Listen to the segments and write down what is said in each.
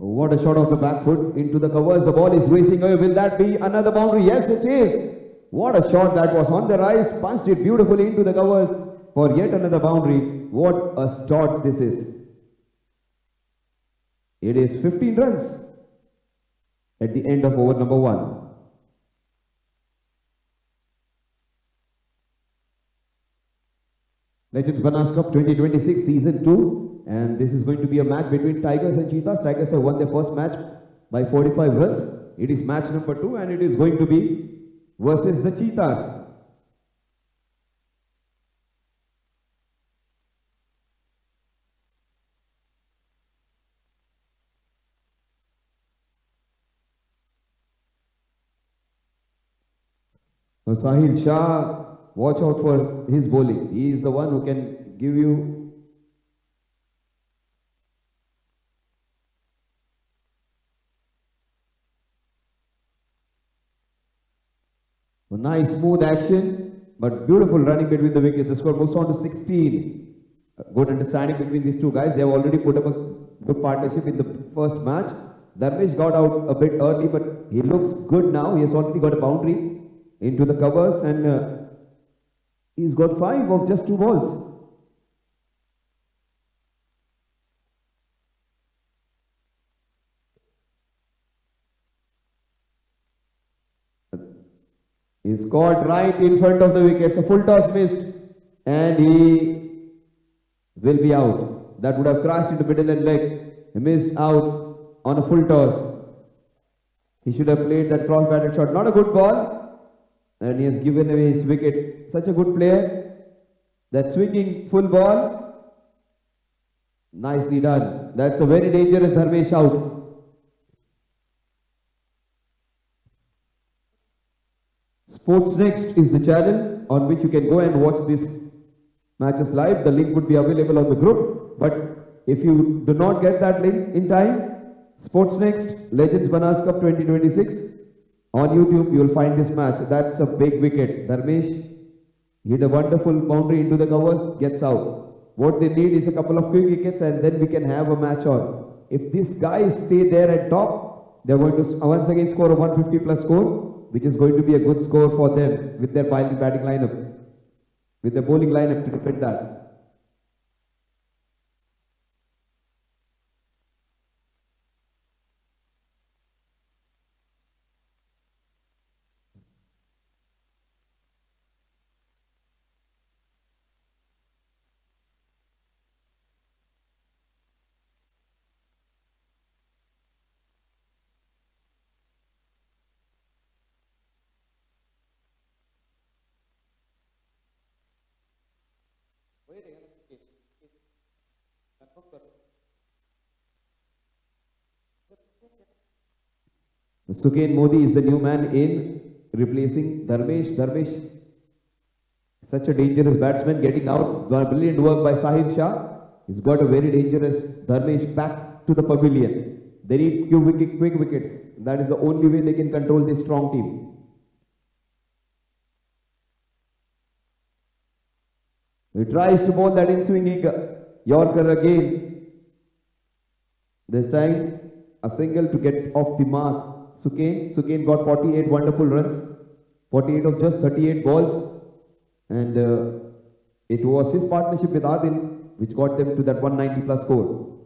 What a shot of the back foot into the covers. The ball is racing away. Will that be another boundary? Yes, it is. What a shot that was on the rise. Punched it beautifully into the covers for yet another boundary. What a start this is. It is 15 runs at the end of over number 1. Legends Banas Cup 2026 Season 2, and this is going to be a match between Tigers and Cheetas. Tigers have won their first match by 45 runs. It is match number 2 and it is going to be versus the Cheetas. So Sahil Shah, watch out for his bowling. He is the one who can give you a nice smooth action, but beautiful running between the wickets. The score moves on to 16. Good understanding between these two guys. They have already put up a good partnership in the first match. Dharmesh got out a bit early, but he looks good now. He has already got a boundary into the covers, and he's got 5 of just 2 balls. He's caught right in front of the wickets. A full toss missed, and he will be out. That would have crashed into middle and leg. He missed out on a full toss. He should have played that cross-batted shot. Not a good ball. And he has given away his wicket. Such a good player. That swinging full ball. Nicely done. That's a very dangerous Dharmesh out. Sportsnext is the channel on which you can go and watch these matches live. The link would be available on the group. But if you do not get that link in time, Sportsnext Legends Banas Cup 2026 on YouTube, you will find this match. That's a big wicket. Dharmesh hit a wonderful boundary into the covers, gets out. What they need is a couple of quick wickets and then we can have a match on. If these guys stay there at top, they're going to once again score a 150 plus score, which is going to be a good score for them with their batting lineup, with their bowling lineup to defend that. Suken Modi is the new man in replacing Dharmesh. Dharmesh, such a dangerous batsman, getting out. Brilliant work by Sahil Shah. He's got a very dangerous Dharmesh back to the pavilion. They need quick wickets. That is the only way they can control this strong team. He tries to bowl that in-swinging Yorker again. This time, a single to get off the mark. Suken got 48 wonderful runs. 48 of just 38 balls. And it was his partnership with Adil which got them to that 190 plus score.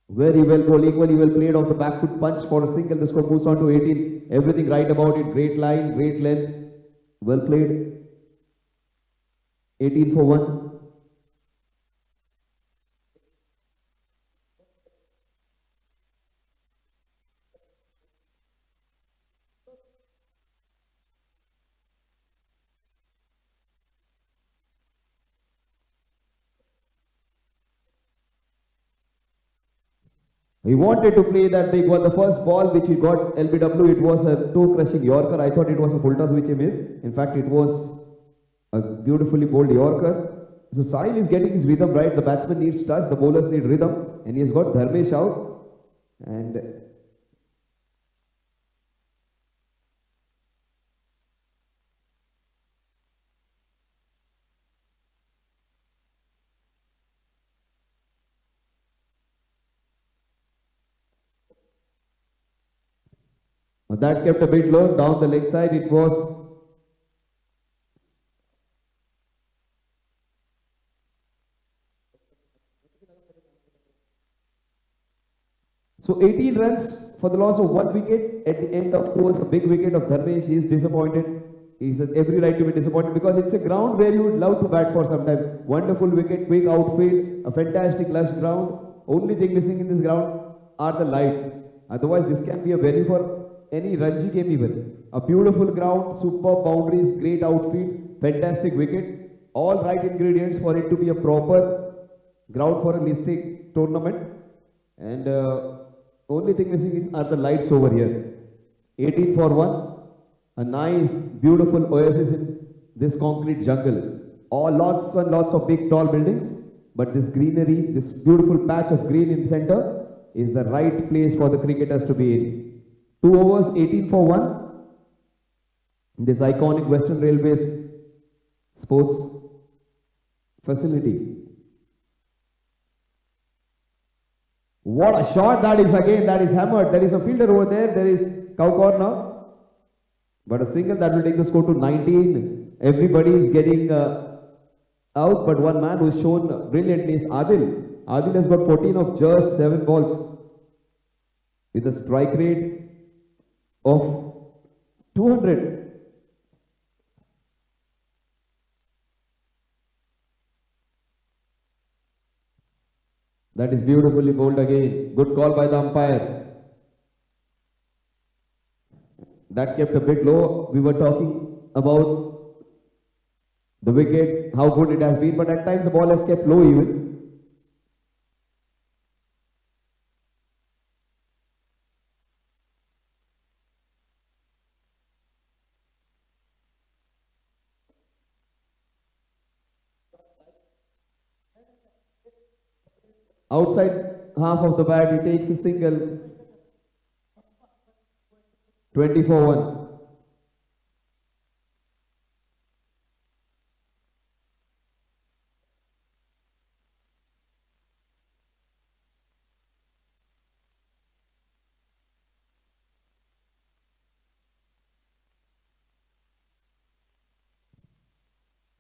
Very well goal, equally well played off the back foot punch for a single. The score moves on to 18. Everything right about it. Great line, great length. Well played. 18 for 1. He wanted to play that big one. The first ball which he got LBW, it was a toe-crushing Yorker. I thought it was a full toss which he missed. In fact, it was a beautifully bowled Yorker. So Sahil is getting his rhythm right. The batsman needs touch, the bowlers need rhythm. And he has got Dharmesh out. And That kept a bit low down the leg side. It was so 18 runs for the loss of one wicket. At the end, of course, a big wicket of Dharmesh. He is disappointed. He has every right to be disappointed because it's a ground where you would love to bat for some time. Wonderful wicket, quick outfield, a fantastic lush ground. Only thing missing in this ground are the lights. Otherwise, this can be a venue for any Ranji game even. A beautiful ground, superb boundaries, great outfield, fantastic wicket. All right ingredients for it to be a proper ground for a listed tournament. And only thing missing are the lights over here. 18 for 1. A nice, beautiful oasis in this concrete jungle. All lots and lots of big, tall buildings. But this greenery, this beautiful patch of green in center is the right place for the cricketers to be in. 2 overs, 18 for 1. This iconic Western Railways sports facility. What a shot that is again, that is hammered. There is a fielder over there, there is cow corner. But a single that will take the score to 19. Everybody is getting out, but one man who's shown brilliantly is Adil. Adil has got 14 of just 7 balls with a strike rate of 200. That is beautifully bowled again. Good call by the umpire. That kept a bit low. We were talking about the wicket, how good it has been, but at times the ball has kept low even. Outside half of the bat, he takes a single. 20 for 1.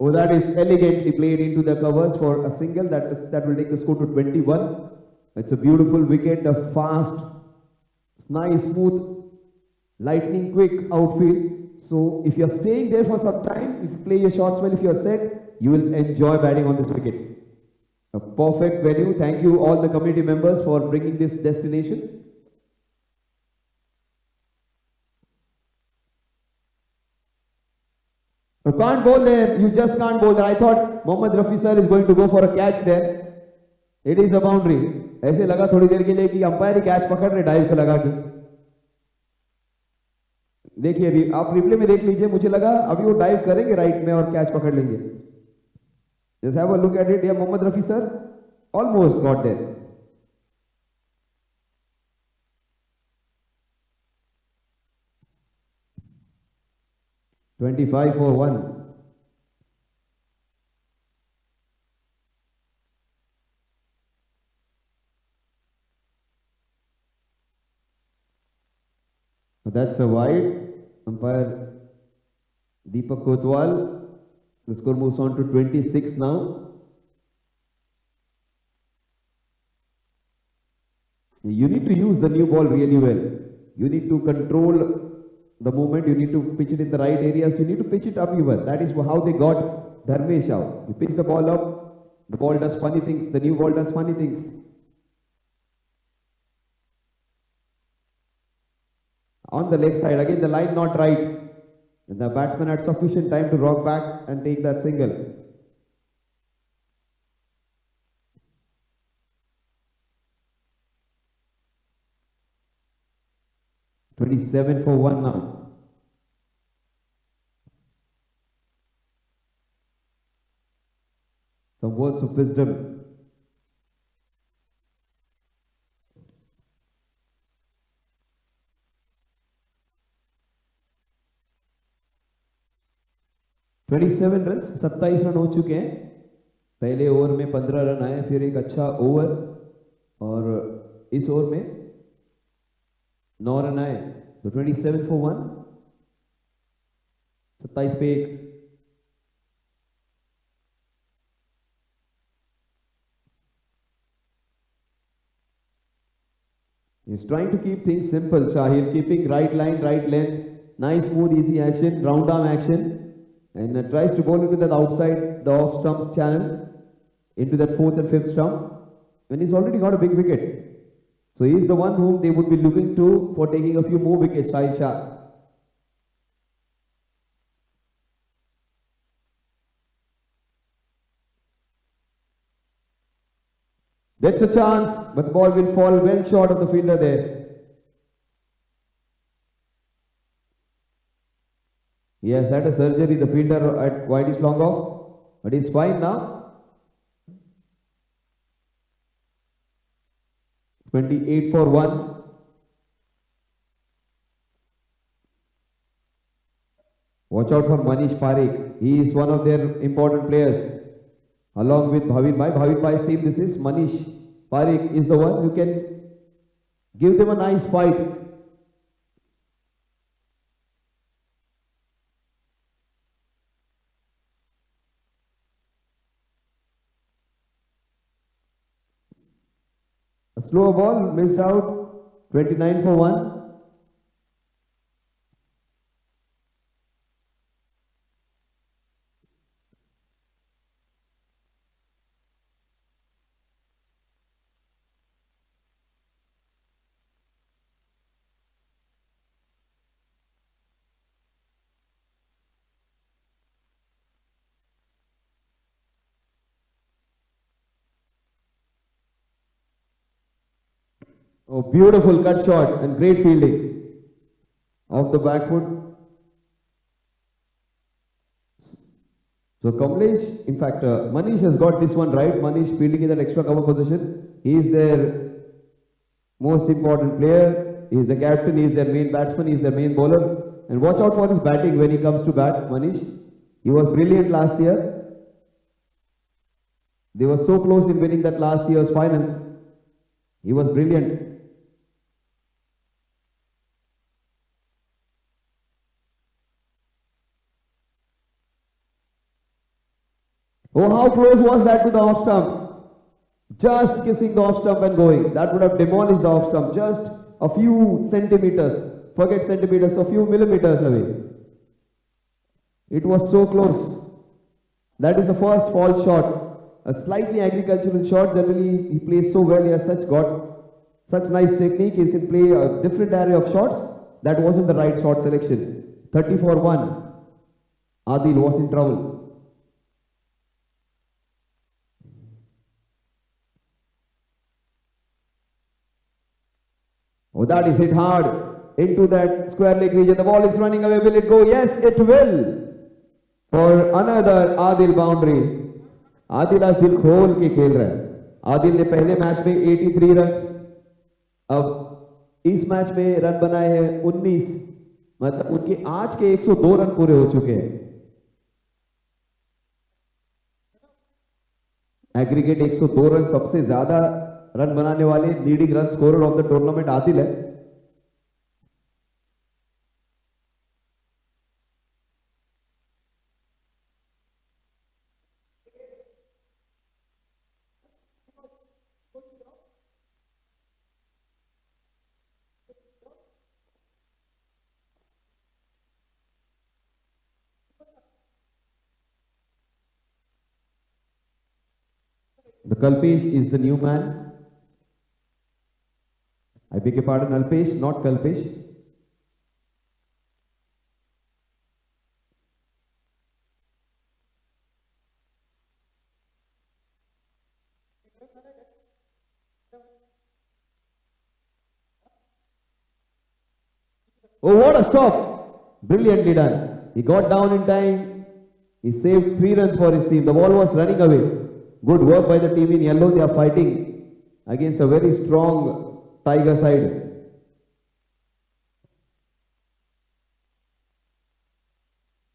Oh, that is elegantly played into the covers for a single. That will take the score to 21. It's a beautiful wicket, a fast, nice, smooth, lightning quick outfield. So if you're staying there for some time, if you play your shots well, if you're set, you will enjoy batting on this wicket. A perfect venue. Thank you all the committee members for bringing this destination. You can't bowl there. You just can't bowl there. I thought Mohammad Rafi sir is going to go for a catch there. It is a boundary. ऐसे लगा थोड़ी देर के लिए कि umpire ही catch पकड़ रहे dive पे लगा के. देखिए आप रिप्ले में देख लीजिए. मुझे लगा अभी वो डाइव करेंगे राइट में और कैच पकड़ लेंगे. Just have a look at it. Yeah, Mohammad Rafi sir almost got there. $25 for 1. That's a wide. Umpire Deepak Kotwal. The score moves on to 26 now. You need to use the new ball really well. You need to control the movement, you need to pitch it in the right areas, you need to pitch it up even. That is how they got Dharmesh out. You pitch the ball up, the ball does funny things, the new ball does funny things. On the leg side, again the line not right. And the batsman had sufficient time to rock back and take that single. $27 for 1 now. Some words of wisdom. $27 run, 27 run हो चुके हैं. पहले over में 15 run आए, फिर एक अच्छा over और इस ओवर में 9 रन आए. So 27 for 1. 27 पे एक. He's trying to keep things simple, Shahil, keeping right line, right length, nice, smooth, easy action, round arm action, and tries to bowl into that outside the off stumps channel, into that fourth and fifth stump, when he's already got a big wicket. So he's the one whom they would be looking to for taking a few more wickets, Shahil Shah. That's a chance, but the ball will fall well short of the fielder there. He has had a surgery, the fielder at Whiteish long off, but he's fine now. 28 for 1. Watch out for Manish Parikh. He is one of their important players. Along with Bhavin Bhai's team, this is Manish Parikh is the one who can give them a nice fight. A slower ball, missed out, 29 for 1. Oh, beautiful cut shot and great fielding off the back foot. So Kamlesh, in fact, Manish has got this one right. Manish fielding in that extra cover position. He is their most important player. He is the captain. He is their main batsman. He is their main bowler. And watch out for his batting when he comes to bat, Manish. He was brilliant last year. They were so close in winning that last year's finals. He was brilliant. Oh, how close was that to the off stump? Just kissing the off stump and going. That would have demolished the off stump. Just a few centimeters. Forget centimeters, a few millimeters away. It was so close. That is the first fall shot. A slightly agricultural shot. Generally, he plays so well. He has got such nice technique. He can play a different array of shots. That wasn't the right shot selection. 30 for 1. Adil was in trouble. Oh, that is hit hard into that square leg region. The ball is running away. Will it go? Yes, it will. For another Adil boundary. Adil आज दिल खोल के खेल रहा है. Adil ने पहले match में 83 रन्स. अब इस मैच में रन बनाए हैं 19. मतलब उनके आज के 102 रन पूरे हो चुके हैं. एग्रीगेट 102 रन, सबसे ज्यादा रन बनाने वाले leading run scorer of the tournament Adil है. The Kalpesh is the new man. I beg your pardon, Alpesh, not Kalpesh. Oh, what a stop! Brilliantly done. He got down in time. He saved 3 runs for his team. The ball was running away. Good work by the team in yellow. They are fighting against a very strong Tiger side.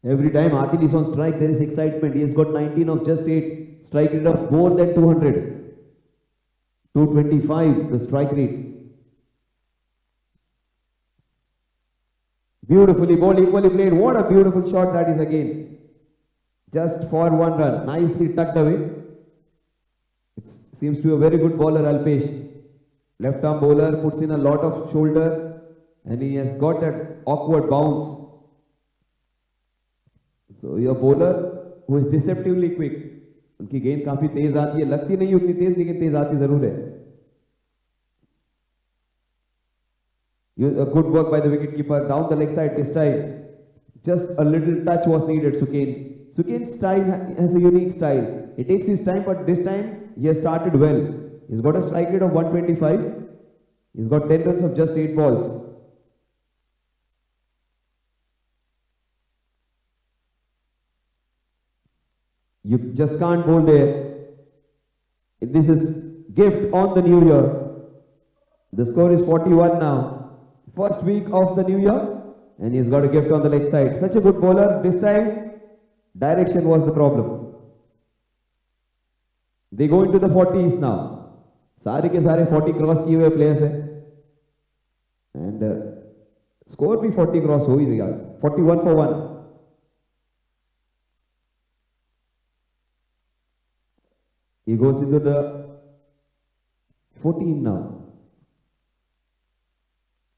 Every time Adil is on strike, there is excitement. He has got 19 of just 8. Strike rate of more than 200. 225, the strike rate. Beautifully bowled, equally played. What a beautiful shot that is again. Just for one run. Nicely tucked away. It seems to be a very good bowler, Alpesh. Left arm bowler puts in a lot of shoulder and he has got that awkward bounce. So your bowler who is deceptively quick. उनकी गेंद काफी तेज आती है, लगती नहीं उतनी तेज लेकिन तेज आती जरूर है. A good work by the wicketkeeper down the leg side this time. Just a little touch was needed, Sukain. Sukain's style has a unique style. He takes his time, but this time he has started well. He's got a strike rate of 125. He's got 10 runs of just 8 balls. You just can't bowl there. This is gift on the new year. The score is 41 now. First week of the new year, and he's got a gift on the leg side. Such a good bowler. This time, direction was the problem. They go into the 40s now. सारे के सारे 40 cross किए हुए players हैं. And score भी 40 cross हो ही गया. 41 for 1. He goes into the 14 now.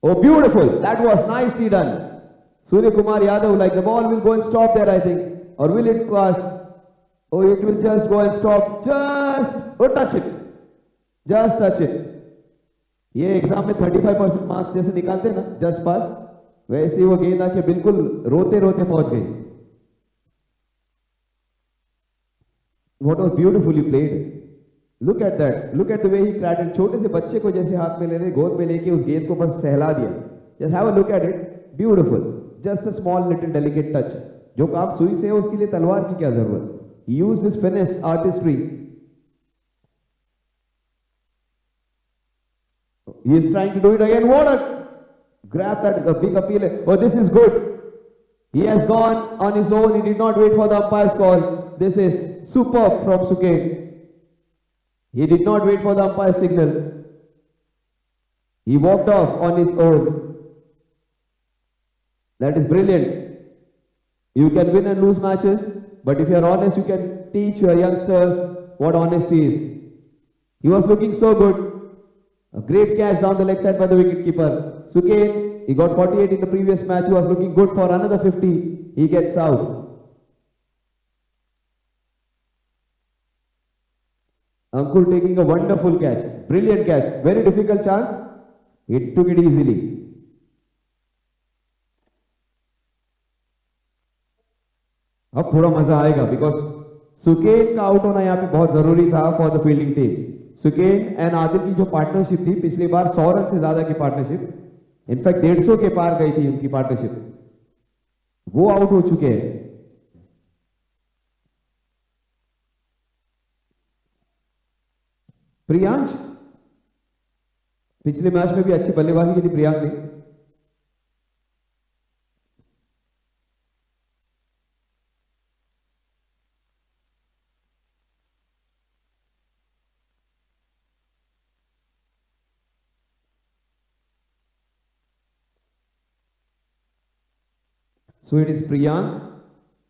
Oh, beautiful. That was nicely done. Surya Kumar Yadav, like the ball will go and stop there, I think. Or will it pass? Oh, it will just go and stop. Touch it. Just touch it. ये exam में 35% marks जैसे निकालते हैं ना, just पास, वैसे ही वो गेंद आके बिल्कुल रोते रोते पहुंच गई. What was beautifully played. Look at that. Look at the way he cradled. छोटे से बच्चे को जैसे हाथ में ले रहे, गोद में लेके उस गेंद को बस सहला दिया. Just have a look at it. Beautiful. Just a small little delicate touch. जो काम सुई से है उसके लिए तलवार की क्या जरूरत? He used his finesse, artistry. He is trying to do it again. What a grab, that a big appeal. Oh, this is good. He has gone on his own. He did not wait for the umpire's call. This is superb from Sukain. He did not wait for the umpire's signal. He walked off on his own. That is brilliant. You can win and lose matches, but if you are honest, you can teach your youngsters what honesty is. He was looking so good. A great catch down the leg side by the wicketkeeper. Sukain, he got 48 in the previous match. He was looking good for another 50. He gets out. Ankur taking a wonderful catch. Brilliant catch. Very difficult chance. He took it easily. अब थोड़ा मजा आएगा because सुकेन का out होना यहाँ पे बहुत जरूरी था for the fielding team. Suken and Adil की जो पार्टनरशिप थी पिछली बार 100 रन से ज्यादा की पार्टनरशिप, इनफैक्ट 150 के पार गई थी उनकी पार्टनरशिप, वो आउट हो चुके हैं. प्रियांश पिछले मैच में भी अच्छी बल्लेबाजी की थी प्रियांश ने. So it is Priyank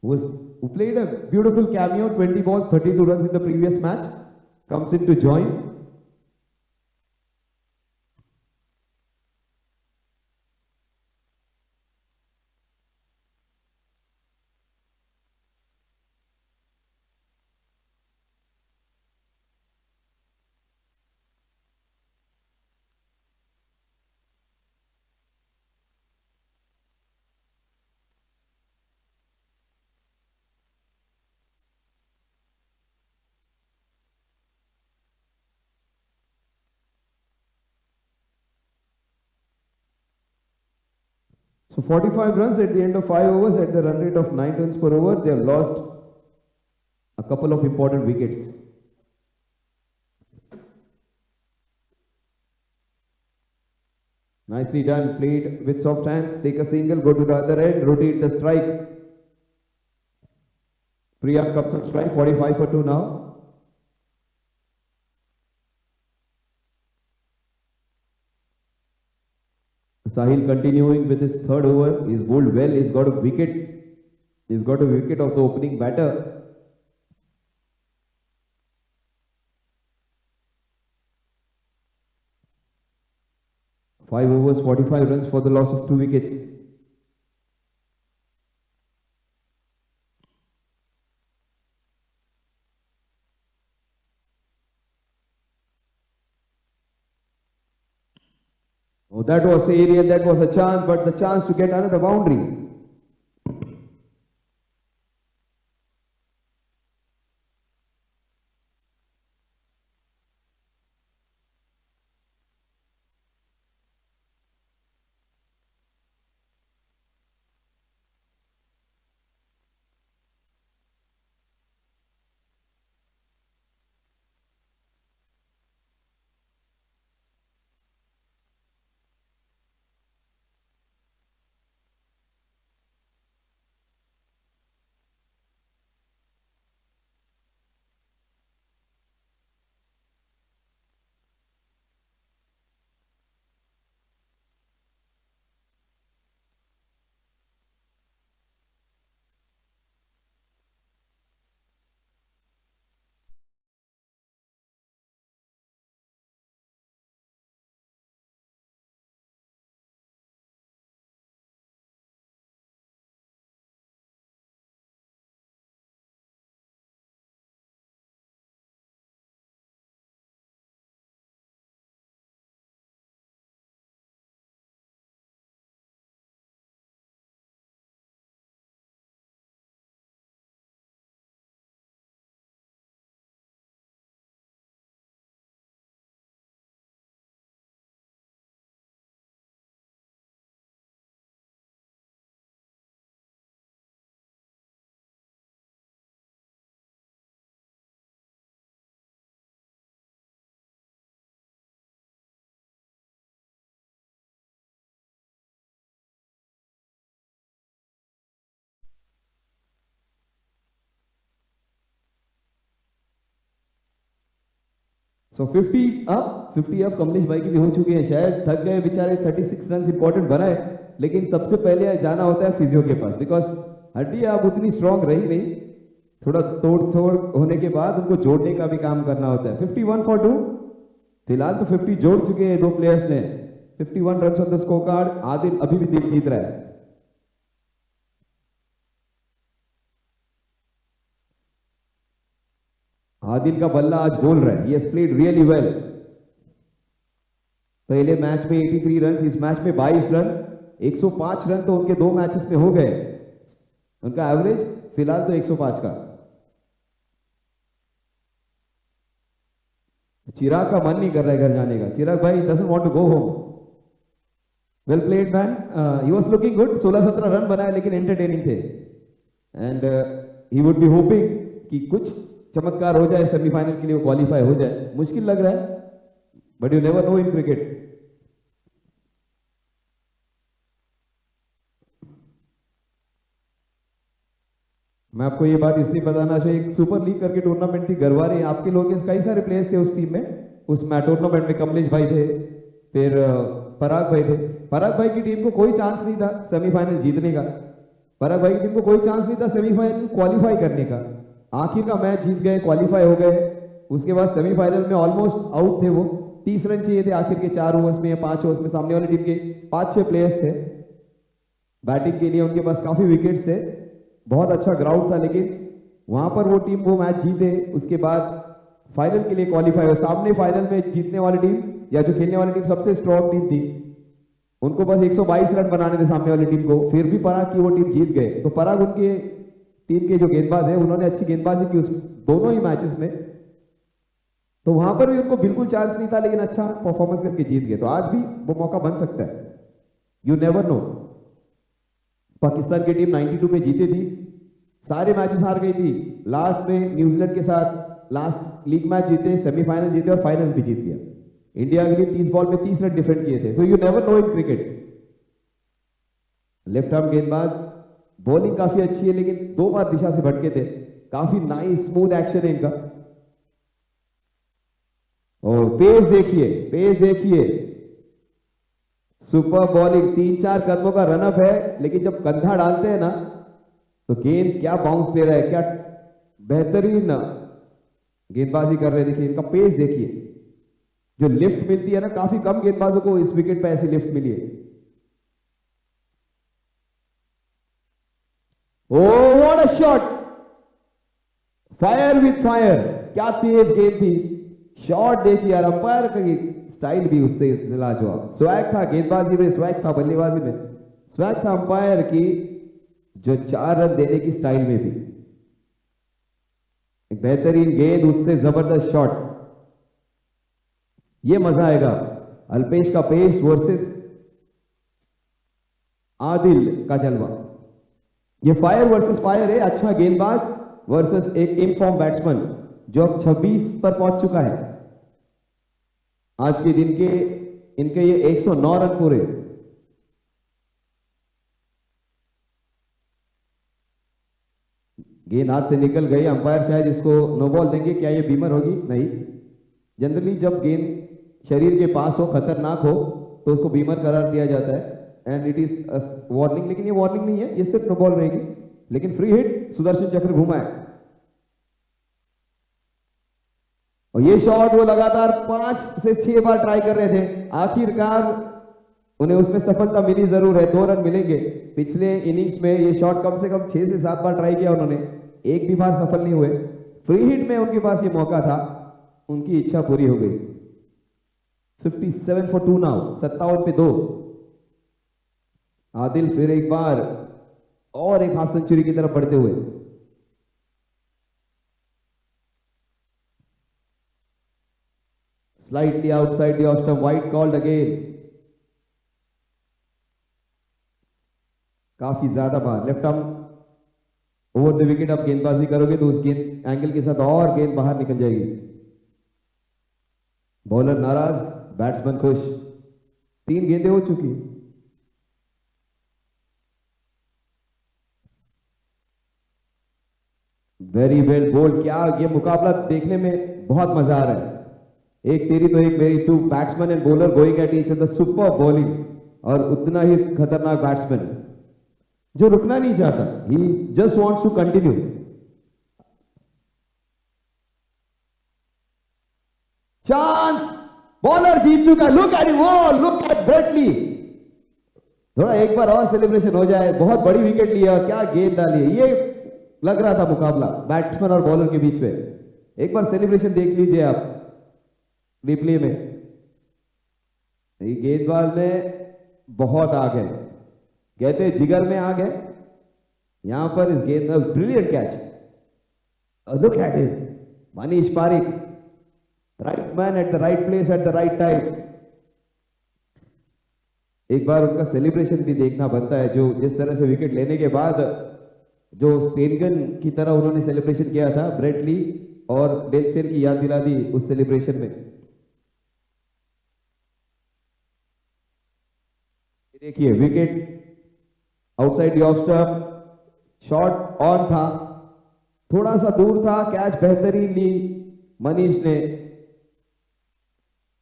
who played a beautiful cameo, 20 balls, 32 runs in the previous match, comes in to join. So 45 runs at the end of 5 overs at the run rate of 9 runs per over. They have lost a couple of important wickets. Nicely done, played with soft hands, take a single, go to the other end, rotate the strike. Priyank comes on strike, 45 for 2 now. Sahil continuing with his third over. He's bowled well. He's got a wicket. He's got a wicket of the opening batter. Five overs, 45 runs for the loss of 2 wickets. Oh, that was aerial, that was a chance, but the chance to get another boundary. So 50 up Kamlesh भाई की भी हो चुकी है, शायद थक गए बेचारे, 36 रन इंपॉर्टेंट बनाए, लेकिन सबसे पहले जाना होता है फिजियो के पास, बिकॉज हड्डियां अब उतनी स्ट्रांग रही नहीं, थोड़ा तोड़ होने के बाद उनको जोड़ने का भी काम करना होता है। 51 for 2, फिलहाल तो 50 जोड़ चुके हैं दो प्लेयर्स ने। 51 run on the score card. Adil अभी भी दिल जीत रहा है। आदिल का बल्ला आज बोल रहा है, he has played really well। पहले मैच में 83 रन, इस मैच में 22 रन, 105 रन तो उनके दो मैचेस में हो गए। उनका एवरेज फिलहाल तो 105 का। चिराग का मन नहीं कर रहा है घर जाने का। चिराग भाई doesn't want to go home। Well played man, he was looking good। 16-17 run बनाए लेकिन एंटरटेनिंग थे, and he would be hoping कि कुछ चमत्कार हो जाए, सेमीफाइनल के लिए वो क्वालिफाई हो जाए। मुश्किल लग रहा है, but you never know in cricket. मैं आपको ये बात इसलिए बताना चाहिए, एक सुपर लीग करके टूर्नामेंट थी गरवारे, आपके लोग कई सारे प्लेयर्स थे उस टीम में। उस टूर्नामेंट में कमलेश भाई थे, फिर पराग भाई थे। पराग भाई की टीम को कोई चांस नहीं था सेमीफाइनल जीतने का। पराग भाई की टीम को कोई चांस नहीं था सेमीफाइनल क्वालिफाई करने का। आखिर का मैच जीत गए, क्वालिफाई हो गए। उसके बाद सेमीफाइनल में ऑलमोस्ट आउट थे वो। 30 रन चाहिए थे आखिर के 4 ओवर्स में या 5 ओवर्स में। सामने वाली टीम के 5-6 प्लेयर्स थे बैटिंग के लिए, उनके पास काफी विकेट्स थे, बहुत अच्छा ग्राउंड था, लेकिन वहां पर वो टीम वो मैच जीते। उसके बाद फाइनल के लिए क्वालिफाई हुए। सामने फाइनल में जीतने वाली टीम या जो खेलने वाली टीम सबसे स्ट्रॉन्ग टीम थी, उनको बस 122 रन बनाने थे सामने वाली टीम को, फिर भी पराग की वो टीम जीत गए। तो पराग उनके टीम के जो गेंदबाज है, उन्होंने अच्छी गेंदबाजी की उस दोनों ही मैचेस में, तो वहां पर भी उनको बिल्कुल चांस नहीं था, लेकिन अच्छा परफॉर्मेंस करके जीत गए। तो आज भी वो मौका बन सकता है, यू नेवर नो। पाकिस्तान की टीम 92 में जीती थी, सारे मैचेस हार गई थी, लास्ट में न्यूजीलैंड के साथ लास्ट लीग मैच जीते, सेमीफाइनल जीते और फाइनल भी जीत गया। इंडिया के लिए 30 बॉल में 30 रन डिफेंड किए थे। तो you never know in cricket. Left arm गेंदबाज, बॉलिंग काफी अच्छी है, लेकिन 2 बार दिशा से भटके थे। काफी नाइस स्मूथ एक्शन है इनका। और पेस देखिए, पेस देखिए, सुपर बॉलिंग, 3-4 कदमों का रनअप है, लेकिन जब कंधा डालते हैं ना तो गेंद क्या बाउंस ले रहा है, क्या बेहतरीन गेंदबाजी कर रहे हैं। देखिए इनका पेस देखिए, जो लिफ्ट मिलती है ना, काफी कम गेंदबाजों को इस विकेट पे ऐसी लिफ्ट मिली है। Oh what a shot, fire with fire, क्या तेज गेंद थी। शॉट देखिए यार, अंपायर का स्टाइल भी उससे लाजवाब, स्वैग था गेंदबाजी में, स्वैग था बल्लेबाजी में, स्वैग था अंपायर की जो 4 रन देने की स्टाइल में भी। एक बेहतरीन गेंद, उससे जबरदस्त शॉट, ये मजा आएगा। अल्पेश का पेस वर्सेस आदिल का जलवा, ये फायर वर्सेस फायर है। अच्छा गेंदबाज वर्सेस एक इनफॉर्म बैट्समैन जो अब 26 पर पहुंच चुका है। आज के दिन के इनके ये 109 रन पूरे। गेंद हाथ से निकल गई, अंपायर शायद इसको नो बॉल देंगे। क्या ये बीमर होगी? नहीं, जनरली जब गेंद शरीर के पास हो, खतरनाक हो, तो उसको बीमर करार दिया जाता है एंड इट इज वार्निंग, लेकिन ये वार्निंग नहीं है, ये सिर्फ नो बॉल रहेगी। लेकिन फ्री हिट, सुदर्शन चक्र घुमा है। और ये शॉट वो लगातार 5 से 6 बार ट्राई कर रहे थे, आखिरकार उन्हें उसमें सफलता मिली जरूर है, 2 रन मिलेंगे। पिछले इनिंग्स में ये शॉट कम से कम 6 से 7 बार ट्राई किया उन्होंने, एक भी बार सफल नहीं हुए। फ्री हिट में उनके पास ये मौका था, उनकी इच्छा पूरी हो गई। 57 फॉर 2 नाउ, 57 पे 2। आदिल फिर एक बार और एक हाफ सेंचुरी की तरफ बढ़ते हुए। Slightly outside the off stump, wide called again. काफी ज्यादा बार left arm over the wicket आप गेंदबाजी करोगे तो उस गेंद एंगल के साथ और गेंद बाहर निकल जाएगी। बॉलर नाराज, बैट्समैन खुश। 3 गेंदें हो चुकी। वेरी वेल बोल्ड, क्या ये मुकाबला देखने में बहुत मजा आ रहा है। एक तेरी तो एक मेरी, 2 batsman and bowler going at each other, super bowling, और उतना ही खतरनाक बैट्समैन जो रुकना नहीं चाहता, he just wants to continue. Chance, bowler जीत चुका, लुक एट वो, लुक एट ब्रेटली। थोड़ा एक बार और सेलिब्रेशन हो जाए, बहुत बड़ी विकेट ली है और क्या गेंद डाली है। ये लग रहा था मुकाबला बैट्समैन और बॉलर के बीच में। एक बार सेलिब्रेशन देख लीजिए आप रिप्ले में। ये गेंदबाज में बहुत आग है, कहते हैं जिगर में आग है, यहां पर इस गेंद में brilliant catch. Look at him, Manish Parik, right man at the right place at the right time. एक बार उनका सेलिब्रेशन भी देखना बनता है, जो जिस तरह से विकेट लेने के बाद जो स्टेनगन की तरह उन्होंने सेलिब्रेशन किया था, ब्रेटली और डेलस्टेन की याद दिला दी उस सेलिब्रेशन में। देखिए wicket outside the off stump, shot on था, थोड़ा सा दूर था, कैच बेहतरीन ली मनीष ने।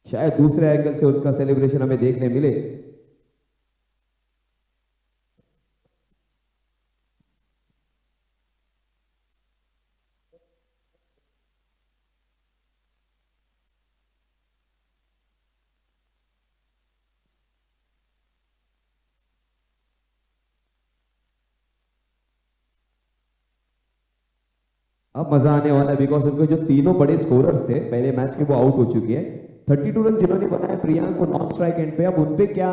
शायद दूसरे एंगल से उसका सेलिब्रेशन हमें देखने मिले। अब मजा आने वाला है, बिकॉज उनके जो तीनों बड़े स्कोरर्स थे पहले मैच के, वो आउट हो चुके हैं। 32 रन जिन्होंने बनाए प्रियांक को नॉन स्ट्राइक एंड पे, अब उनपे क्या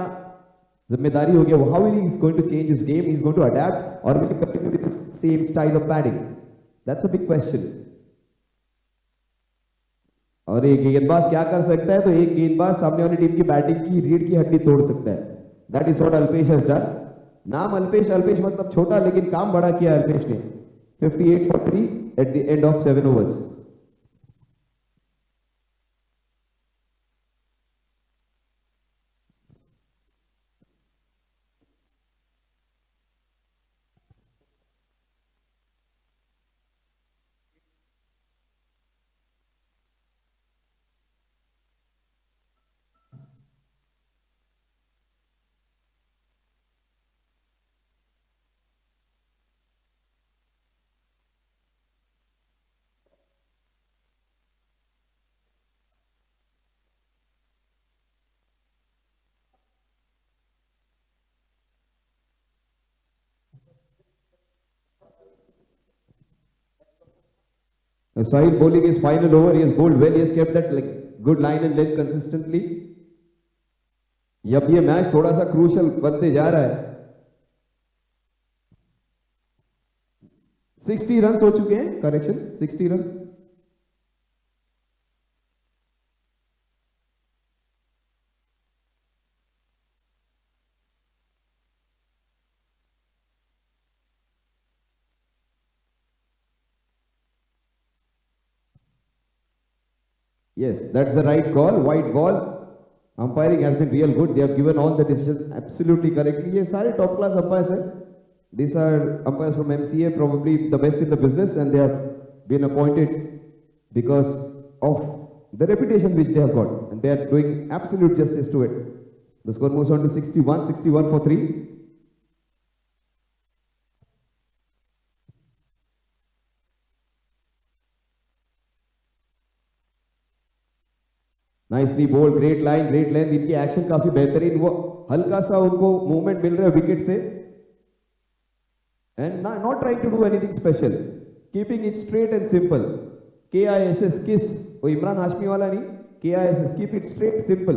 जिम्मेदारी होगी, how he is going to change his game, he is going to adapt और will continue with the same style of batting, that's a big question. और एक गेंदबाज क्या कर सकता है, तो एक गेंदबाज सामने वाली टीम की बैटिंग की रीढ़ की हड्डी तोड़ सकता है। That is what Alpesh has done. नाम अल्पेश, अल्पेश मतलब छोटा, लेकिन काम बड़ा किया अल्पेश ने। 58 for 3 at the end of 7 overs. Sahil bowling his final over. He has bowled well. He has kept that like good line and length consistently. अब ये मैच थोड़ा सा क्रूशल बनते जा रहा है. 60 रन हो चुके हैं. Correction 60 run. Yes, that's the right call. White ball. Umpiring has been real good. They have given all the decisions absolutely correctly. ये सारे top class umpires हैं. These are umpires from MCA, probably the best in the business, and they have been appointed because of the reputation which they have got, and they are doing absolute justice to it. The score moves on to 61 for 3. Nicely bowled, great line, great length. इनकी action काफी बेहतरीन. वो हल्का सा उनको movement मिल रहा है wicket से, and not trying to do anything special, keeping it straight and simple. KISS kiss, वो इमरान हाशमी वाला नहीं. KISS keep it straight simple.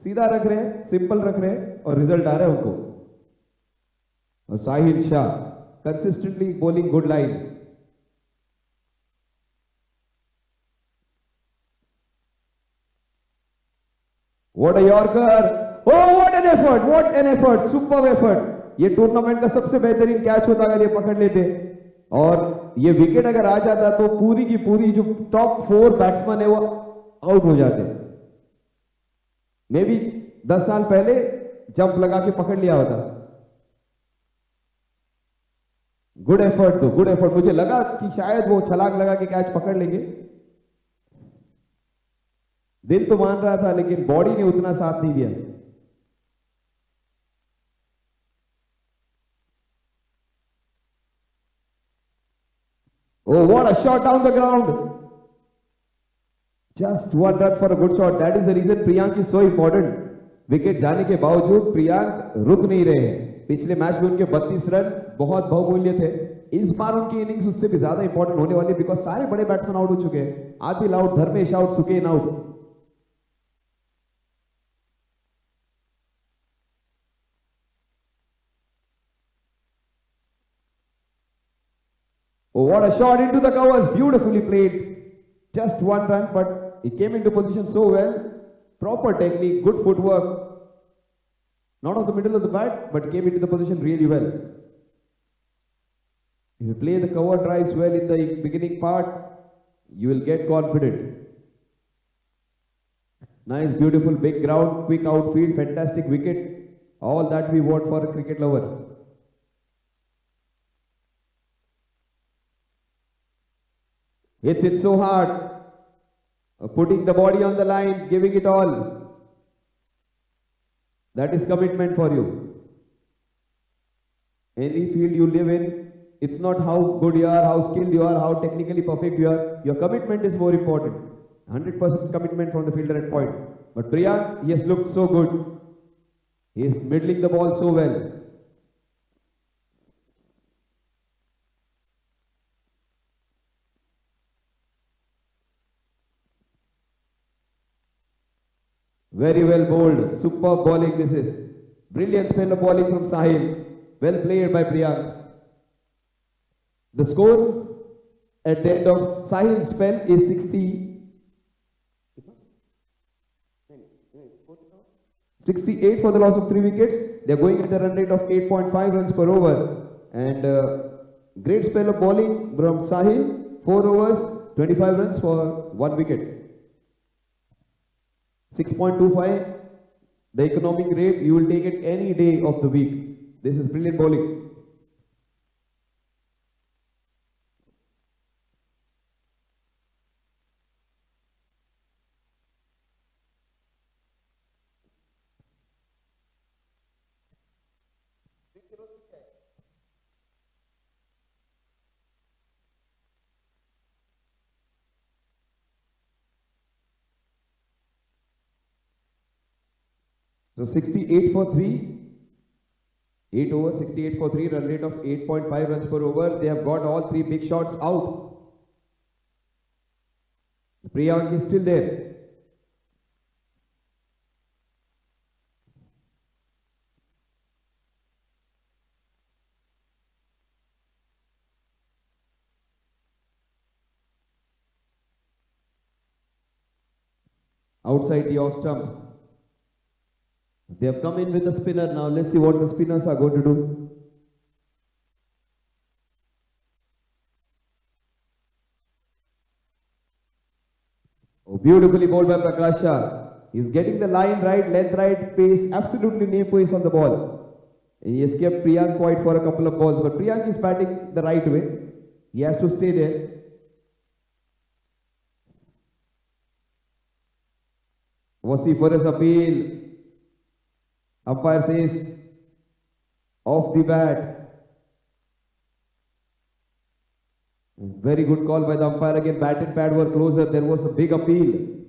सीधा रख रहे हैं, सिंपल रख रहे हैं, और रिजल्ट आ रहा है उनको. और Sahil Shah consistently bowling good line. What a Yorker! Oh, what an effort! What an effort! Superb effort! ये टूर्नामेंट का सबसे बेहतरीन कैच होता अगर ये पकड़ लेते, और ये विकेट अगर आ जाता तो पूरी की पूरी जो टॉप 4 बैट्समैन है वो आउट हो जाते. मे बी 10 साल पहले जंप लगा के पकड़ लिया होता. गुड एफर्ट, तो गुड एफर्ट. मुझे लगा कि शायद वो छलांग लगा के कैच पकड़ लेंगे. दिल तो मान रहा था, लेकिन बॉडी ने उतना साथ नहीं दिया. Oh, what a shot down the ground! Just one run for a good shot. That is the reason Priyank is so important. Wicket जाने के बावजूद प्रियांक रुक नहीं रहे हैं. पिछले मैच में उनके 32 रन बहुत बहुमूल्य थे. इस बार उनकी इनिंग्स उससे भी ज्यादा इंपॉर्टेंट होने वाली है, बिकॉज सारे बड़े बैट्समैन आउट हो चुके हैं. Adil out, Dharmesh out, Suken out. Oh, what a shot into the covers. Beautifully played. Just one run, but he came into position so well. Proper technique, good footwork. Not on the middle of the bat, but came into the position really well. If you play the cover drives well in the beginning part, you will get confident. Nice, beautiful, big ground, quick outfield, fantastic wicket. All that we want for a cricket lover. Hits it so hard, putting the body on the line, giving it all. That is commitment for you. Any field you live in, it's not how good you are, how skilled you are, how technically perfect you are. Your commitment is more important. 100% commitment from the fielder at point. But Priyank, he has looked so good. He is middling the ball so well. Very well bowled. Superb bowling this is. Brilliant spell of bowling from Sahil. Well played by Priyank. The score at the end of Sahil's spell is 68 for the loss of 3 wickets. They are going at a run rate of 8.5 runs per over. And great spell of bowling from Sahil. 4 overs, 25 runs for 1 wicket. 6.25, the economic rate, you will take it any day of the week. This is brilliant bowling. So 68 for 3, 8 overs, 68 for 3, run rate of 8.5 runs per over. They have got all 3 big shots out. Priyank is still there. Outside the off stump. They have come in with the spinner now. Let's see what the spinners are going to do. Oh, beautifully bowled by Prakash Shah. He's getting the line right, length right, pace, absolutely no pace on the ball. He has kept Priyank quiet for a couple of balls, but Priyank is batting the right way. He has to stay there. Vociferous appeal. Umpire says off the bat. Very good call by the umpire again. Bat and pad were closer. There was a big appeal.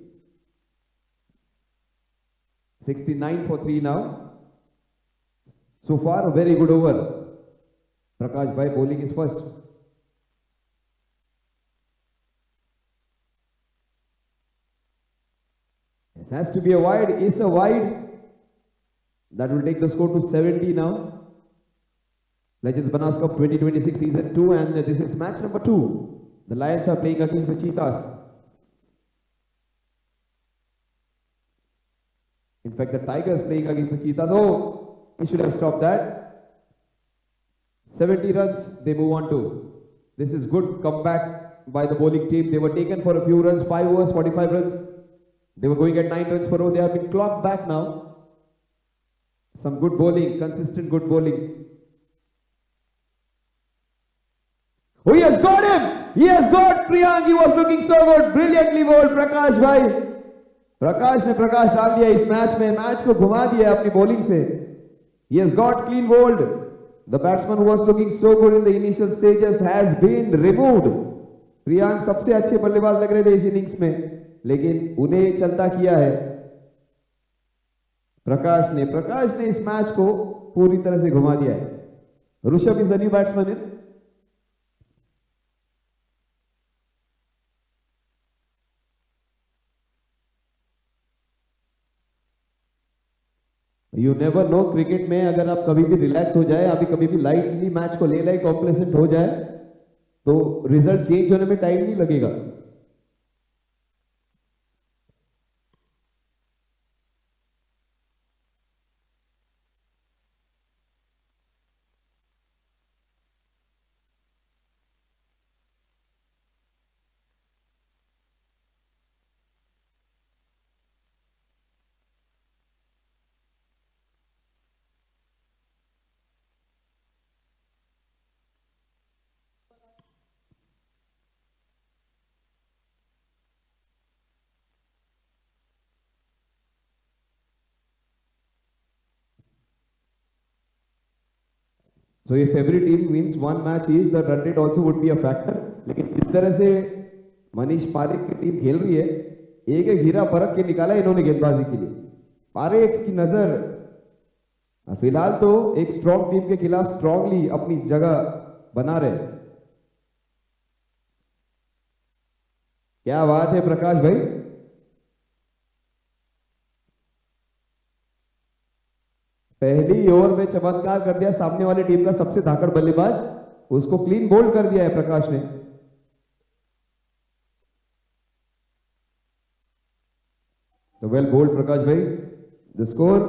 69 for 3 now. So far, a very good over. Prakash Bhai bowling is first. It has to be a wide. It's a wide. That will take the score to 70 now. Legends Banas Cup 2026 season 2, and this is match number 2. The Lions are playing against the Cheetas. In fact, the Tigers playing against the Cheetas. Oh, he should have stopped that. 70 runs, they move on to. This is good comeback by the bowling team. They were taken for a few runs, 5 overs, 45 runs. They were going at 9 runs per over. They have been clocked back now. Some good bowling, consistent good bowling. Oh, he has got him! He has got Priyank. He was looking so good. Brilliantly bowled Prakash Bhai. प्रकाश ने प्रकाश डाल दिया इस match में, match को घुमा दिया अपनी bowling से. He has got clean bowled. The batsman who was looking so good in the initial stages has been removed. Priyank सबसे अच्छे बल्लेबाज लग रहे थे इस इनिंग्स में, लेकिन उन्हें चलता किया है प्रकाश ने इस मैच को पूरी तरह से घुमा दिया है. Rishabh is the new batsman. You never know, cricket में अगर आप कभी भी रिलैक्स हो जाए, अभी कभी भी लाइटली मैच को ले कॉम्प्लेसेंट हो जाए, तो रिजल्ट चेंज होने में टाइम नहीं लगेगा. So if every team wins one match each, the run rate also would be a factor. लेकिन जिस तरह से मनीष पारेख की टीम खेल रही है, एक एक हीरा परख के निकाला इन्होंने गेंदबाजी के लिए. पारेख की नजर फिलहाल तो एक स्ट्रॉन्ग टीम के खिलाफ स्ट्रांगली अपनी जगह बना रहे. क्या बात है प्रकाश भाई. पहली ओवर में चमत्कार कर दिया सामने वाली टीम का सबसे धाकड़ बल्लेबाज, उसको क्लीन बोल्ड कर दिया है प्रकाश ने. तो वेल बोल्ड प्रकाश भाई. The score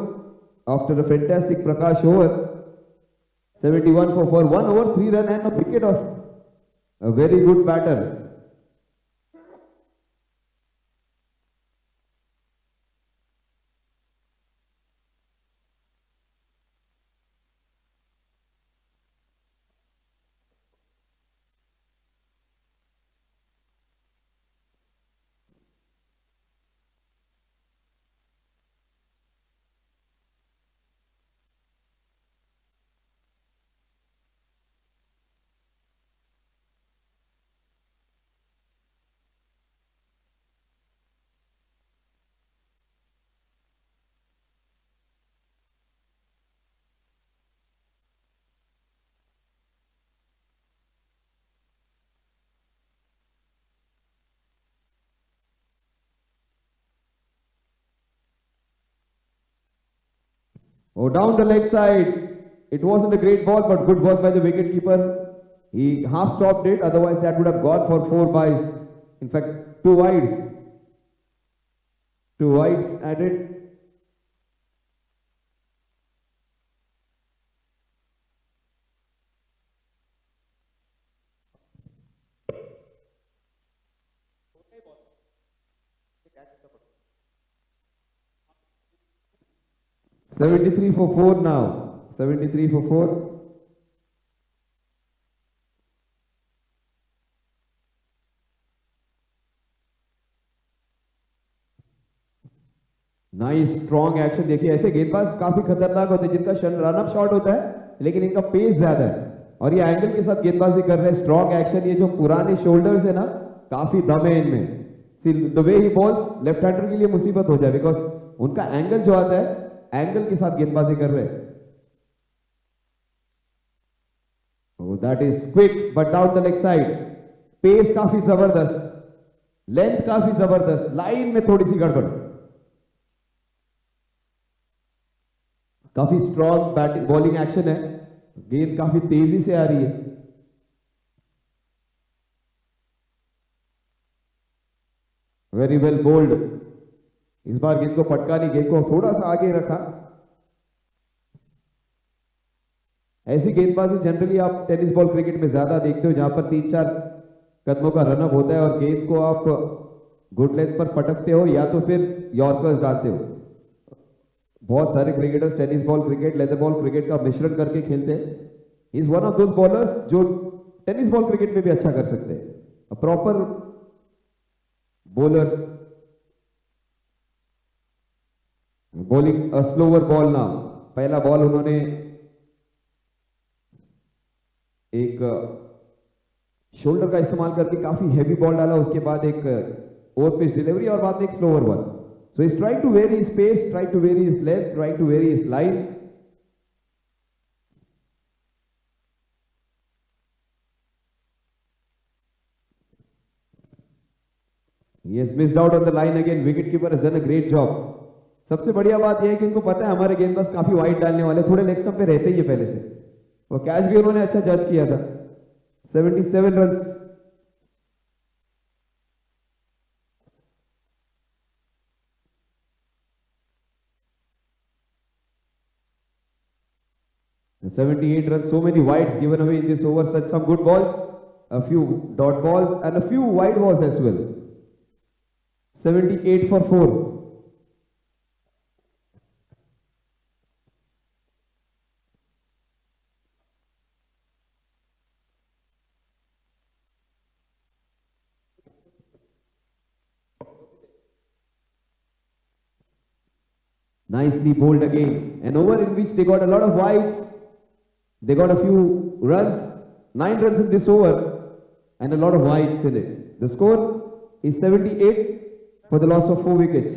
after a fantastic Prakash over 71 for 1 over 3 run and a wicket of a very good batter. Oh, down the leg side. It wasn't a great ball, but good work by the wicketkeeper. He half stopped it, otherwise that would have gone for 4 byes. In fact, 2 wides. 2 wides added. '73 for 4 now. '73 for 4. Nice strong action देखिए ऐसे गेंदबाज काफी खतरनाक होते हैं जिनका run up shot होता है लेकिन इनका पेस ज्यादा है और ये एंगल के साथ गेंदबाजी कर रहे हैं स्ट्रॉन्ग एक्शन ये जो पुराने शोल्डर्स है ना काफी दम है इनमें the way he bowls left hander के लिए मुसीबत हो जाए बिकॉज उनका एंगल जो आता है एंगल के साथ गेंदबाजी कर रहे हैं that is quick but down the leg side pace काफी जबरदस्त लेंथ काफी जबरदस्त लाइन में थोड़ी सी गड़बड़ काफी स्ट्रॉन्ग बैटिंग बॉलिंग एक्शन है गेंद काफी तेजी से आ रही है वेरी वेल बोल्ड इस बार गेंद को पटका नहीं गेंद को थोड़ा सा आगे रखा ऐसी गेंदबाजी जनरली आप टेनिस बॉल क्रिकेट में ज्यादा देखते हो जहां पर 3-4 कदमों का रनअप होता है और गेंद को आप गुड लेंथ पर पटकते हो या तो फिर यॉर्कर्स डालते हो बहुत सारे cricketers tennis ball cricket leather ball cricket का मिश्रण करके खेलते हैं is one of those bowlers जो टेनिस बॉल क्रिकेट में भी अच्छा कर सकते हैं proper bowler bowling slower ball ना पहला बॉल उन्होंने एक शोल्डर का इस्तेमाल करके काफी हैवी बॉल डाला उसके बाद एक ओवर पिच डिलीवरी और बाद में एक slower ball So he's trying to vary his pace, trying to vary his length, trying to vary his line. He has missed out on the line again. Wicketkeeper has done a great job. सबसे बढ़िया बात यह है कि उनको पता है हमारे गेंदबाज काफी वाइड डालने वाले थोड़े लेग स्टंप पे रहते ही है पहले से वो कैच भी उन्होंने अच्छा जज किया था 77 runs '78 runs, so many wides given away in this over, such some good balls, a few dot balls and a few wide balls as well. 78 for 4. Nicely bowled again. An over in which they got a lot of wides. They got a few runs, 9 runs in this over, and a lot of wides in it. The score is 78 for the loss of 4 wickets.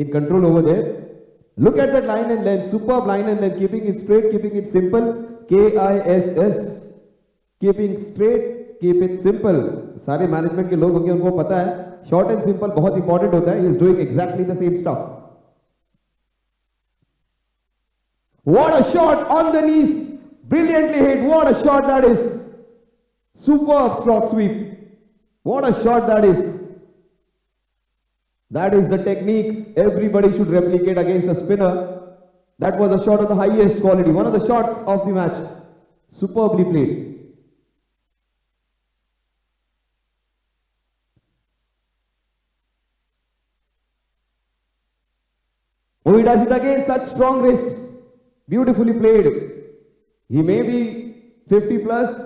in control over there. Look at that line and length, superb line and length, keeping it straight, keeping it simple. KISS, keeping straight, keep it simple. सारे management के लोग होंगे, उनको पता है short and simple बहुत important होता है. He is doing exactly the same stuff. What a shot on the knees, brilliantly hit. What a shot that is. Superb stroke sweep. What a shot that is. That is the technique everybody should replicate against a spinner. That was a shot of the highest quality. One of the shots of the match. Superbly played. Oh, he does it again. Such strong wrist. Beautifully played. He may be 50 plus.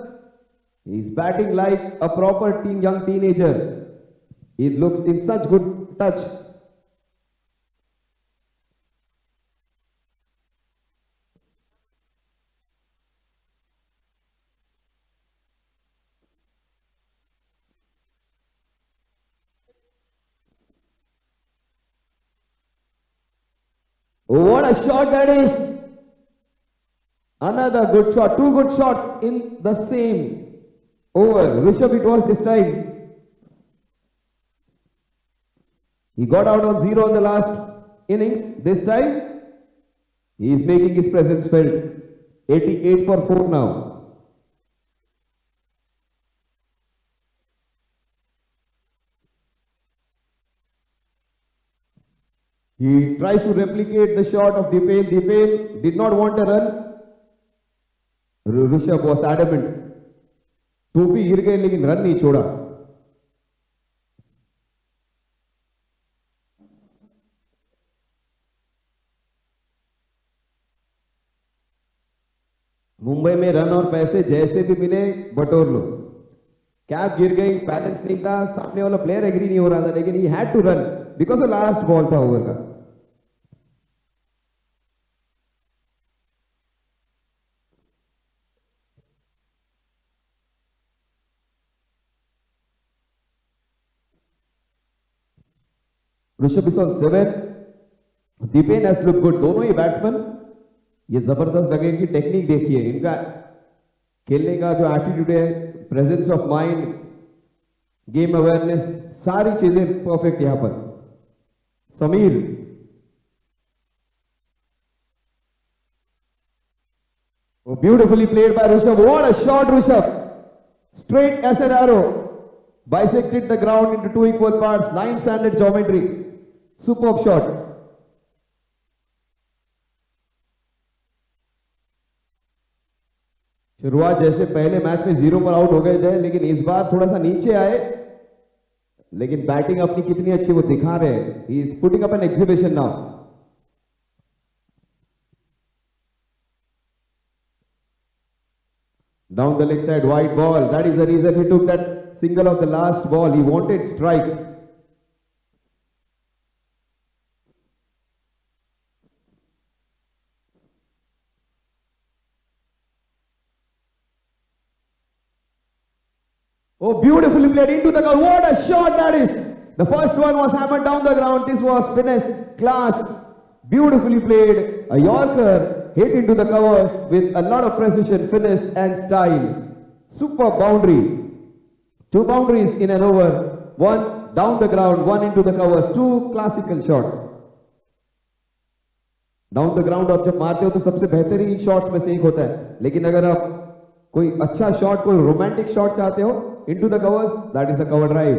He's batting like a proper young teenager. He looks in such good touch. Oh, what a shot that is. Another good shot. Two good shots in the same over. Rishabh it was this time. He got out on 0 in the last innings. This time, he is making his presence felt. 88 for 4 now. He tries to replicate the shot of Dipen. Dipen did not want a run. Rishabh was adamant. टोपी गिर गए लेकिन run नहीं छोड़ा. मुंबई में run और पैसे जैसे भी मिले बटोर लो. कैप गिर गई, बैलेंस नहीं था, सामने वाला प्लेयर एग्री नहीं हो रहा था, लेकिन he had to run because of last ball था ओवर का. Rishabh is on 7. Dipen has look good. दोनों ही बैट्समैन ये जबरदस्त लगेंगे. टेक्निक देखिए इनका, खेलने का जो एटीट्यूड है, presence of mind, game awareness, सारी चीजें परफेक्ट यहां पर. Sameer beautifully played by Rishabh. What a shot Rishabh, straight as an arrow, bisected the ground into 2 equal parts, 9-handed geometry. Superb shot. शुरुआत जैसे पहले मैच में 0 पर आउट हो गए थे, लेकिन इस बार थोड़ा सा नीचे आए, लेकिन बैटिंग अपनी कितनी अच्छी वो दिखा रहे हैं. He is putting up an exhibition now. Down the leg side, wide ball. That is the reason he took that single of the last ball. He wanted strike. Oh, beautifully played into the ground. What a shot that is. The first one was hammered down the ground. This was finesse, class. Beautifully played. A Yorker hit into the covers with a lot of precision, finesse and style. Super boundary. 2 boundaries in an over. 1 down the ground, 1 into the covers. 2 classical shots. Down the ground आप जब मारते हो तो सबसे बेहतरीन shots में से एक होता है, लेकिन अगर आप कोई अच्छा शॉट, कोई रोमांटिक शॉट चाहते हो into the covers, that is a cover drive.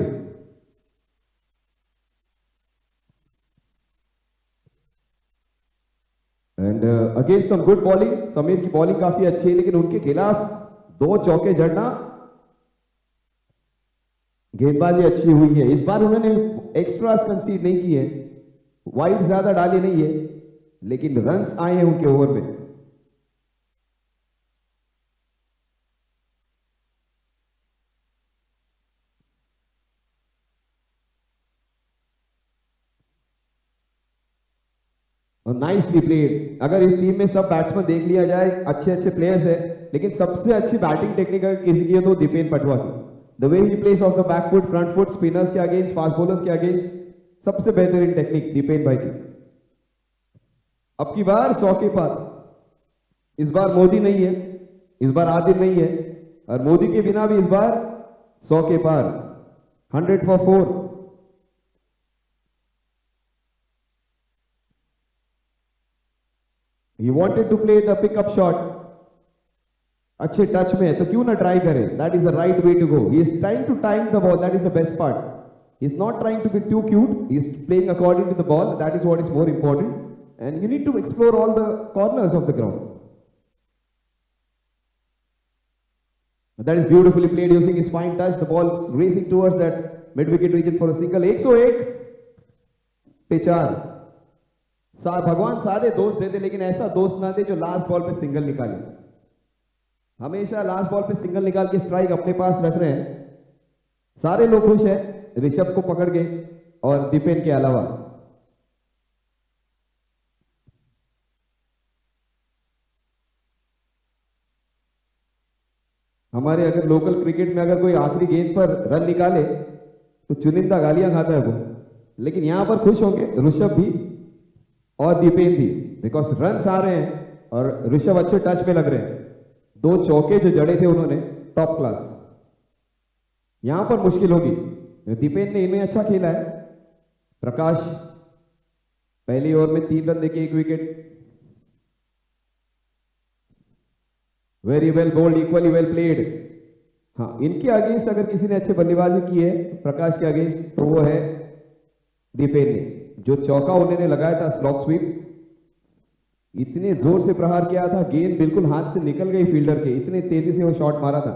And again some good bowling. Sameer की बॉलिंग काफी अच्छी है, लेकिन उनके खिलाफ 2 चौके जड़ना, गेंदबाजी अच्छी हुई है. इस बार उन्होंने एक्स्ट्रास कंसीड नहीं किए, वाइड ज्यादा डाले नहीं है, लेकिन रन्स आए हैं उनके ओवर में. और नाइसली प्लेड. अगर इस टीम में सब बैट्समैन देख लिया जाए, अच्छे अच्छे प्लेयर्स है, लेकिन सबसे अच्छी बैटिंग टेक्निक अगर किसी की है तो दीपेन पटवा की. The way he place of the back foot, front foot, spinners के अगेंस्ट, फास्ट बॉलर्स के अगेंस्ट, सबसे बेहतरीन टेक्निक दीपेन भाई की। अब की बार 100 के पार। इस बार मोदी नहीं है, इस बार आदिल नहीं है, और मोदी के बिना भी इस बार 100 के पार। 100 for 4। He wanted to play the pickup shot। अच्छे टच में है तो क्यों ना ट्राई करे। That is the right way to go. He is trying to time the ball, that is the best part. He is not trying to be too cute, he is playing according to the ball, that is what is more important. And you need to explore all the corners of the ground. That is beautifully played using his fine touch. The ball is racing towards that mid-wicket region for a single। 101 पे 4। भगवान सारे दोस्त देते, लेकिन ऐसा दोस्त ना दे जो लास्ट बॉल पे सिंगल निकाले। हमेशा लास्ट बॉल पे सिंगल निकाल के स्ट्राइक अपने पास रख रहे हैं। सारे लोग खुश हैं ऋषभ को पकड़ के और दीपेन के अलावा। हमारे अगर लोकल क्रिकेट में अगर कोई आखिरी गेंद पर रन निकाले तो चुनिंदा गालियां खाता है वो, लेकिन यहां पर खुश होंगे ऋषभ भी और दीपेन भी, बिकॉज रन आ रहे हैं और ऋषभ अच्छे टच पे लग रहे हैं। 2 चौके जो जड़े थे उन्होंने टॉप क्लास। यहां पर मुश्किल होगी। दीपेन ने इनमें अच्छा खेला है। प्रकाश पहली ओवर में 3 रन देके 1 wicket. Very well bowled, equally well played. हाँ, इनके अगेंस्ट अगर किसी ने अच्छे बल्लेबाजी की है प्रकाश के अगेंस्ट तो वो है दीपेन ने। जो चौका उन्होंने लगाया था स्लॉग स्वीप, इतने जोर से प्रहार किया था, गेंद बिल्कुल हाथ से निकल गई फील्डर के, इतने तेजी से वो शॉट मारा था।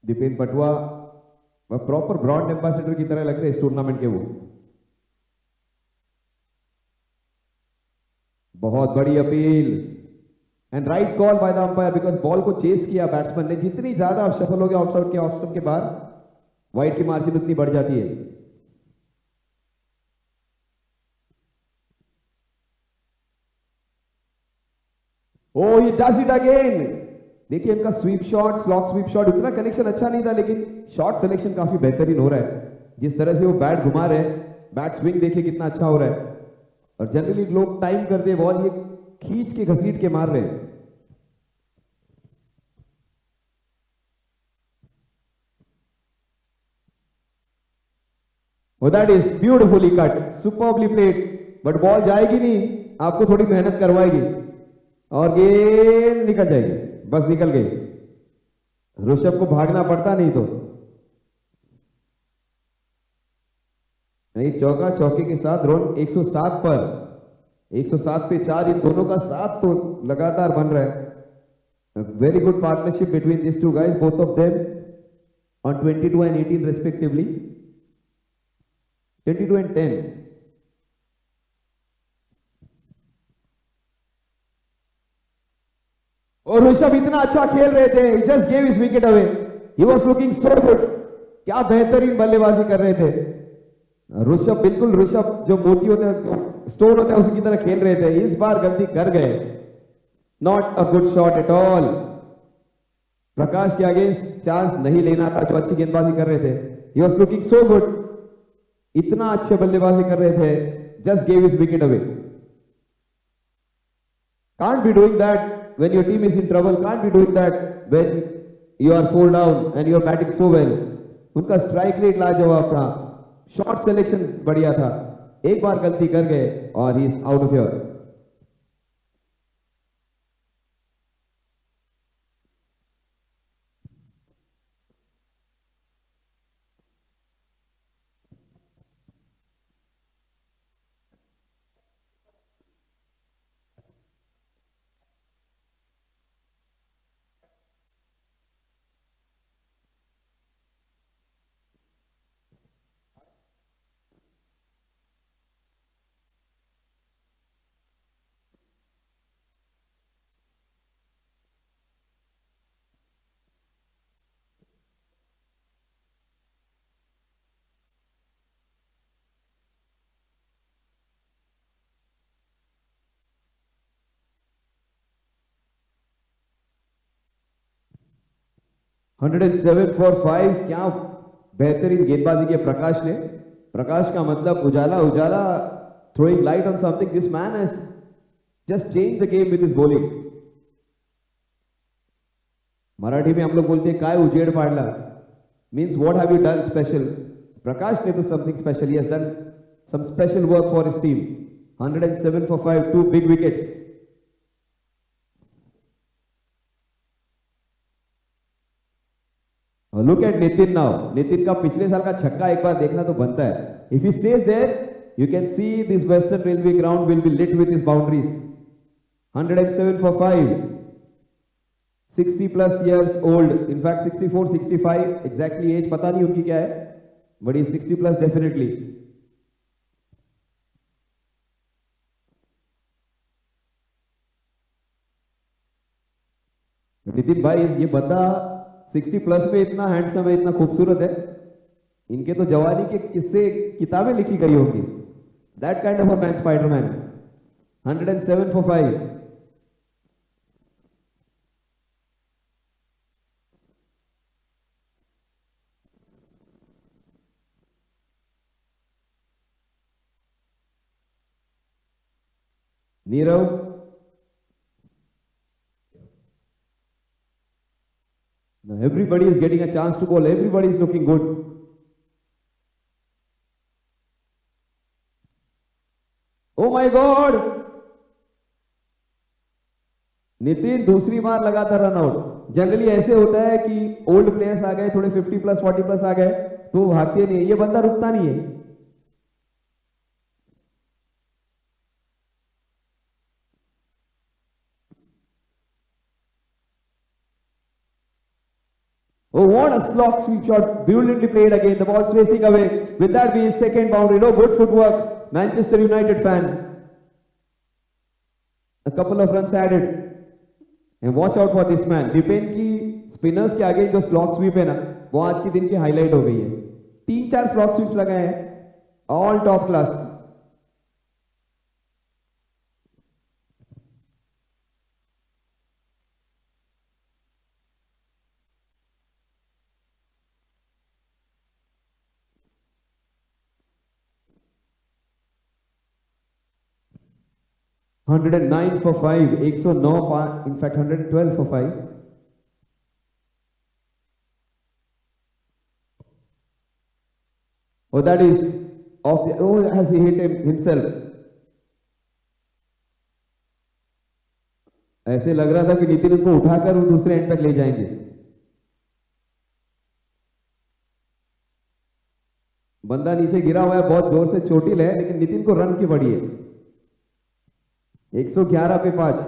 Dipen Patwa proper brand ambassador की तरह लग रहे इस टूर्नामेंट के वो। बहुत बड़ी appeal and right call by the umpire, because ball को चेस किया बैट्समैन ने। जितनी ज्यादा सफल हो गया आउटसाइड के ऑप्शन के बाद वाइड की मार्जिन उतनी बढ़ जाती है। ओ ही डज इट अगेन। देखिए इनका sweep shot, slog sweep shot, इतना कनेक्शन अच्छा नहीं था, लेकिन शॉट सिलेक्शन काफी बेहतरीन हो रहा है। जिस तरह से वो बैट घुमा रहे हैं, बैट स्विंग देखिए कितना अच्छा हो रहा है। और जनरली लोग टाइम करते हैं बॉल, ये खींच के घसीट के मार रहे हैं। Oh, that is beautifully cut, superbly played, but ball जाएगी नहीं, आपको थोड़ी मेहनत करवाएगी और गेंद निकल जाएगी। बस निकल गई। ऋषभ को भागना पड़ता नहीं तो नहीं। चौका, चौके के साथ रन 107 पर। 107 पे 4। इन दोनों का साथ तो लगातार बन रहा है। Very good partnership between this two guys, both of them on 22 and 18 respectively। 22 and 10। और ऋषभ इतना अच्छा खेल रहे थे, he just gave his wicket away, he was looking so good। क्या बेहतरीन बल्लेबाजी कर रहे थे ऋषभ। बिल्कुल ऋषभ जो मोती होते हैं, स्टोन होता है, उसी की तरह खेल रहे थे। इस बार गलती कर गए। Not a good shot at all. Prakash के अगेंस्ट चांस नहीं लेना था, जो अच्छी गेंदबाजी कर रहे थे। He was looking so good, इतना अच्छे बल्लेबाजी कर रहे थे, just gave his wicket away. Can't be doing that when your team is in trouble, can't be doing that when you are 4 down and you are batting so well। उनका strike rate लाजवाब था, shot selection बढ़िया था। एक बार गलती कर गए और ही is out of here. 107 for 5. क्या बेहतरीन गेंदबाजी की प्रकाश ने. प्रकाश का मतलब उजाला. उजाला throwing light on something. This man has just changed the game with his bowling. Marathi में हम लोग बोलते हैं काय उजेड़ पाडला. Means what have you done special? Prakash ने तो something special. He has done some special work for his team. 107 for 5, 2 big wickets. Look at Nitin now. Nitin का पिछले साल का छक्का एक बार देखना तो बनता है. If he stays there, you can see this Western Railway ground will be lit with his boundaries. 107 for 5. 60 plus years old. In fact, 64, 65. Exactly age पता नहीं उनकी क्या है. But he's 60 plus definitely. Nitin भाई ये बंदा 60 प्लस में इतना हैंडसम है, इतना खूबसूरत है. इनके तो जवानी के किस्से किताबें लिखी गई होंगी. That kind of a man Spiderman. 107 for 5. Nirav. Now everybody is getting a chance to bowl. Everybody is looking good. Oh my God! Nitin दूसरी बार लगातार रन आउट. जनरली ऐसे होता है कि ओल्ड प्लेयर्स आ गए, थोड़े 50 प्लस 40 प्लस आ गए तो भागते नहीं है. ये बंदा रुकता नहीं है. Oh, what a slog sweep shot. Brilliantly played again. The ball's racing away. With that be his second boundary. No good footwork. Manchester United fan. A couple of runs added. And watch out for this man. Dipen की spinners के आगे जो slog SVEEP है ना, वो आज के दिन की हाईलाइट हो गई है. 3-4 स्लॉग स्वीप लगाए हैं. All top class. $109 for 5, 109, in fact 112 for 5. Oh, that is off the, oh, has he hit himself? ऐसे लग रहा था कि नितिन उनको उठाकर वो दूसरे एंड तक ले जाएंगे. बंदा नीचे गिरा हुआ है, बहुत जोर से चोटिल है, लेकिन नितिन को रन की बड़ी है. 111 पे 5.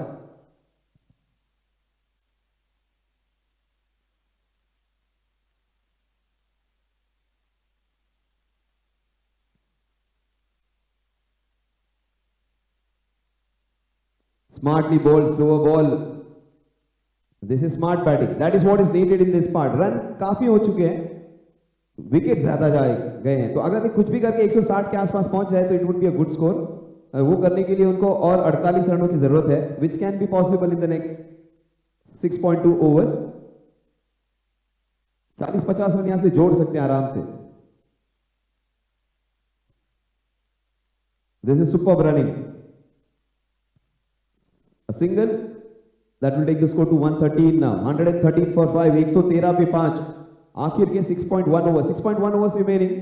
Smartly bowled, slower ball. This is smart batting. That is what is needed in this part. Run काफी हो चुके हैं, विकेट ज्यादा गए हैं, तो अगर कुछ भी करके 160 के आसपास पहुंच जाए तो it would be a good score. वो करने के लिए उनको और 48 रनों की जरूरत है, which can be possible in the next 6.2 overs. 40-50 run यहां से जोड़ सकते हैं आराम से. This is superb running. A single that will take the score to 113 now. 113 for 5. 113 पे 5. आखिर के 6.1 overs. 6.1 overs remaining.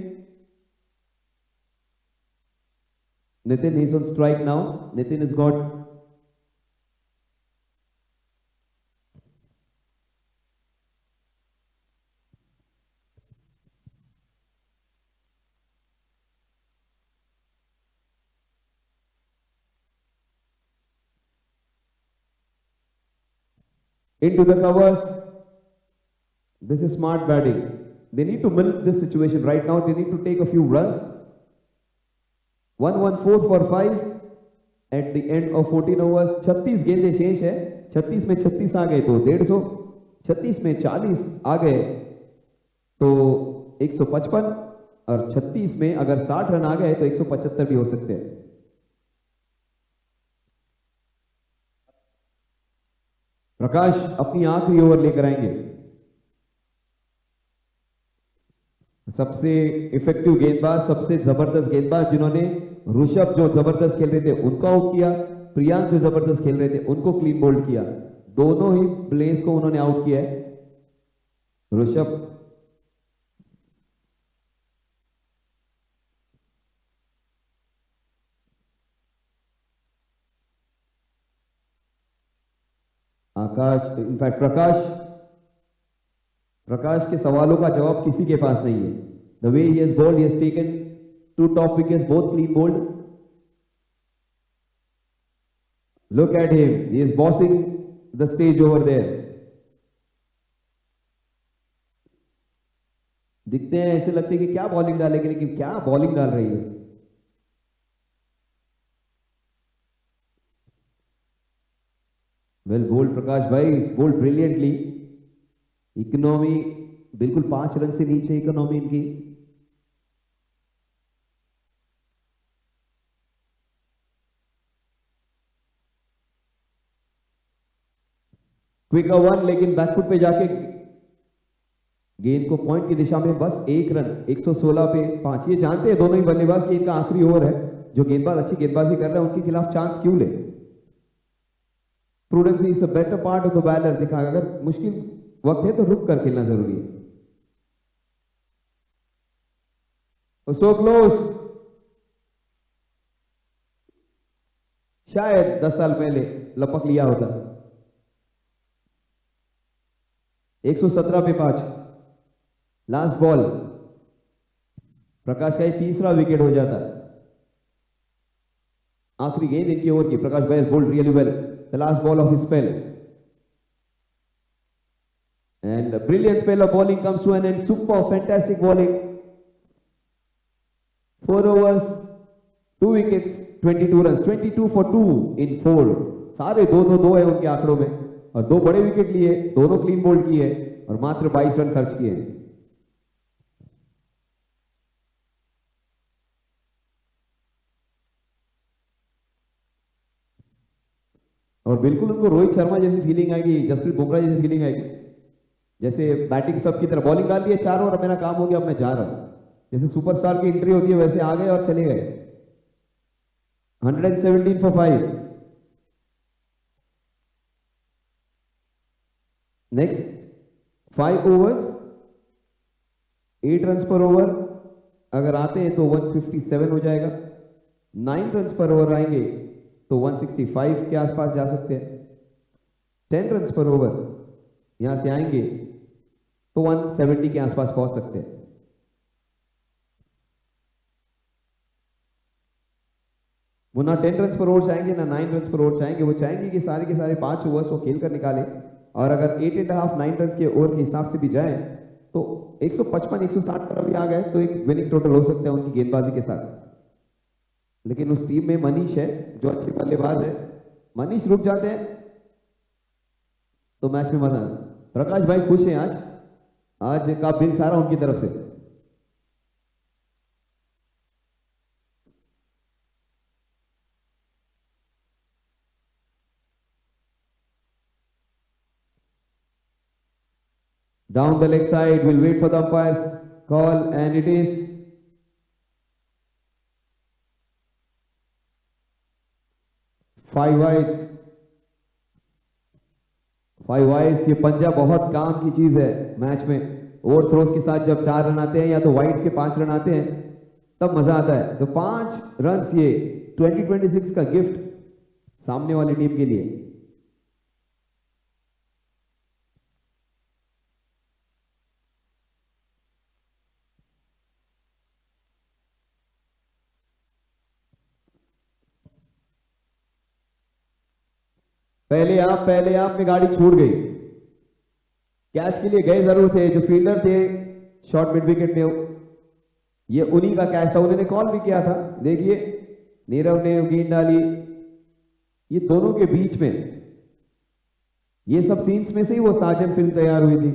Nitin is on strike now. Nitin has got into the covers. This is smart batting. They need to milk this situation right now. They need to take a few runs. 114 for 5 at the end of 14 overs. 36 गेंदें शेष है. 36 में 36 आ गए तो 150. 36 में 40 आ गए तो 155. और 36 में अगर 60 रन आ गए तो 175 भी हो सकते हैं. प्रकाश अपनी आखिरी ओवर लेकर आएंगे. सबसे इफेक्टिव गेंदबाज, सबसे जबरदस्त गेंदबाज जिन्होंने ऋषभ जो जबरदस्त खेल रहे थे उनको आउट किया, प्रियांक जो जबरदस्त खेल रहे थे उनको क्लीन बोल्ड किया, दोनों ही प्लेयर्स को उन्होंने आउट किया है। ऋषभ आकाश, इनफैक्ट प्रकाश के सवालों का जवाब किसी के पास नहीं है। The way he has bowled, he has taken 2 top wickets, both clean bowled. Look at him, he is bossing the stage over there. दिखते हैं ऐसे, लगते हैं कि क्या बॉलिंग डालेंगे, लेकिन क्या बॉलिंग डाल रही है। वेल बोल्ड प्रकाश भाई, इज बोल्ड ब्रिलियंटली। इकोनॉमी बिल्कुल 5 रन से नीचे इकोनॉमी इनकी। क्विक वन, लेकिन बैकफुट पे जाके गेंद को पॉइंट की दिशा में बस 1 रन, 116 पे 5। ये जानते हैं दोनों ही बल्लेबाज कि इनका आखिरी ओवर है। जो गेंदबाज अच्छी गेंदबाजी कर रहे हैं उनके खिलाफ चांस क्यों ले। Prudence is a better part of the Balor. दिखा, अगर मुश्किल वक्त है तो रुक कर खेलना जरूरी है। सो क्लोज, शायद 10 साल पहले लपक लिया होता। 117 पे 5, लास्ट बॉल। प्रकाश का ये तीसरा विकेट हो जाता। आखिरी गेंद इनकी ओवर की। प्रकाश भाई bowled really well, the last ball of his spell and a brilliant spell of bowling comes to an end. Super fantastic bowling, 4 overs 2 wickets 22 runs, 22 for 2 in 4। सारे 2-2-2 है उनके आंकड़ों में, और 2 बड़े विकेट लिए, दोनों क्लीन बोल्ड किए और मात्र 22 रन खर्च किए। और बिल्कुल उनको रोहित शर्मा जैसी फीलिंग आएगी, जसप्रीत बुमराह जैसी फीलिंग आएगी, जैसे बैटिंग सब की तरह बॉलिंग डाल दी है 4 ओवर, मेरा काम हो गया, अब मैं जा रहा हूं। जैसे सुपरस्टार की एंट्री होती है वैसे आ गए और चले गए। 117 for 5। नेक्स्ट 5 overs 8 रन पर ओवर अगर आते हैं तो 157 हो जाएगा। 9 रन पर ओवर आएंगे तो 165 के आसपास जा सकते हैं। 10 रन पर ओवर यहां से आएंगे तो 170 के आसपास पहुंच सकते हैं। वो ना 10 रन पर ओवर चाहेंगे ना 9 रन पर ओवर चाहेंगे, वो चाहेंगे कि सारे के सारे 5 ओवर्स वो खेल कर निकाले, और अगर 8.5 9 रन के ओवर के हिसाब से भी जाए तो 155 160 पर अभी आ गए तो एक विनिंग टोटल हो सकता है उनकी गेंदबाजी के साथ। लेकिन उस टीम में मनीष है जो अच्छे बल्लेबाज है, मनीष रुक जाते हैं तो मैच में मजा। प्रकाश भाई खुश हैं आज का दिन सारा उनकी तरफ से। Down the leg side, we'll wait for the umpire's call, and it is five wides। 5 wides, ये पंजा बहुत काम की चीज है मैच में। ओवर थ्रोस के साथ जब 4 रन आते हैं या तो वाइड्स के 5 रन आते हैं तब मजा आता है। तो 5 रन ये 2026 का गिफ्ट सामने वाली टीम के लिए। पहले आप में गाड़ी छूट गई। कैच के लिए गए जरूर थे, जो फील्डर थे शॉर्ट मिड विकेट में, ये उन्हीं का कैच था, उन्होंने कॉल भी किया था। देखिए नीरव ने गेंद डाली, ये दोनों के बीच में, ये सब सीन्स में से ही वो साजन फिल्म तैयार हुई थी।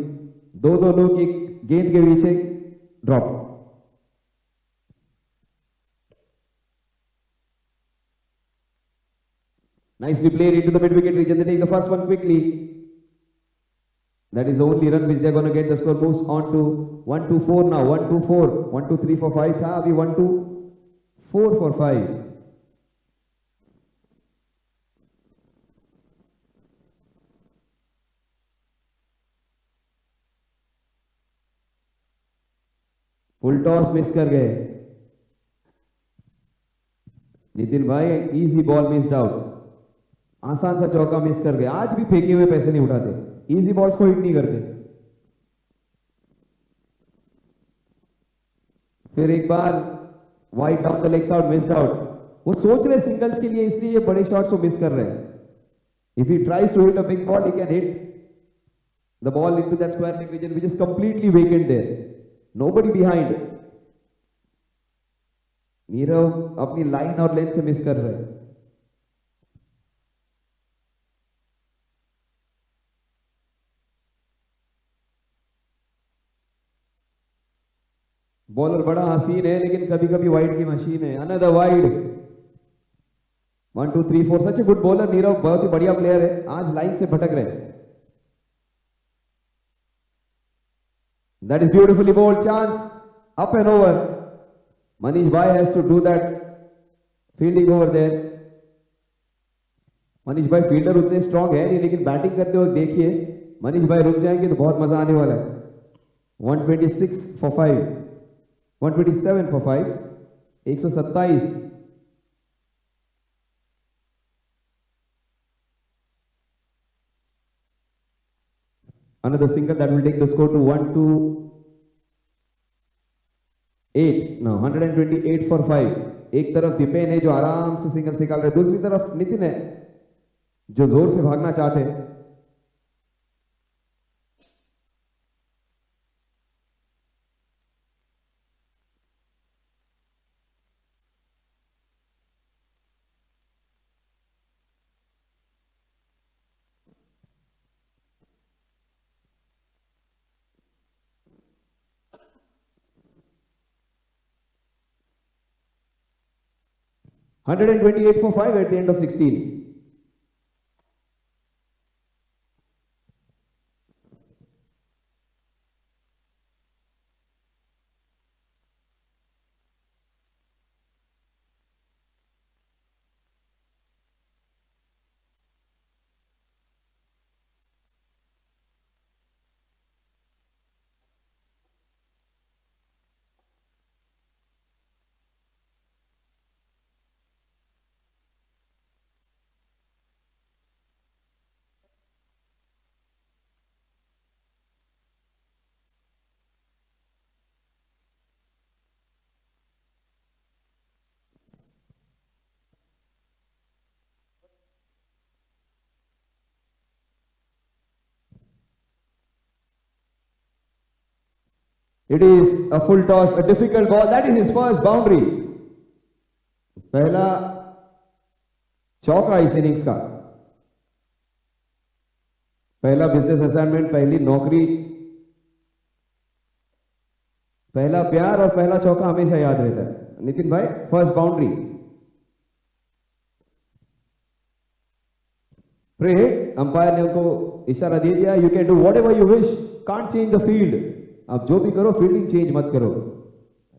दो लोग एक गेंद के पीछे drop. Nicely played into the mid wicket region. They take the first one quickly. That is the only run which they are going to get. The score moves on to 1-4 now. 1-4. 1-3 for 5 था अभी 1-4 for 5. Full toss miss कर गए नितिन भाई. Easy ball missed out. आसान सा चौका miss कर गए. आज भी फेंके हुए पैसे नहीं उठाते. इजी बॉल्स को हिट नहीं करते. फिर एक बार wide down the legs out missed out. वो सोच रहे सिंगल्स के लिए, इसलिए ये बड़े शॉट्स को मिस कर रहे हैं. If he tries to hit a big ball, he can hit the ball into that square leg region which is completely vacant there. Nobody behind. Nirav अपनी लाइन और लेंथ से मिस कर रहे हैं. बॉलर बड़ा हसीन है लेकिन कभी कभी वाइड की मशीन है. Another wide. 1 2 3 4. Such a good bowler Nirav. बहुत ही बढ़िया प्लेयर है. आज लाइन से भटक रहे हैं. That is beautifully bowled. Chance up and over. Manish Bhai has to do that fielding over there. Manish भाई फील्डर उतने स्ट्रांग है नहीं, लेकिन बैटिंग करते वक्त देखिए मनीष भाई रुक जाएंगे तो बहुत मजा आने वाला है. 126 for 5. 127 for 5. 127. Another single that will take the score to 128. Now 128 for 5. एक तरफ दीपेन है जो आराम से सिंगल निकाल रहे, दूसरी तरफ नितिन है जो जोर से भागना चाहते हैं. $128 for 5 at the end of 16. It is a full toss, a difficult ball. That is his first boundary. पहला चौका इस इनिंग्स का. पहला बिजनेस असाइनमेंट, पहली नौकरी, पहला प्यार और पहला चौका हमेशा याद रहता है. नितिन भाई first boundary. Free hit. Umpire ने उनको इशारा दे दिया. You can do whatever you wish, can't change the field. अब जो भी करो फील्डिंग चेंज मत करो.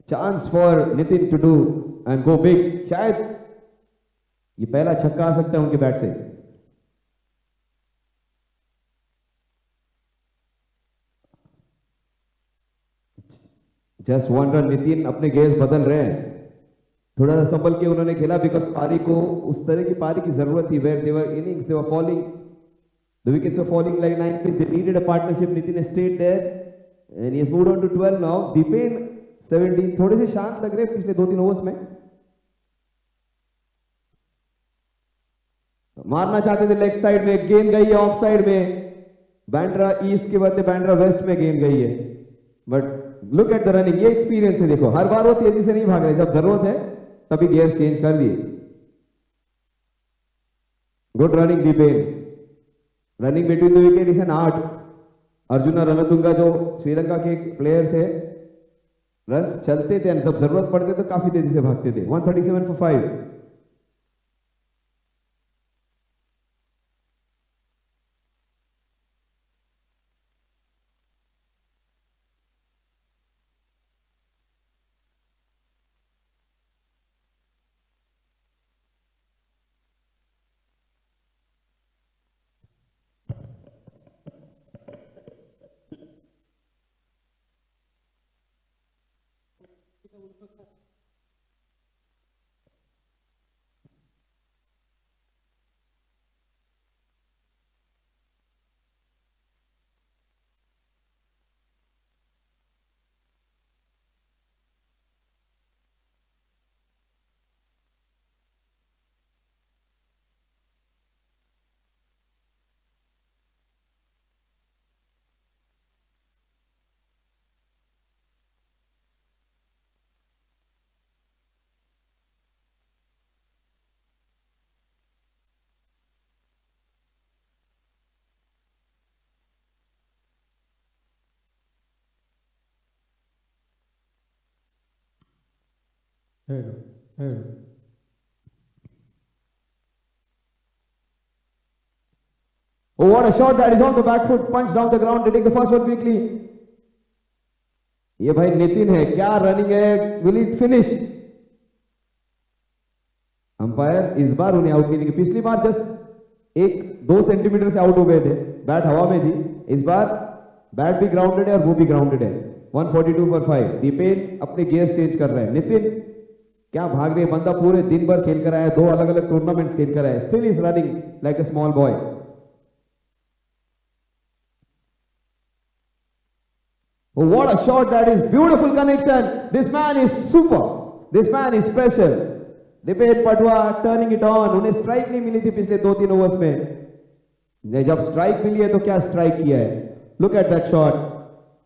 Chance for Nitin to do and go big. शायद ये पहला छक्का आ सकता है उनके बैट से. Just one run. नितिन अपने गेयर्स बदल रहे हैं. थोड़ा सा संभल के उन्होंने खेला बिकॉज पारी को उस तरह की पारी की जरूरत थी. Where their innings, they were falling, the wickets were falling like 9 pitch. They needed a partnership. Nitin stayed there and he has moved on to 12 now. Dipen 17. थोड़े से शांत लग रहे हैं पिछले 2-3 ओवर्स में. मारना चाहते थे लेग साइड में, गेंद गई है ऑफ साइड में. बैंड्रा ईस्ट के बदले बैंड्रा वेस्ट में गेंद गई है. But look at the running. ये एक्सपीरियंस है. देखो हर बार वो तेजी से नहीं भाग रहे, जब जरूरत है तभी गियर चेंज कर दिए. Good running Dipen. Running between the wicket is an art. Arjuna Ranatunga जो श्रीलंका के प्लेयर थे, रन्स चलते थे, जब जरूरत पड़ते तो काफी तेजी से भागते थे. 137 for 5. Hello, hello. Oh, what a shot that is on the back foot, punch down the ground, hitting the first one quickly. ये भाई नितिन है, क्या रनिंग है, विल इट फिनिश? अंपायर इस बार उन्हें आउट नहीं देंगे, पिछली बार जस्ट 1-2 सेंटीमीटर से आउट हो गए थे, बैट हवा में थी, इस बार बैट भी ग्राउंडेड है और वो भी ग्राउंडेड है। 142 फॉर 5। दीपेन अपने गियर चेंज कर रहे हैं। नितिन क्या भाग रहे हैं, बंदा पूरे दिन भर खेल कर आया है, 2 अलग अलग टूर्नामेंट्स खेल कर आया है, still is running like a small boy. Oh, what a shot that is, beautiful connection. This man is super. This man is special. Dipen Patwa turning it on. उन्हें स्ट्राइक नहीं मिली थी पिछले 2-3 ओवर्स में, जब स्ट्राइक मिली है तो क्या स्ट्राइक किया है। लुक एट दैट शॉट,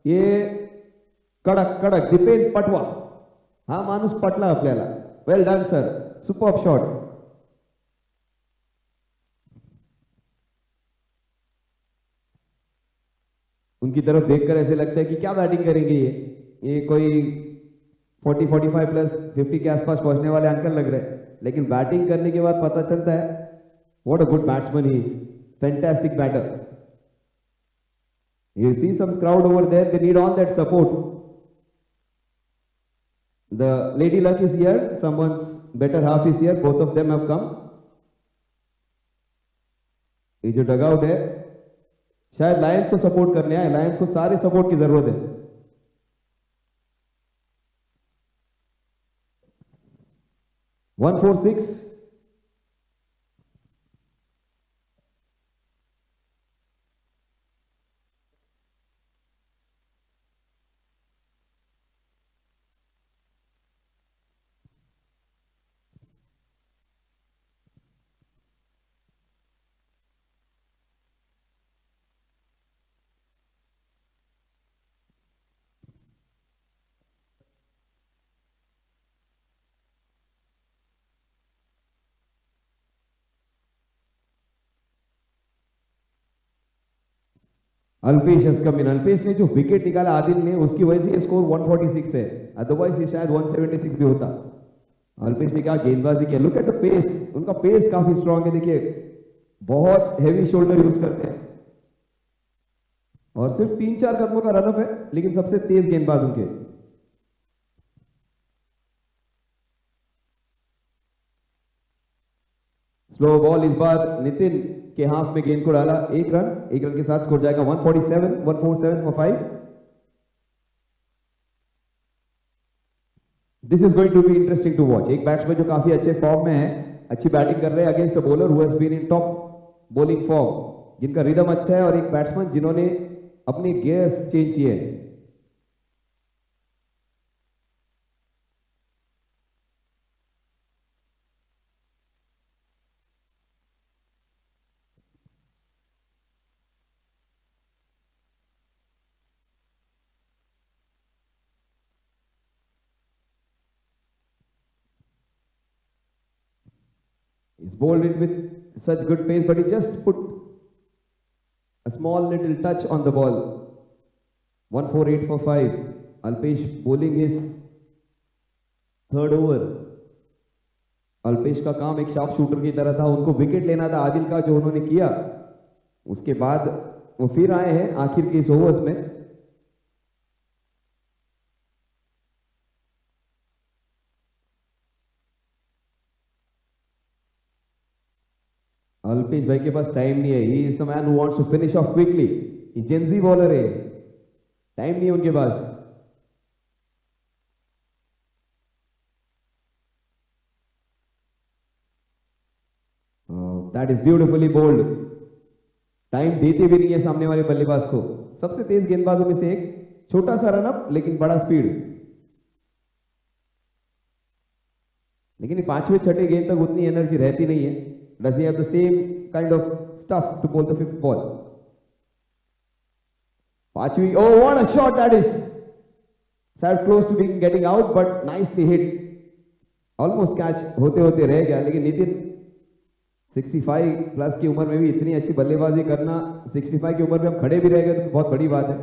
ये कडक कडक दीपेन पटवा, हा माणूस पटला आपल्याला। Well done sir, superb shot. उनकी तरफ देखकर ऐसे लगता है कि क्या बैटिंग करेंगे ये कोई 40-45 प्लस 50 के आसपास पहुंचने वाले अंकल लग रहे हैं, लेकिन बैटिंग करने के बाद पता चलता है what a good batsman he is, fantastic batter. You see some crowd over there, they need all that support. The lady luck is here, someone's better half is here, both of them have come. ये जो dugout है शायद Lions को support करने आए, Lions को सारे support की जरूरत है। One 4-6। Alpesh has come in। Alpesh ने जो विकेट निकाला आदिल ने, उसकी वजह से स्कोर 146 है, अदरवाइज ये शायद 176 भी होता। अल्पेश ने क्या गेंदबाजी किया, लुक एट द पेस, उनका पेस काफी स्ट्रांग है, देखिए बहुत हेवी शोल्डर यूज करते हैं और सिर्फ 3-4 कदमों का रनअप है, लेकिन सबसे तेज गेंदबाज उनके। स्लो बॉल, इस बार नितिन के हाथ में गेंद को डाला, एक रन के साथ स्कोर जाएगा 147 for 5। This is going to be interesting to watch. एक बैट्समैन जो काफी अच्छे फॉर्म में है, अच्छी बैटिंग कर रहे हैं against a bowler who has been in top bowling form, जिनका रिदम अच्छा है, और एक बैट्समैन जिन्होंने अपने गियर्स चेंज किए हैं। He's bowled it with such good pace, but he just put a small little touch on the ball. 148 for 5. Alpesh bowling his third over. Alpesh का काम एक शार्प शूटर की तरह था, उनको विकेट लेना था आदिल का, जो उन्होंने किया। उसके बाद वो फिर आए हैं आखिर के इस ओवर्स में। अल्पेश भाई के पास टाइम नहीं है, he is the man who wants to finish off quickly. ये जेंजी बॉलर है, टाइम नहीं है उनके पास। That is beautifully bowled. Time देते भी नहीं है सामने वाले बल्लेबाज को. सबसे तेज गेंदबाजों में से एक. छोटा सा रन अप लेकिन बड़ा स्पीड. लेकिन ये पांचवें छठे गेंद तक उतनी एनर्जी रहती नहीं है. Does he have the same kind of stuff to bowl the fifth ball. पांचवी. Oh, what a shot that is. Sat close to being getting out but nicely hit. Almost catch होते होते रह गया. लेकिन Nitin 65 plus की उम्र में भी इतनी अच्छी बल्लेबाजी करना, 65 की उम्र में हम खड़े भी रह गए तो बहुत बड़ी बात है.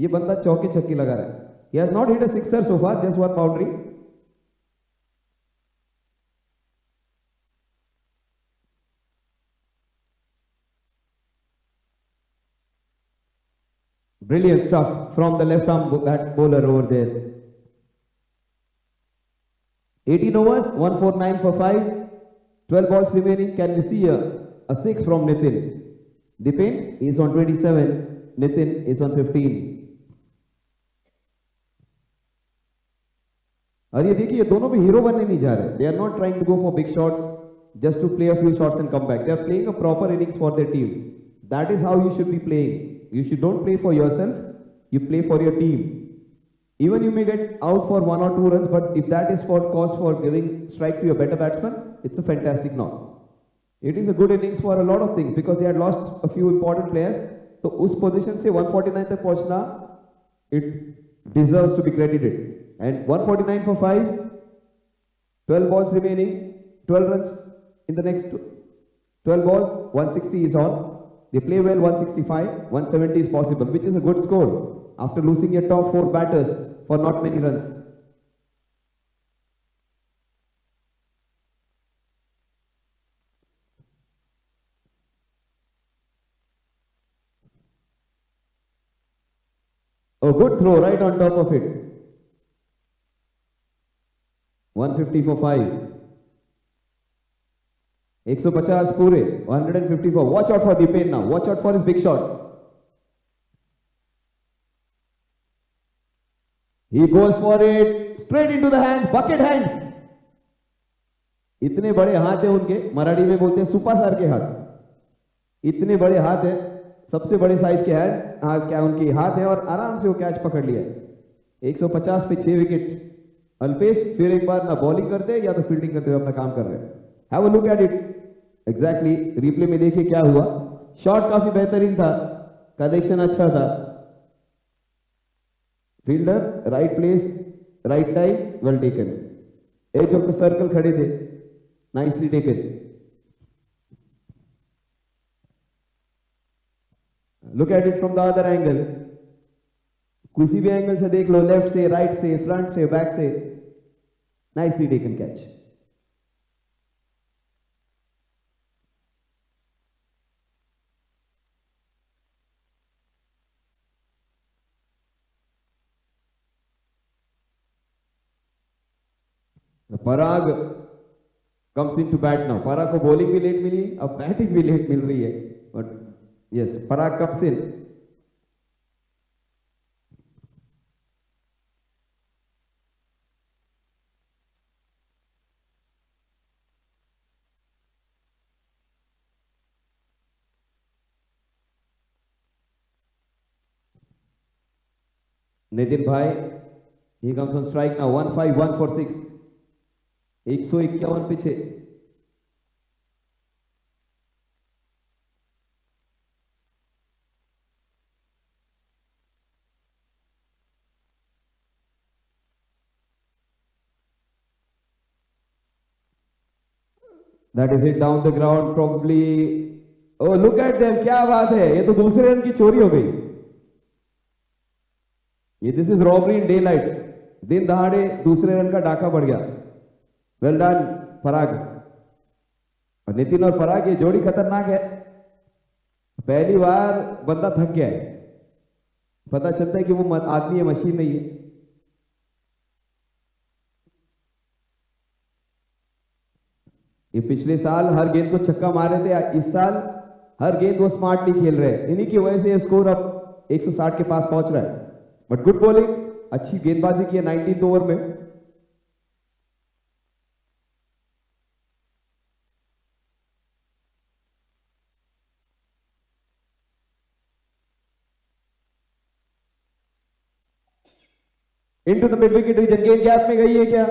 ये बंदा चौके छक्के लगा रहा है. He has not hit a sixer so far, just one boundary. Brilliant stuff from the left arm bat bowler over there. 18 overs, 149 for 5. 12 balls remaining. Can you see a 6 from Nitin? Dipen is on 27. Nitin is on 15. और ये देखिए, ये दोनों भी hero बनने नहीं जा रहे. They are not trying to go for big shots just to play a few shots and come back. They are playing a proper innings for their team. That is how you should be playing. You don't play for yourself, you play for your team. Even you may get out for 1 or 2 runs, but if that is for cause for giving strike to your better batsman, it's a fantastic knock. It is a good innings for a lot of things because they had lost a few important players. So उस position से 149 तक पहुंचना, it deserves to be credited. And 149 for 5, 12 balls remaining, 12 runs in the next 12 balls, 160 is on. They play well. 165, 170 is possible, which is a good score after losing your top 4 batters for not many runs. A good throw right on top of it. 150 for 5. 150 पूरे. 154. Watch out for Dipen now. Watch out for his big shots. He goes for it. Straight into the hands. Bucket hands. इतने बड़े हाथ है उनके. मराठी में बोलते हैं सुपासार के हाथ. इतने बड़े हाथ है. सबसे बड़े साइज के हाथ. क्या उनके हाथ है और आराम से वो कैच पकड़ लिया. 150 पे 6 विकेट्स. अल्पेश फिर एक बार ना बॉलिंग करते या तो फील्डिंग करते हुए अपना काम कर रहे हैं. Have a look at it. Exactly replay में देखिए क्या हुआ. शॉट काफी बेहतरीन था. कनेक्शन अच्छा था. Fielder right place right time, well taken. Edge of the circle खड़े थे. Nicely taken. Look at it from the other angle. किसी भी एंगल से देख लो, लेफ्ट से, राइट से, फ्रंट से, बैक से. Nicely taken catch. Parag comes into bat now. Parag को बॉलिंग भी लेट मिली, अब बैटिंग भी लेट मिल रही है. But yes, Parag comes in. Nitin भाई, he comes on strike now. 151 for 6. 151 पीछे. That is it down the ground probably. Oh, look at them. क्या बात है. ये तो दूसरे रन की चोरी हो गई. ये this is robbery in day light. दिन दहाड़े दूसरे रन का डाका बढ़ गया. वेल डन पराग. और नितिन और पराग ये जोड़ी खतरनाक है. पहली बार बंदा थक गया है. पता चलता है कि वो आदमी है, मशीन नहीं है. ये पिछले साल हर गेंद को छक्का मार रहे थे. इस साल हर गेंद वो स्मार्टली खेल रहे हैं. इन्हीं की वजह से ये स्कोर अब 160 के पास पहुंच रहा है. बट गुड बॉलिंग, अच्छी गेंदबाजी की है 19th ओवर में. into the mid wicket region, गेंद गैप में गई है क्या?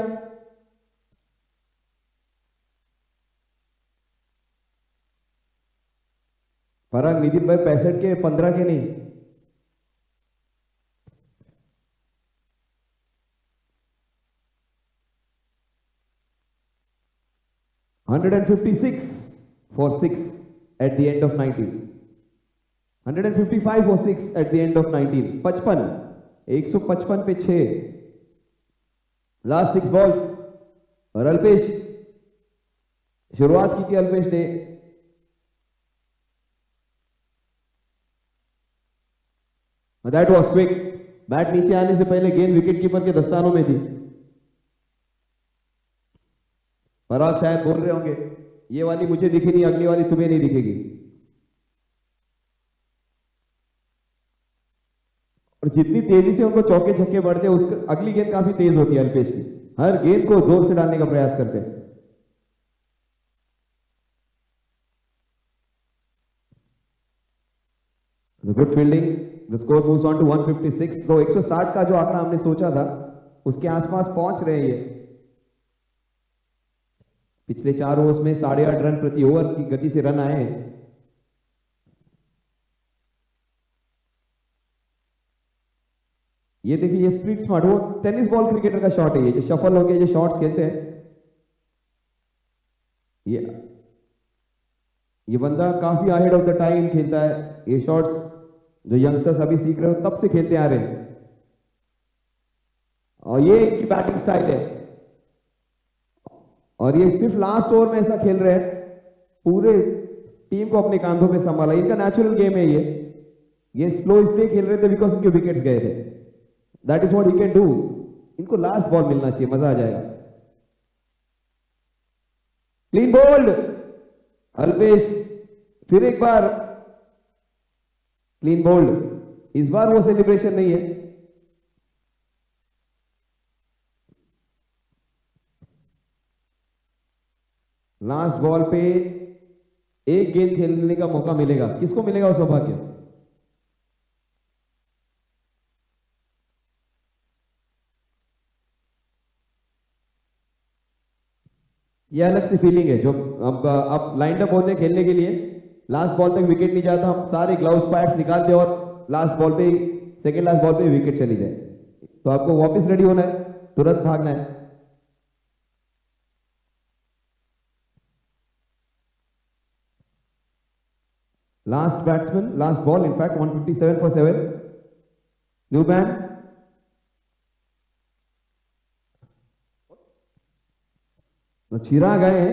पराग, नितिन भाई 65 के 15 के नहीं. 156 for 6 at the end of 19. 155 for 6 at the end of 19. 55, 155 पे 6. लास्ट 6 बॉल्स और अल्पेश, शुरुआत की थी अल्पेश ने. That was quick. बैट नीचे आने से पहले गेंद विकेट कीपर के दस्तानों में थी. पराग शायद बोल रहे होंगे, ये वाली मुझे दिखी नहीं, अगली वाली तुम्हें नहीं दिखेगी. और जितनी तेजी से उनको चौके छक्के बढ़ते हैं, उसका अगली गेंद काफी तेज होती है. अल्पेश की हर गेंद को जोर से डालने का प्रयास करते हैं. Good fielding. The score moves on to 156. तो 160 का जो आंकड़ा हमने सोचा था उसके आसपास पहुंच रहे हैं ये. पिछले 4 ओवर्स में 8.5 रन प्रति ओवर की गति से रन आए हैं. ये देखिए, ये स्प्लिट स्मार्ट, वो टेनिस बॉल क्रिकेटर का शॉट है. ये जो शफल होके जो शॉट्स खेलते हैं, ये बंदा काफी अहेड ऑफ द टाइम खेलता है. ये शॉट्स जो यंगस्टर्स अभी सीख रहे हो तब से खेलते आ रहे हैं. और ये इनकी बैटिंग स्टाइल है. और ये सिर्फ लास्ट ओवर में ऐसा खेल रहे हैं, पूरे टीम को अपने कांधों पे संभाला. इनका नेचुरल गेम है ये स्लो इसलिए खेल रहे थे बिकॉज उनके विकेट्स गए थे. That is what he can do. इनको लास्ट बॉल मिलना चाहिए, मजा आ जाएगा. Clean bowled. अल्पेश फिर एक बार क्लीन बोल्ड. इस बार वो सेलिब्रेशन नहीं है. लास्ट बॉल पे एक गेंद खेलने का मौका मिलेगा. किसको मिलेगा वो सौभाग्य? ये अलग सी फीलिंग है. जो अब लाइंड अप होते हैं खेलने के लिए, लास्ट बॉल तक विकेट नहीं जाता, हम सारे ग्लव्स पैड्स निकालते और लास्ट बॉल पे, सेकेंड लास्ट बॉल पे विकेट चली जाए. तो आपको वापस रेडी होना है, तुरंत भागना है. Last batsman, last ball, in fact, 157 for 7. New man. तो चिराग गए हैं.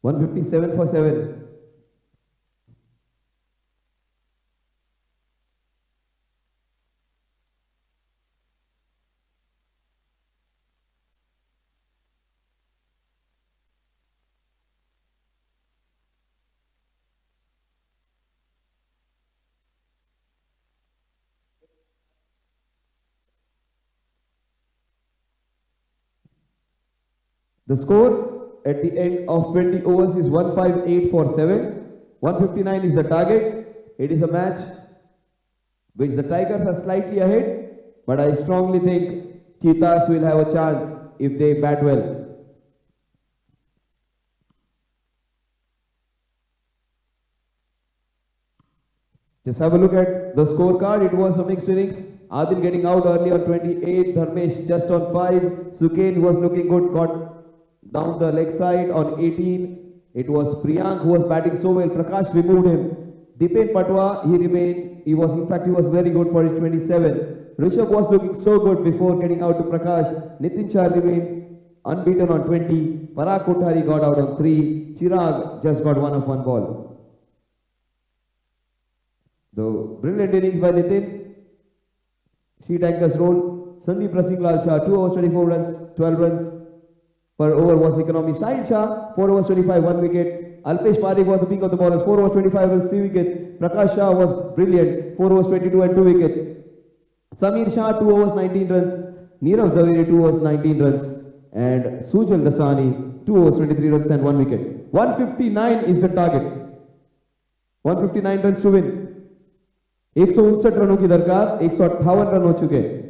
157 for 7. The score at the end of 20 overs is 158 for 7. 159 is the target. It is a match which the Tigers are slightly ahead, but I strongly think Cheetas will have a chance if they bat well. Just have a look at the scorecard. It was a mixed innings. Adil getting out early on 28. Dharmesh just on 5. Suken, who was looking good, got down the leg side on 18. It was Priyank who was batting so well. Prakash removed him. Dipen Patwa, he remained. He was very good for his 27. Rishabh was looking so good before getting out to Prakash. Nitin Shah remained unbeaten on 20. Parag Kothari got out on 3. Chirag just got 1 of 1 ball. The brilliant innings by Nitin. Sheet anchors role. Sandeep Rasinghlal Shah, 2 overs 24 runs, 12 runs per over was economy. Sahil Shah, 4 overs 25, 1 wicket. Alpesh Parekh was the peak of the bowlers, 4 overs 25 runs, 3 wickets. Prakash Shah was brilliant, 4 overs 22 and 2 wickets. Samir Shah, 2 overs 19 runs. Nirav Zaveri, 2 overs 19 runs. And Sujal Dasani, 2 overs 23 runs and 1 wicket. 159 is the target. 159 runs to win. 159 रनों की दरकार, 158 run हो चुके।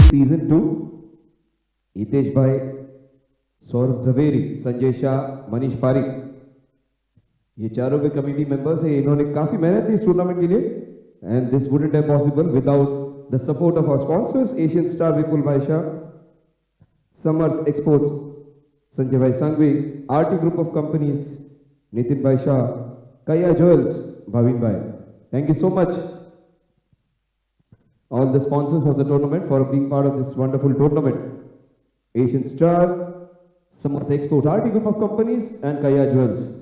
Season 2. Hitesh Bhai, Saurabh Zaveri, Sanjay Shah, Manish Parikh, ये चारों के committee members हैं. इन्होंने काफी मेहनत की इस टूर्नामेंट के लिए, and this wouldn't have possible without the support of our sponsors, Asian Star Vipul Bhai Shah, Samarth Exports, Sanjay Bhai Sangvi, RT Group of Companies, Nitin Bhai Shah, Kaya Jewels, Bhavin Bhai. Thank you so much, all the sponsors of the tournament, for being part of this wonderful tournament. Asian Star, Samarth Export, RT Group of Companies, and Kaya Jewels.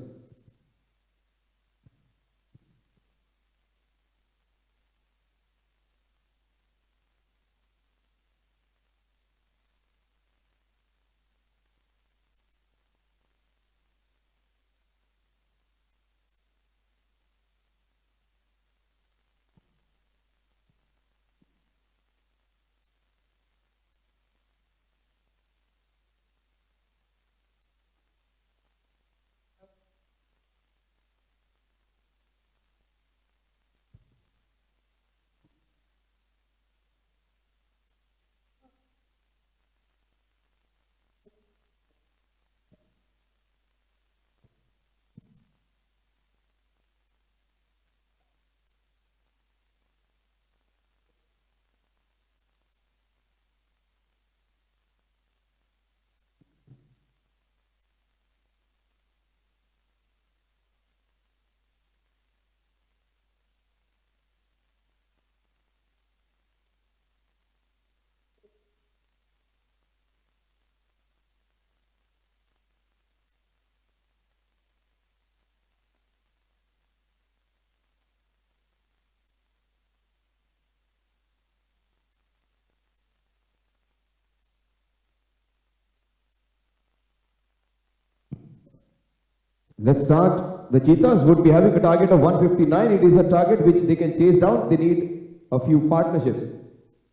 Let's start. The Cheetas would be having a target of 159. It is a target which they can chase down. They need a few partnerships.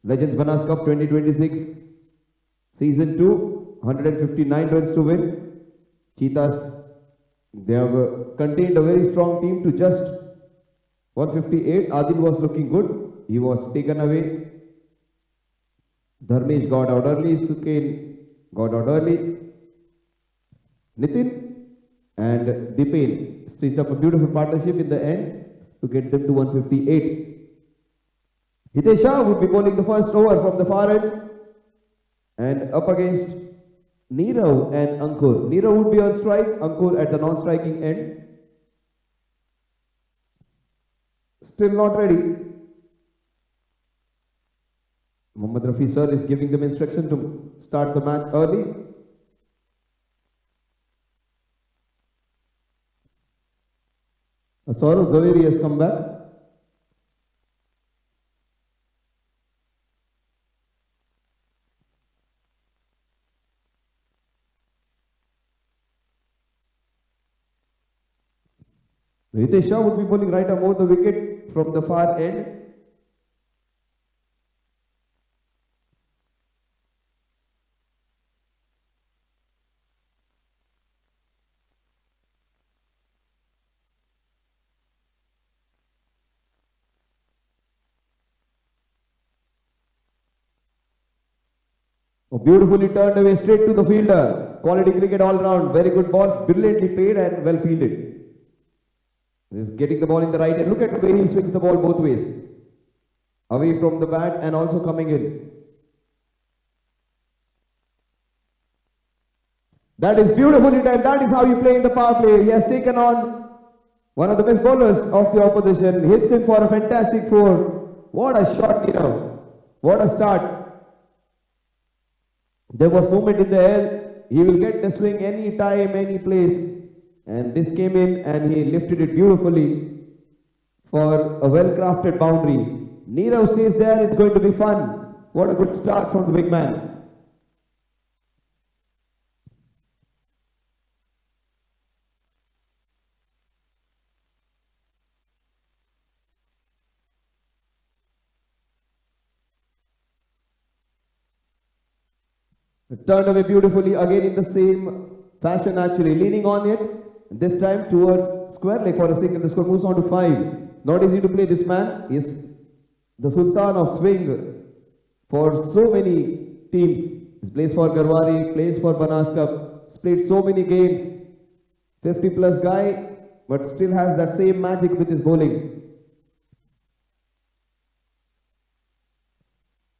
Legends Banas Cup 2026, Season 2, 159 runs to win. Cheetas, they have contained a very strong team to just 158. Adil was looking good. He was taken away. Dharmesh got out early. Suken got out early. Nitin and Dipen stitched up a beautiful partnership in the end to get them to 158. Hitesh Shah would be bowling the first over from the far end, and up against Neerav and Ankur. Neerav would be on strike, Ankur at the non-striking end. Still not ready. Mohammad Rafi sir is giving them instruction to start the match early. Saurav Zaveri has come back. Hitesh Shah would be bowling right arm over the wicket from the far end. Oh, beautifully turned away straight to the fielder. Quality cricket all round. Very good ball. Brilliantly played and well fielded. He's getting the ball in the right end. Look at the way he swings the ball both ways. Away from the bat and also coming in. That is beautifully timed. That is how you play in the power play. He has taken on one of the best bowlers of the opposition. Hits him for a fantastic four. What a shot, What a start. There was movement in the air. He will get the swing any time, any place. And this came in and he lifted it beautifully for a well-crafted boundary. Neerav stays there. It's going to be fun. What a good start from the big man. Turned away beautifully, again in the same fashion actually, leaning on it, this time towards square leg for a single. The score moves on to 5. Not easy to play this man. He is the Sultan of swing for so many teams. He plays for Garwari, plays for Banas Cup, he's played so many games. 50 plus guy, but still has that same magic with his bowling.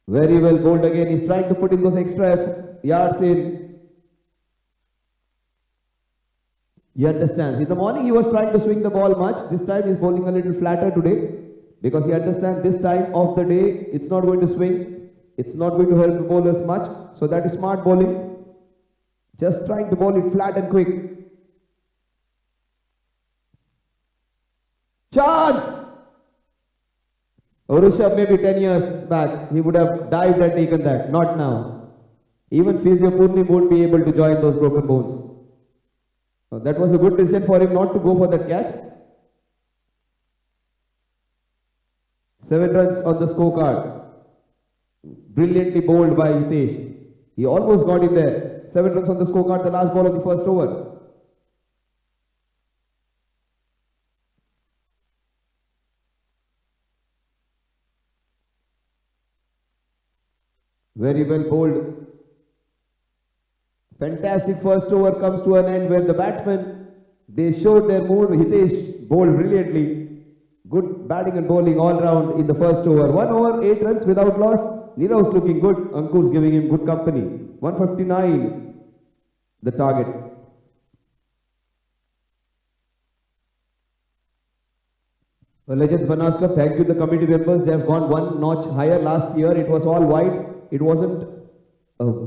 Very well bowled again. He's trying to put in those extra yards in. He understands. In the morning he was trying to swing the ball much. This time he's bowling a little flatter today because he understands this time of the day it's not going to swing. It's not going to help the bowlers much. So that is smart bowling. Just trying to bowl it flat and quick. Chance! Rishabh maybe 10 years back, he would have dived and taken that. Not now. Even Physio Purni won't be able to join those broken bones. So that was a good decision for him not to go for that catch. 7 runs on the scorecard. Brilliantly bowled by Hitesh. He almost got in there. 7 runs on the scorecard, the last ball of the first over. Very well bowled. Fantastic first over comes to an end where the batsmen, they showed their mood. Hitesh bowled brilliantly. Good batting and bowling all round in the first over. 1 over, 8 runs without loss. Nirav's looking good. Ankur's giving him good company. 159, the target. Well, Legends Banas Cup, thank you the committee members. They have gone one notch higher. Last year it was all wide. It wasn't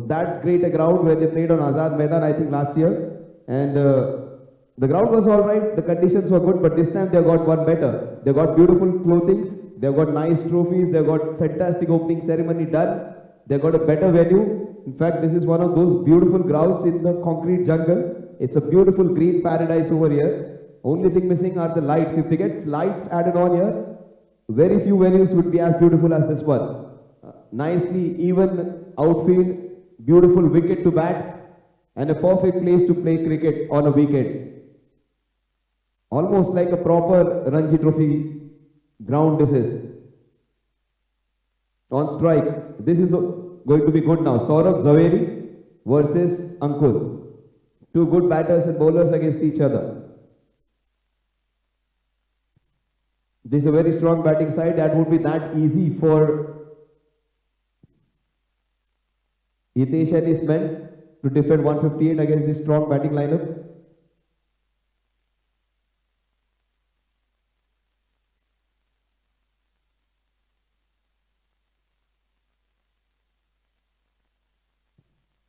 that great a ground where they played on Azad Maidan, I think last year. And the ground was alright, the conditions were good, but this time they got one better. They got beautiful clothings, they got nice trophies, they got fantastic opening ceremony done, they got a better venue. In fact, this is one of those beautiful grounds in the concrete jungle. It's a beautiful green paradise over here. Only thing missing are the lights. If they get lights added on here, very few venues would be as beautiful as this one. Nicely even outfield, beautiful wicket to bat, and a perfect place to play cricket on a weekend. Almost like a proper Ranji Trophy ground this is. On strike, this is going to be good now. Saurabh Zaveri versus Ankur. Two good batters and bowlers against each other. This is a very strong batting side. That would be that easy for Hitesh and his men to defend 158 against this strong batting lineup.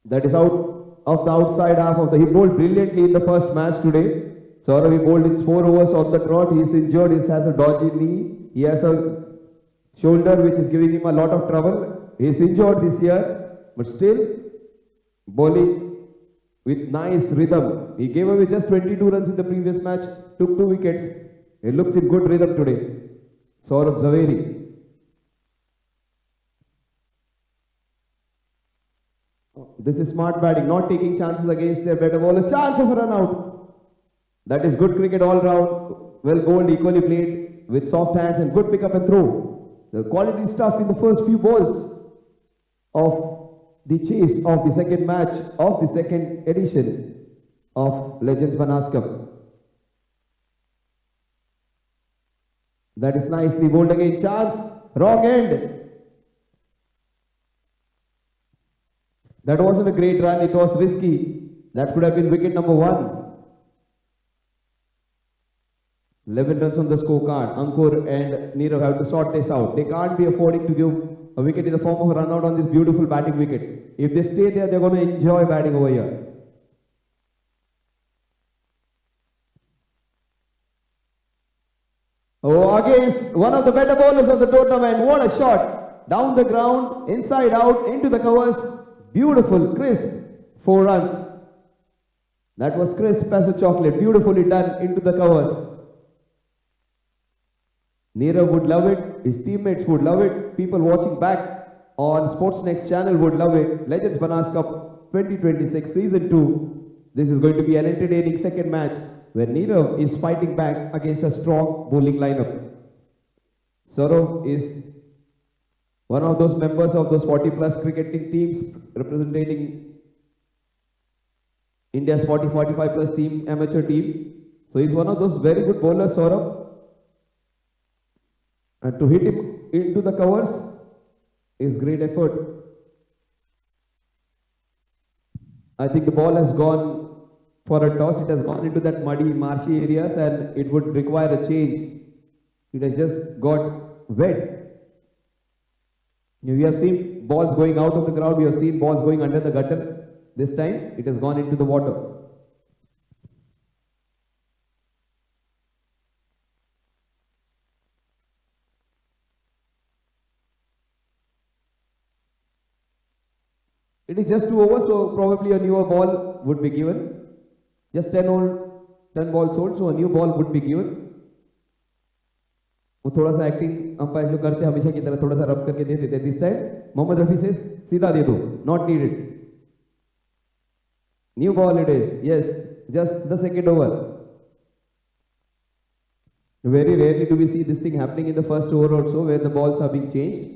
That is out of the outside half of the. He bowled brilliantly in the first match today. Saurav, he bowled his 4 overs on the trot. He is injured. He has a dodgy knee. He has a shoulder which is giving him a lot of trouble. He is injured this year, but still bowling with nice rhythm. He gave away just 22 runs in the previous match. Took 2 wickets. He looks in good rhythm today. Saurabh Zaveri. This is smart batting, not taking chances against their better bowlers. Chance of a run out. That is good cricket all round. Well bowled, equally played with soft hands and good pick up and throw. The quality stuff in the first few balls of the chase of the second match of the second edition of Legends Banas Cup. That is nicely bowled again. Chance, wrong end. That wasn't a great run, it was risky. That could have been wicket number 1. 11 runs on the scorecard. Ankur and Nirav have to sort this out. They can't be affording to give a wicket in the form of a run out on this beautiful batting wicket. If they stay there, they're going to enjoy batting over here. Oh, against one of the better bowlers of the tournament. What a shot. Down the ground, inside out, into the covers. Beautiful, crisp, 4 runs. That was crisp as a chocolate. Beautifully done into the covers. Nirav would love it. His teammates would love it. People watching back on Sportsnext channel would love it. Legends Banas Cup 2026 Season 2. This is going to be an entertaining second match where Nirav is fighting back against a strong bowling lineup. Saurav is one of those members of those 40 plus cricketing teams representing India's 40-45 plus team, amateur team. So he's one of those very good bowlers, Saurabh. And to hit him into the covers is great effort. I think the ball has gone for a toss. It has gone into that muddy, marshy areas and it would require a change. It has just got wet. We have seen balls going out of the ground. We have seen balls going under the gutter. This time it has gone into the water. It is just 2 overs, so probably a newer ball would be given. Just 10 balls old, so a new ball would be given. वो थोड़ा सा acting umpire जो करते हैं हमेशा की तरह थोड़ा सा रब करके दे देते हैं. दिस टाइम मोहम्मद रफी से सीधा दे दो, not needed. New ball it is, yes, just the second over. Very rarely do we see this thing happening in the first over also, where the balls are being changed.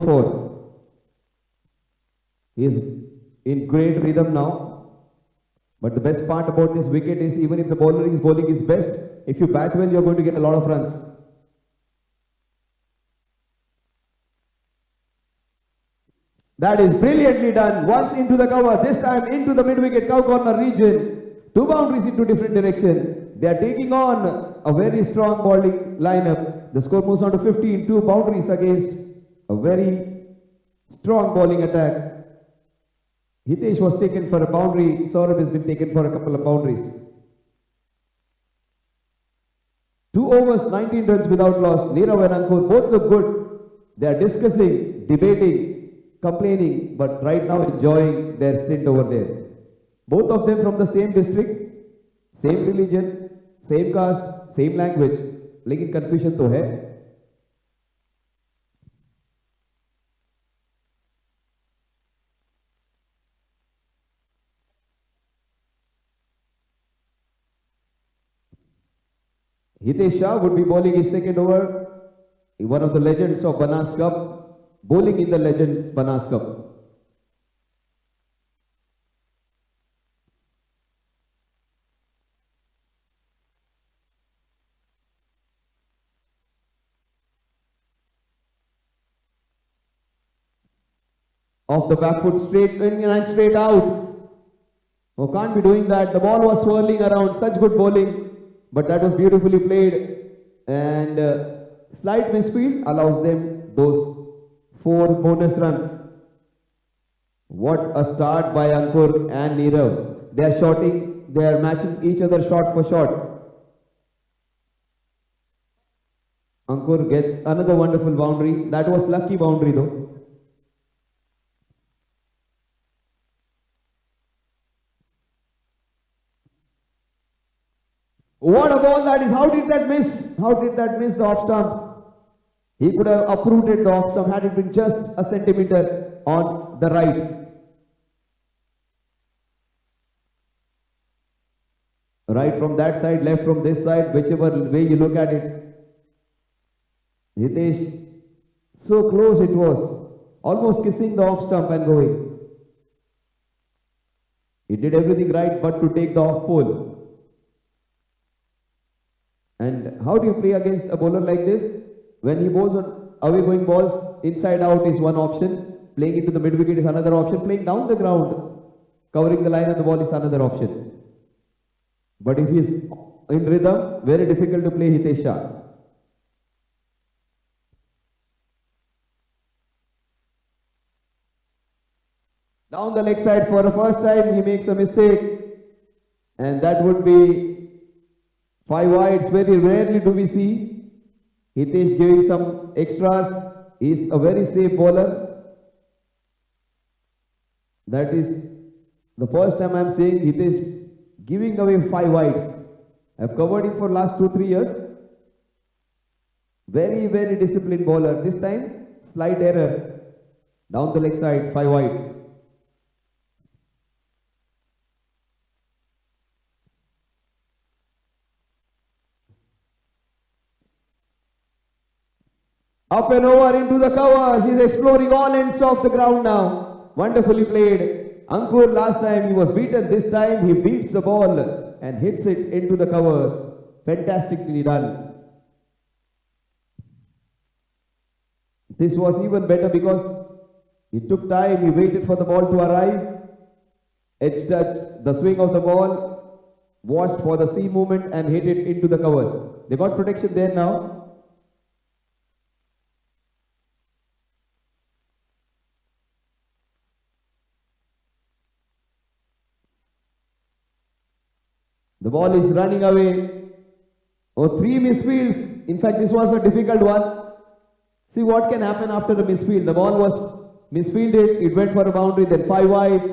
Four. He is in great rhythm now. But the best part about this wicket is even if the bowler is bowling his best, if you bat well, you're going to get a lot of runs. That is brilliantly done. Once into the cover, this time into the mid-wicket cow corner region. 2 boundaries into different direction. They are taking on a very strong bowling lineup. The score moves on to 15, 2 boundaries against a very strong bowling attack. Hitesh was taken for a boundary. Saurabh has been taken for a couple of boundaries. 2 overs, 19 runs without loss. Nirav and Ankur both look good. They are discussing, debating, complaining, but right now enjoying their stint over there. Both of them from the same district, same religion, same caste, same language. लेकिन confusion तो है. Hitesh Shah would be bowling his second over. One of the legends of Banas Cup, bowling in the Legends Banas Cup. Off the back foot, straight in and straight out. Oh, can't be doing that. The ball was swirling around. Such good bowling. But that was beautifully played, and slight misfield allows them those 4 bonus runs. What a start by Ankur and Nirav. They are shotting, they are matching each other shot for shot. Ankur gets another wonderful boundary. That was lucky boundary though. What a ball that is. How did that miss? How did that miss the off stump? He could have uprooted the off stump had it been just a centimeter on the right. Right from that side, left from this side, whichever way you look at it. Hitesh, so close it was. Almost kissing the off stump and going. He did everything right but to take the off pole. And how do you play against a bowler like this? When he bowls on away going balls, inside out is one option. Playing into the mid wicket is another option. Playing down the ground, covering the line of the ball is another option. But if he is in rhythm, very difficult to play Hitesh Shah. Down the leg side for the first time, he makes a mistake. And that would be 5 wides. Very rarely do we see Hitesh giving some extras. He's a very safe bowler. That is the first time I'm seeing Hitesh giving away 5 wides. I've covered him for last 2-3 years. Very, very disciplined bowler. This time, slight error. Down the leg side, 5 wides. Up and over into the covers. He's exploring all ends of the ground now. Wonderfully played. Ankur last time he was beaten. This time he beats the ball and hits it into the covers. Fantastically done. This was even better because he took time. He waited for the ball to arrive. Edge touched the swing of the ball. Watched for the C movement and hit it into the covers. They got protection there now. The ball is running away. Oh, 3 misfields. In fact, this was a difficult one. See what can happen after a misfield. The ball was misfielded. It went for a boundary. Then 5 wides.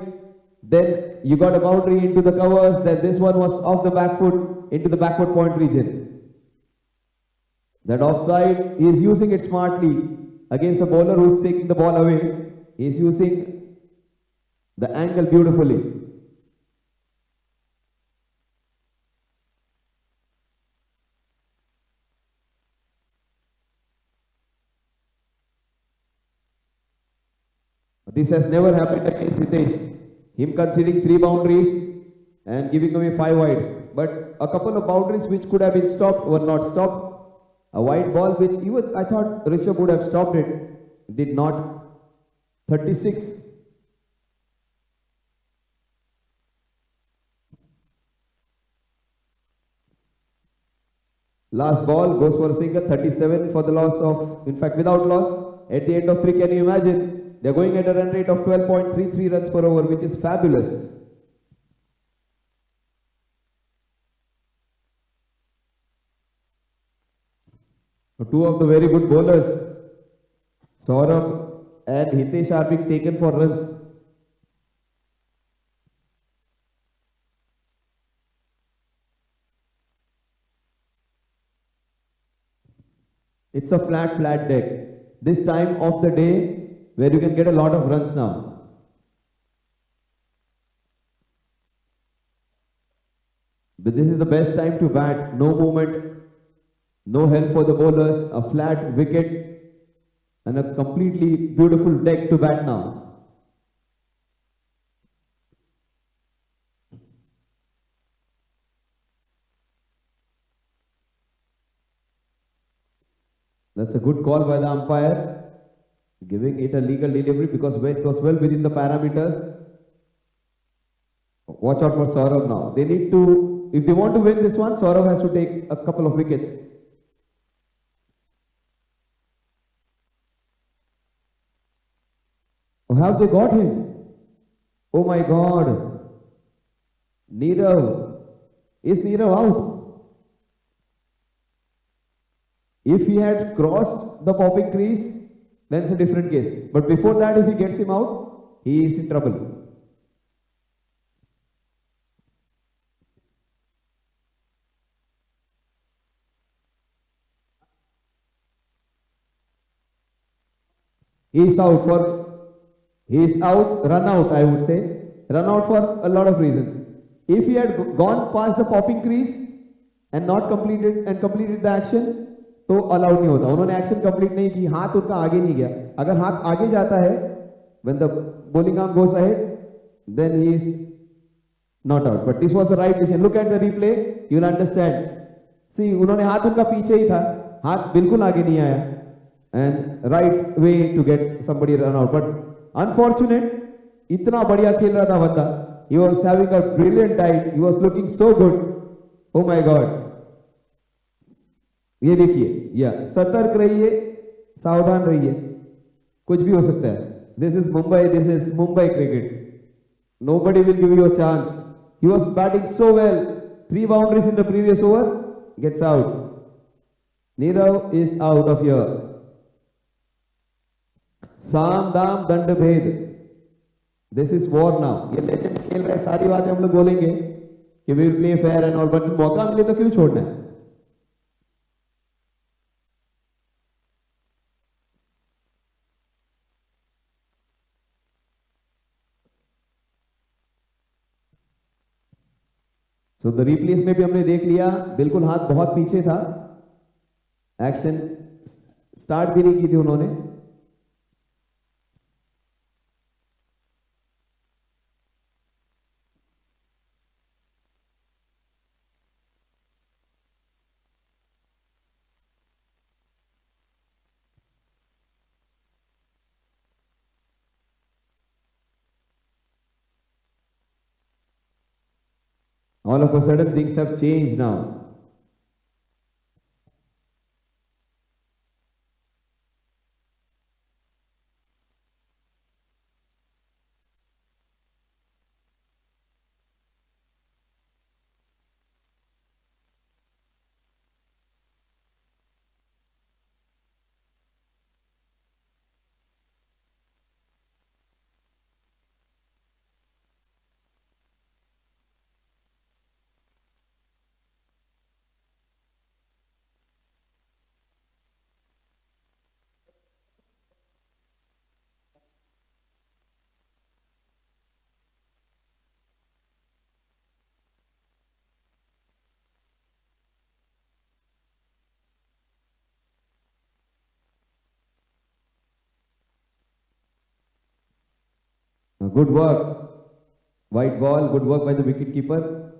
Then you got a boundary into the covers. Then this one was off the back foot into the backward point region. That offside, he is using it smartly against a bowler who is taking the ball away. He is using the angle beautifully. This has never happened against Hitesh. Him conceding 3 boundaries and giving away 5 wides. But a couple of boundaries which could have been stopped were not stopped. A wide ball which even I thought Rishabh would have stopped it. Did not. 36. Last ball goes for a single. 37 for the loss of, in fact without loss. At the end of 3, can you imagine? They're going at a run rate of 12.33 runs per over, which is fabulous. Two of the very good bowlers, Saurabh and Hitesh, are being taken for runs. It's a flat deck. This time of the day, where you can get a lot of runs now. But this is the best time to bat. No movement, no help for the bowlers, a flat wicket and a completely beautiful deck to bat now. That's a good call by the umpire. Giving it a legal delivery because it was well within the parameters. Watch out for Saurabh now. They need to, if they want to win this one, Saurabh has to take a couple of wickets. Oh, have they got him? Oh my God. Nirav. Is Nirav out? If he had crossed the popping crease, then it's a different case. But before that, if he gets him out, he is in trouble. He is out, run out, I would say. Run out for a lot of reasons. If he had gone past the popping crease and not completed the action, तो allowed नहीं होता. उन्होंने action complete नहीं की, हाथ उनका आगे नहीं गया. अगर हाथ आगे जाता है, when the bowling arm goes ahead, then he is not out. But this was the right decision. Look at the replay, you will understand. See, उन्होंने हाथ उनका पीछे ही था, हाथ बिल्कुल आगे नहीं आया. And right way to get somebody run out. But unfortunate, इतना बढ़िया खेल रहा था बंदा. He was having a brilliant time. He was looking so good. Oh my God. ये देखिए, सतर्क रहिए, सावधान रहिए, कुछ भी हो सकता है. This is Mumbai cricket. Nobody will give you a chance. He was batting so well. 3 boundaries in the previous over, gets out. Nirav is out of here. Sam Dam Dand Bhed. This is war now. ये legend खेल रहे हैं, सारी बातें हम लोग बोलेंगे कि we will play fair and all, but मौका मिले तो क्यों छोड़ना है? So the replays में भी हमने देख लिया, बिल्कुल हाथ बहुत पीछे था, एक्शन स्टार्ट भी नहीं की थी उन्होंने. All of a sudden things have changed now. Good work. White ball, good work by the wicket keeper.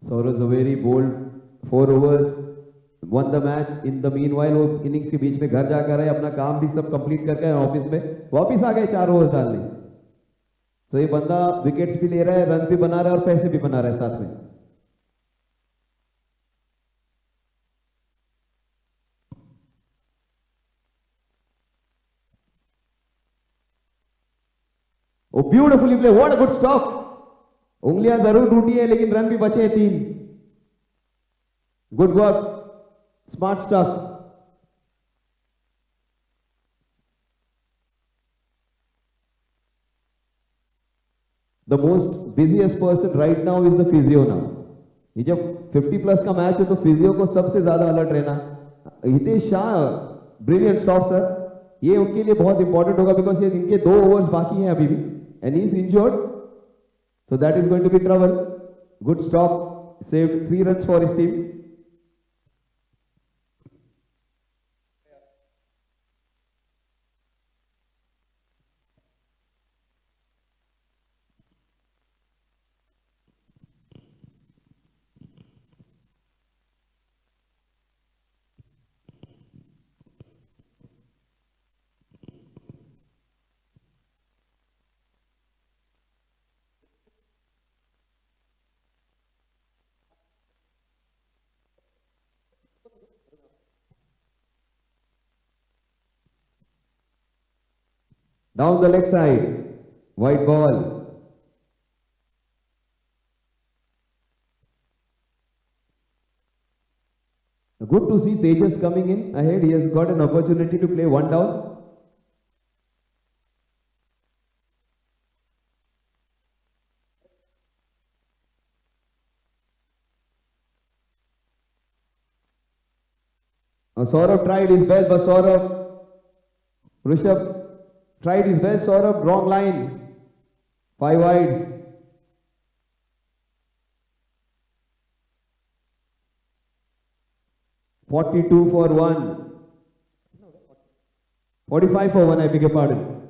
Saurav Zaveri bowled 4 overs, won the match. In the meanwhile, वो innings के बीच में घर जाकर आए, अपना काम भी सब कंप्लीट करके ऑफिस में वापिस आ गए 4 overs डालने. तो ये बंदा विकेट्स भी ले रहा है, रन भी बना रहा है और पैसे भी बना रहा है साथ में. Oh, beautifully play. What a good stop. उंगलियां जरूर टूटी है लेकिन रन भी बचे हैं 3. Good work. Smart stuff. The most busiest person right now is the physio now. ये जब 50 प्लस का मैच है तो फिजियो को सबसे ज्यादा अलर्ट रहना. Hitesh Shah, brilliant stop sir. ये उनके लिए बहुत इंपॉर्टेंट होगा बिकॉज ये इनके 2 ओवर्स बाकी हैं अभी भी. And he is injured, so that is going to be trouble. Good stop, saved 3 runs for his team. Down the leg side, white ball. Good to see Tejas coming in ahead. He has got an opportunity to play 1 down. Saurabh tried his best, but Rishabh tried his best. Saurabh, wrong line. 5 wides. $42 for 1. 45 for 1, I beg your pardon.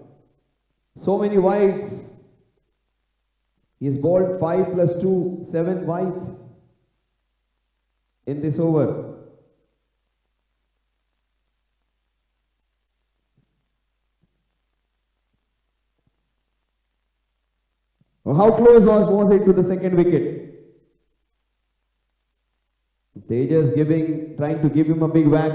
So many wides. He's bowled 5 plus 2, 7 wides in this over. How close was it to the second wicket? Tejas trying to give him a big whack.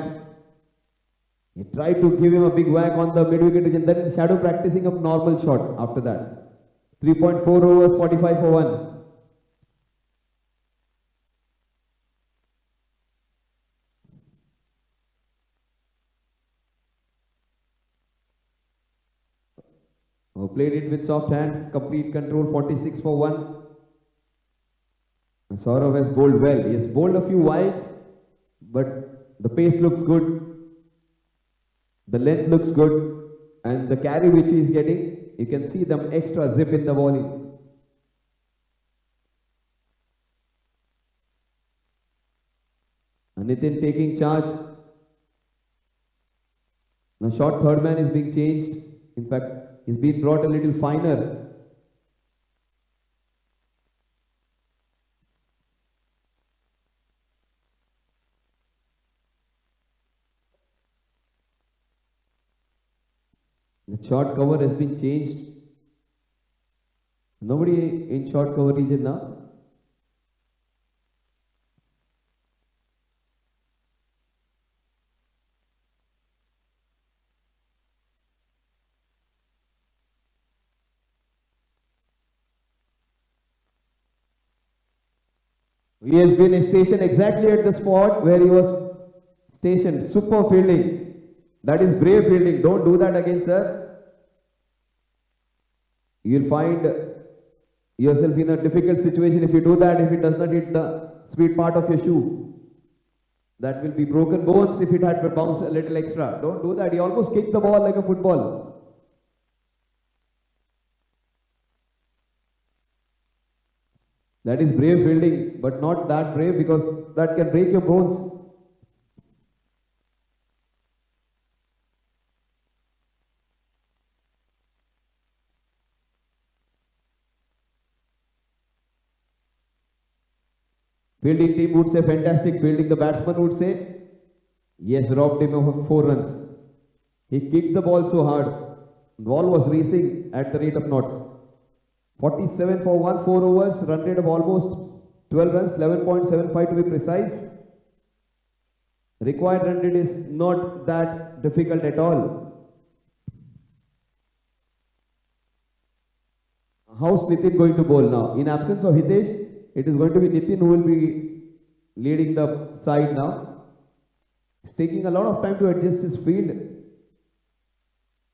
He tried to give him a big whack on the mid wicket and then shadow practicing a normal shot after that. 3.4 overs, 45 for 1. Oh, played it with soft hands, complete control, 46 for 1. And Saurav has bowled well. He has bowled a few wides, but the pace looks good, the length looks good, and the carry which he is getting, you can see them extra zip in the bowling. And Nitin taking charge. Now short third man is being changed. In fact, he's been brought a little finer. The short cover has been changed. Nobody in short cover region now. He has been stationed exactly at the spot where he was stationed. Super fielding. That is brave fielding. Don't do that again, sir. You will find yourself in a difficult situation if you do that, if it does not hit the sweet part of your shoe. That will be broken bones if it had bounced a little extra. Don't do that. He almost kicked the ball like a football. That is brave fielding, but not that brave because that can break your bones. Fielding team would say fantastic fielding. The batsman would say, yes, robbed him of 4 runs. He kicked the ball so hard. The ball was racing at the rate of knots. 47 for 1, 4 overs, run rate of almost 12 runs, 11.75 to be precise. Required run rate is not that difficult at all. How's Nitin going to bowl now? In absence of Hitesh, it is going to be Nitin who will be leading the side now. It's taking a lot of time to adjust his field.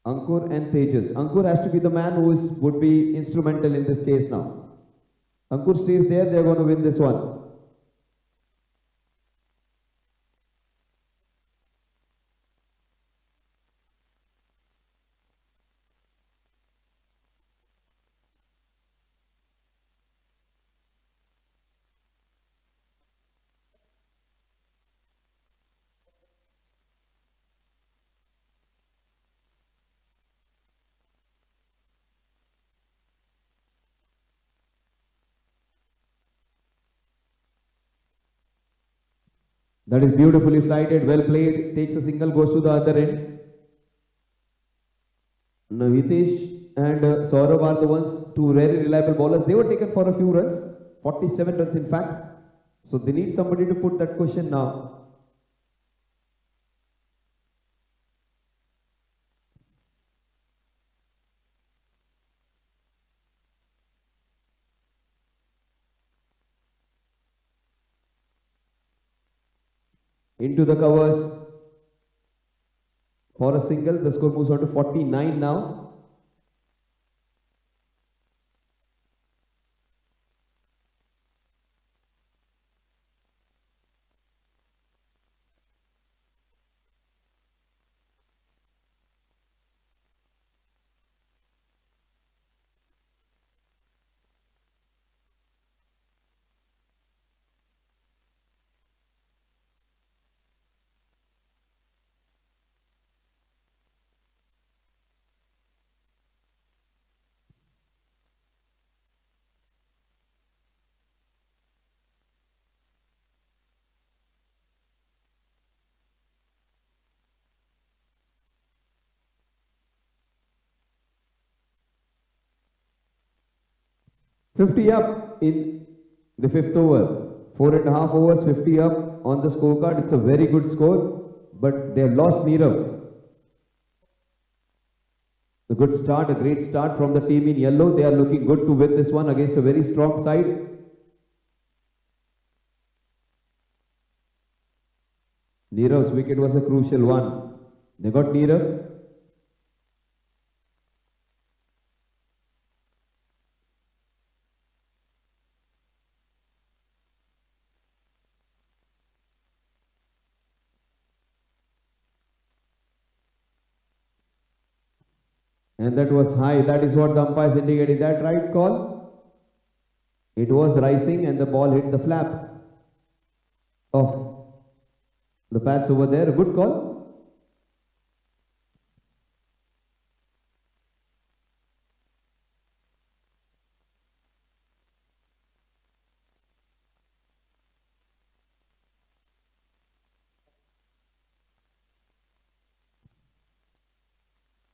Ankur and Tejas. Ankur has to be the man who would be instrumental in this chase now. Ankur stays there, they are going to win this one. That is beautifully flighted, well played, takes a single, goes to the other end. Now Hitesh and Saurabh are the ones, two very reliable bowlers. They were taken for a few runs, 47 runs in fact. So they need somebody to put that question now. Into the covers for a single. The score moves on to 49 now. $50 up in the 5th over. 4.5 overs, 50 up on the scorecard. It's a very good score, but they have lost Neerav. A good start, a great start from the team in yellow. They are looking good to win this one against a very strong side. Neerav's wicket was a crucial one. They got Neerav. And that was high. That is what the umpire is indicating. That right call? It was rising and the ball hit the flap of the pads over there. A good call.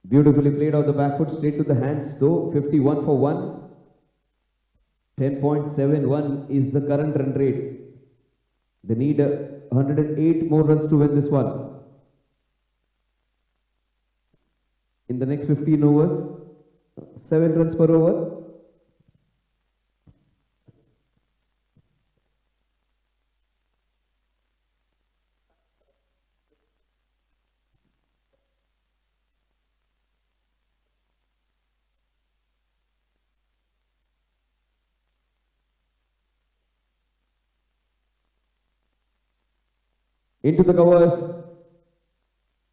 Beautifully played off the back foot, straight to the hands though. 51 for 1. 10.71 is the current run rate. They need 108 more runs to win this one. In the next 15 overs, 7 runs per over. Into the covers.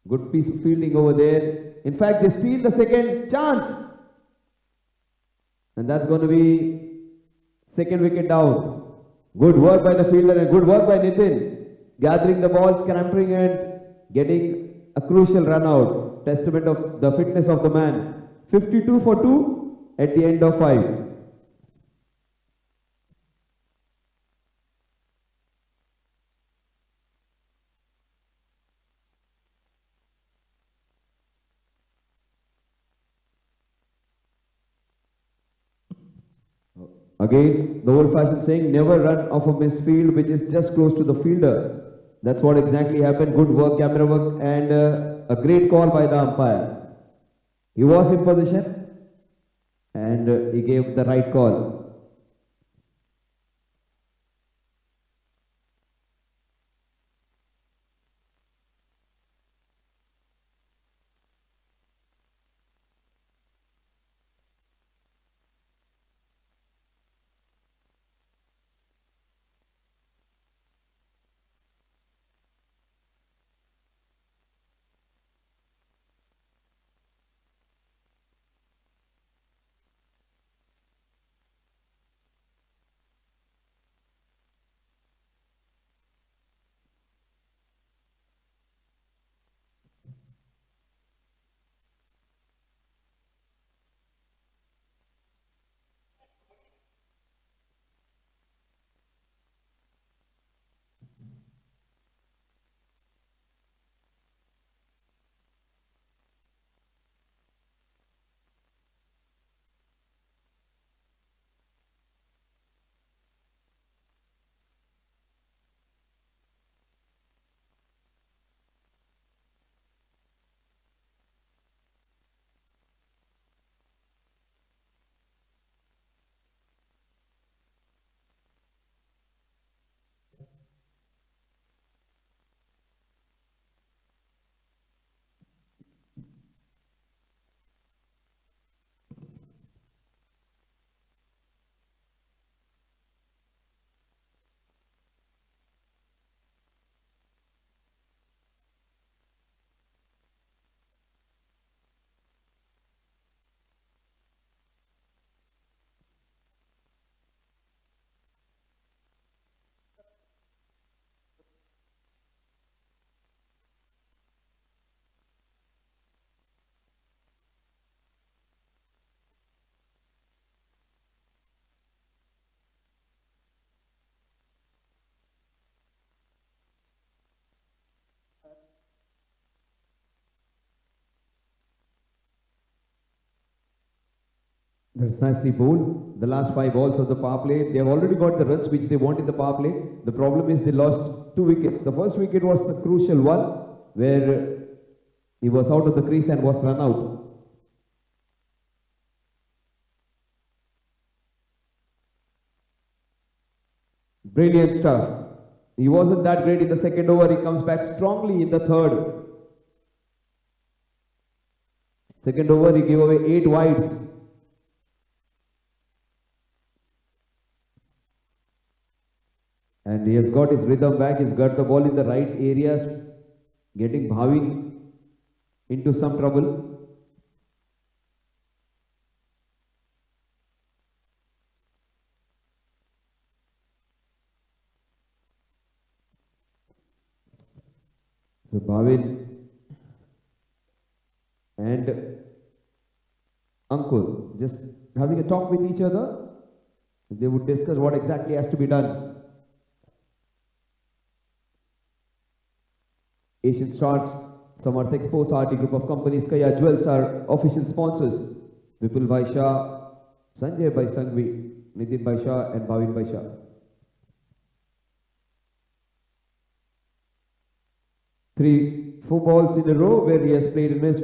Good piece of fielding over there. In fact, they steal the second chance. And that's going to be second wicket down. Good work by the fielder and good work by Nitin. Gathering the ball, scrambling and getting a crucial run out. Testament of the fitness of the man. 52 for 2 at the end of 5. Again, the old-fashioned saying, never run off a misfield which is just close to the fielder. That's what exactly happened. Good work, camera work, and a great call by the umpire. He was in position, and he gave the right call. That's nicely bowled. The last 5 balls of the power play, they have already got the runs which they want in the power play. The problem is they lost 2 wickets. The first wicket was the crucial one where he was out of the crease and was run out. Brilliant stuff. He wasn't that great in the second over. He comes back strongly in the third. Second over, he gave away 8 wides. And he has got his rhythm back. He's got the ball in the right areas, getting Bhavin into some trouble. So Bhavin and Ankur just having a talk with each other. They would discuss what exactly has to be done. Asian Stars, Samarth Expos, RT Group of Companies, Kaya Jewels are official sponsors. Vipul Bhai Shah, Sanjay Bhai Sangvi, Nitin Bhai Shah and Bhavin Bhai Shah. 3-4 balls in a row where he has played and missed.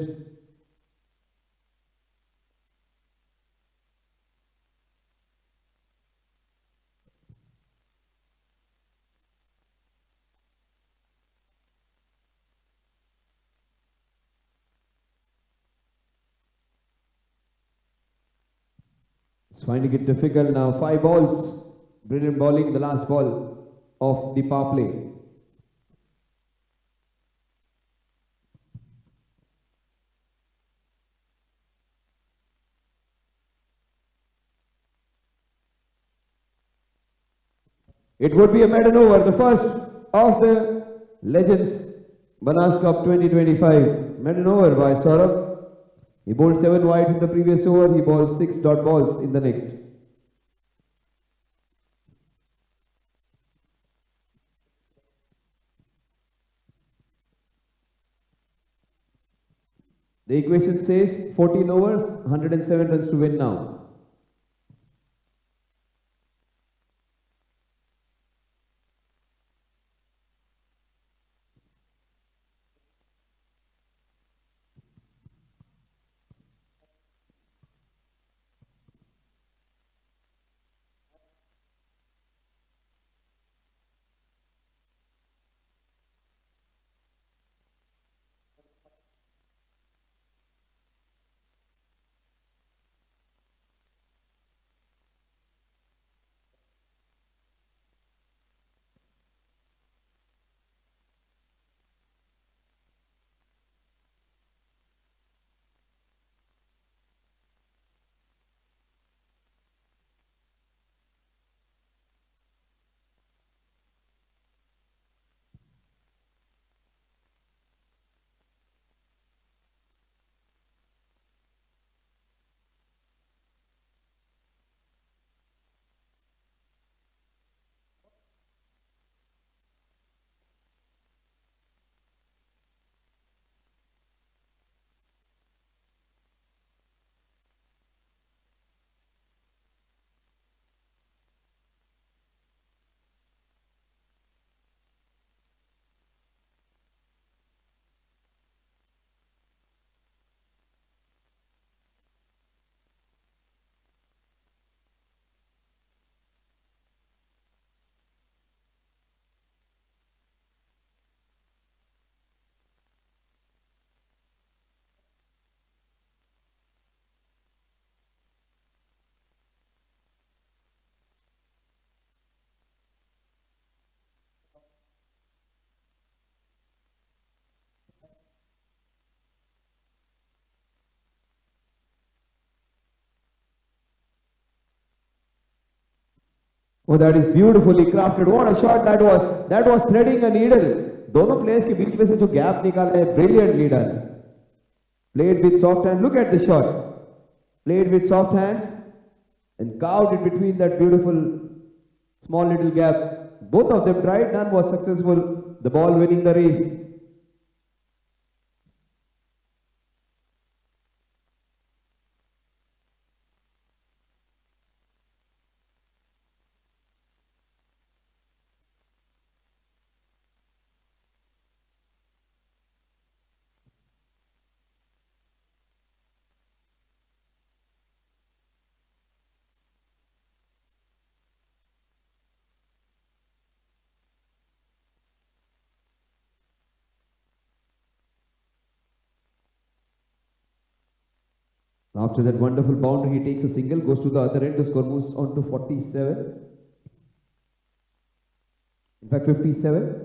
He's finding it difficult now. 5 balls. Brilliant bowling, the last ball of the power play. It would be a maiden over, the first of the Legends Banas Cup 2025. Maiden over by Saurabh. He bowled 7 wides in the previous over. He bowled 6 dot balls in the next. The equation says 14 overs, 107 runs to win now. Oh, that is beautifully crafted. What a shot that was. That was threading a needle. दोनों players के बीच में से जो gap निकाला है, brilliantly done. Played with soft hands. Look at the shot. Played with soft hands and carved it between that beautiful small little gap. Both of them tried. None was successful. The ball winning the race. After that wonderful boundary, he takes a single, goes to the other end, the score moves on to 47. In fact, 57.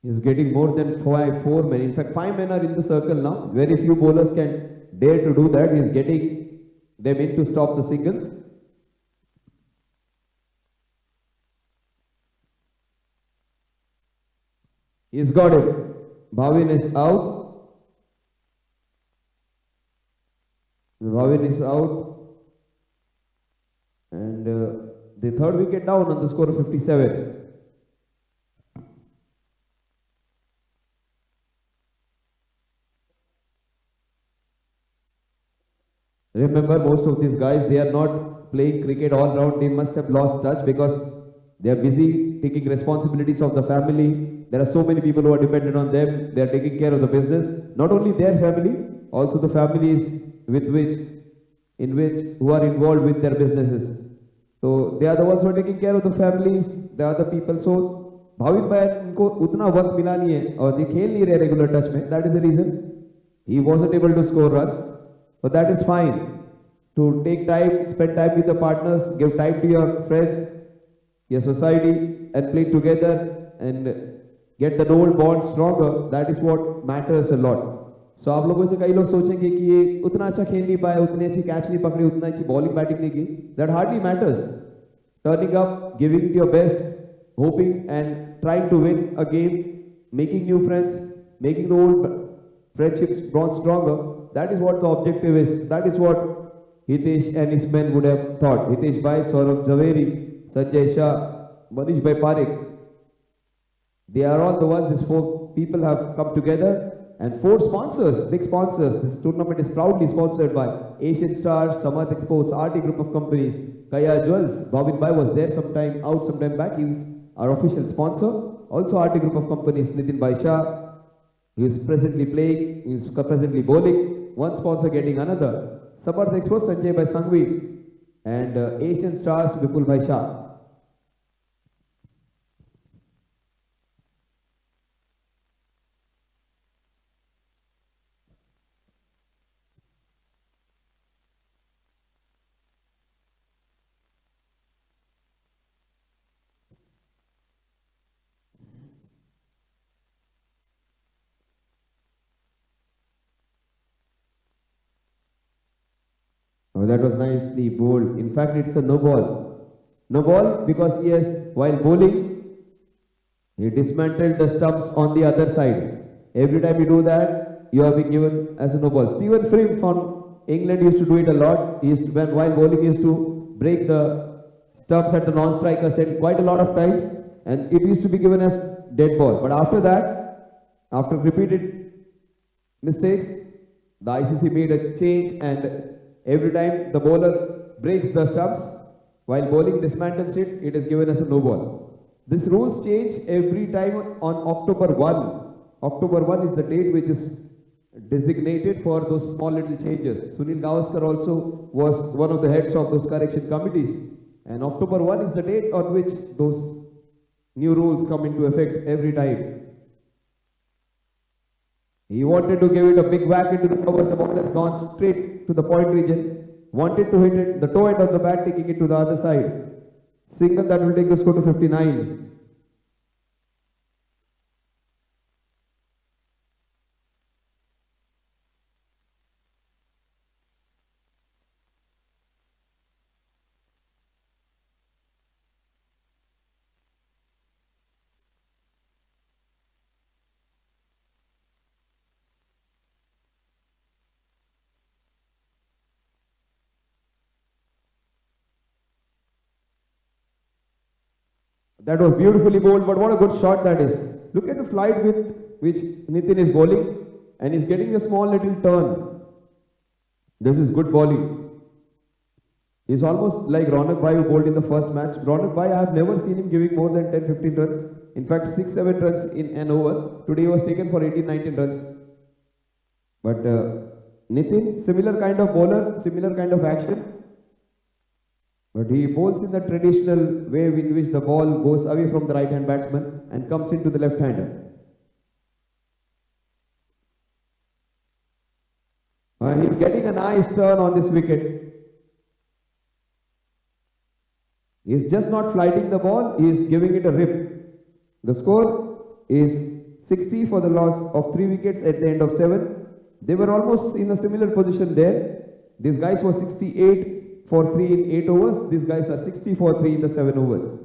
He's getting more than four men. In fact, 5 men are in the circle now. Very few bowlers can dare to do that. He's getting them in to stop the singles. He's got it. Bhavin is out. Bhavin is out. And the third wicket down on the score of 57. Remember, most of these guys, they are not playing cricket all round. They must have lost touch because they are busy taking responsibilities of the family. There are so many people who are dependent on them. They are taking care of the business. Not only their family, also the families who are involved with their businesses. So they are the ones who are taking care of the families. They are the people. So Bhavik भाई उनको उतना वक्त मिला नहीं है और ये खेल नहीं रहे रेगुलर टच में. That is the reason he wasn't able to score runs. But that is fine. To take time, spend time with the partners, give time to your friends, your society, and play together and get the old bond stronger. That is what matters a lot. So आप लोगों से कई लोग सोचेंगे कि ये उतना अच्छा खेल नहीं पाया, उतनी अच्छी कैच नहीं पकड़ी, उतना अच्छी बॉलिंग बैटिंग नहीं की. That hardly matters. Turning up, giving it your best, hoping and trying to win a game, making new friends, making the old friendships bond stronger. That is what the objective is. That is what Hitesh and his men would have thought. Hitesh Bhai, Saurabh Javeri, Sanjay Shah, Manish Bhai Parekh. They are all the ones, these 4 people have come together. And 4 sponsors, big sponsors. This tournament is proudly sponsored by Asian Stars, Samarth Exports, RT Group of Companies, Kaya Jewels. Bhavin Bhai was there sometime back. He was our official sponsor. Also RT Group of Companies, Nitin Bhai Shah. He is presently playing, he is presently bowling. One sponsor getting another. Samarth Exports, Sanjay Bhai Sanghvi. And Asian Stars, Vipul Bhai Shah. Oh, that was nicely bowled. In fact, it's a no ball. No ball because he has, while bowling, he dismantled the stumps on the other side. Every time you do that, you are being given as a no ball. Stephen Frim from England used to do it a lot. He used to, while bowling, he used to break the stumps at the non-striker's end quite a lot of times, and it used to be given as dead ball. But after that, after repeated mistakes, the ICC made a change, and every time the bowler breaks the stumps while bowling dismantles it, it is given as a no ball. This rules change every time on October 1. October 1 is the date which is designated for those small little changes. Sunil Gavaskar also was one of the heads of those correction committees. And October 1 is the date on which those new rules come into effect every time. He wanted to give it a big whack into the covers. The ball has gone straight to the point region. Wanted to hit it, the toe end of the bat, taking it to the other side. Single that will take the score to 59. That was beautifully bowled, but what a good shot that is. Look at the flight with which Nitin is bowling, and he's getting a small little turn. This is good bowling. He's almost like Ronak Bhai who bowled in the first match. Ronak Bhai, I have never seen him giving more than 10-15 runs. In fact, 6-7 runs in an over. Today he was taken for 18-19 runs. But Nitin, similar kind of bowler, similar kind of action. But he bowls in the traditional way in which the ball goes away from the right hand batsman and comes into the left hander. And he's getting a nice turn on this wicket. He's just not flighting the ball, he's giving it a rip. The score is 60 for the loss of 3 wickets at the end of 7. They were almost in a similar position there. These guys were 68 for 3 in 8 overs. These guys are 60 for 3 in the 7 overs.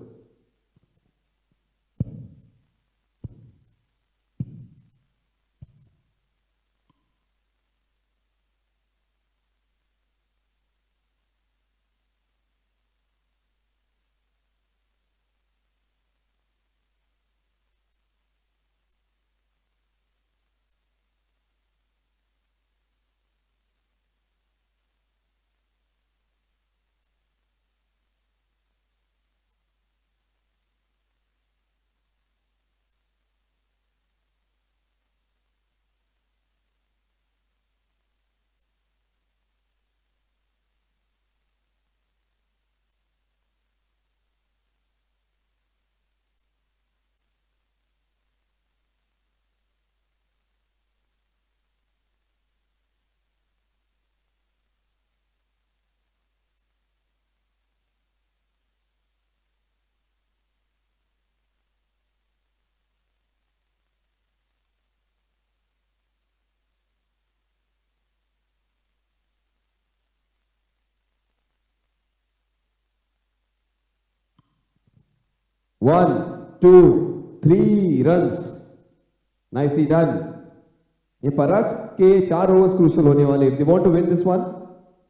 One, two, 3 runs. Nicely done. ये पराग के 4 overs crucial होने वाले. If they want to win this one,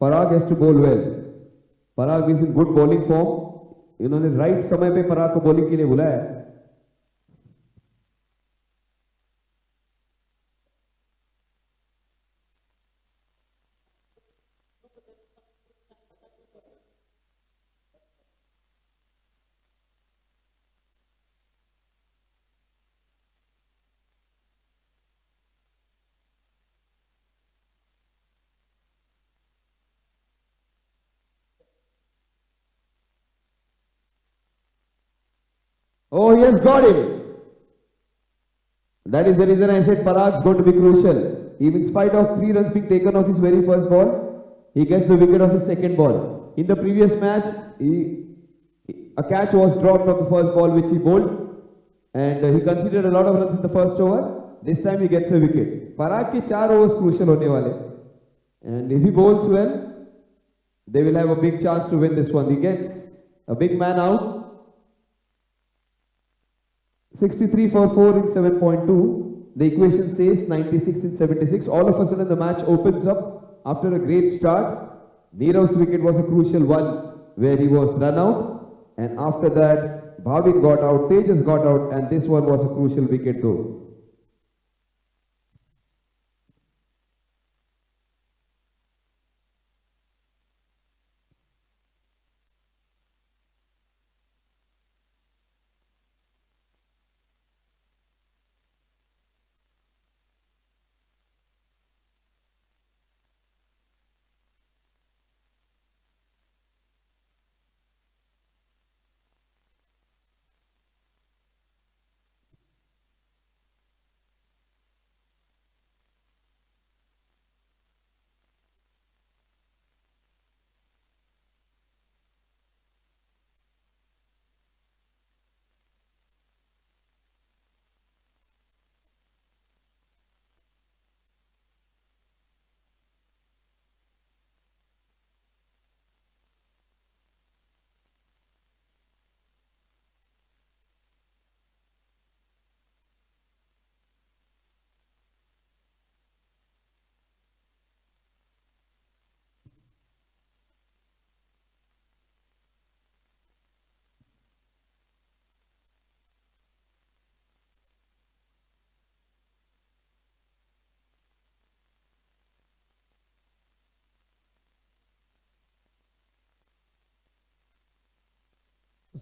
Parag has to bowl well. Parag is in good bowling form. इन्होंने right समय पे पराग को bowling के लिए बुलाया है. Oh, he has got him. That is the reason I said Parag's going to be crucial. Even in spite of 3 runs being taken off his very first ball, he gets the wicket of his second ball. In the previous match, a catch was dropped on the first ball which he bowled, and he conceded a lot of runs in the first over. This time he gets a wicket. Parag ke 4 overs crucial hone wale. And if he bowls well, they will have a big chance to win this one. He gets a big man out. 63 for 4 in 7.2. The equation says 96 in 76. All of a sudden the match opens up after a great start. Neerav's wicket was a crucial one where he was run out. And after that, Bhavin got out, Tejas got out, and this one was a crucial wicket though.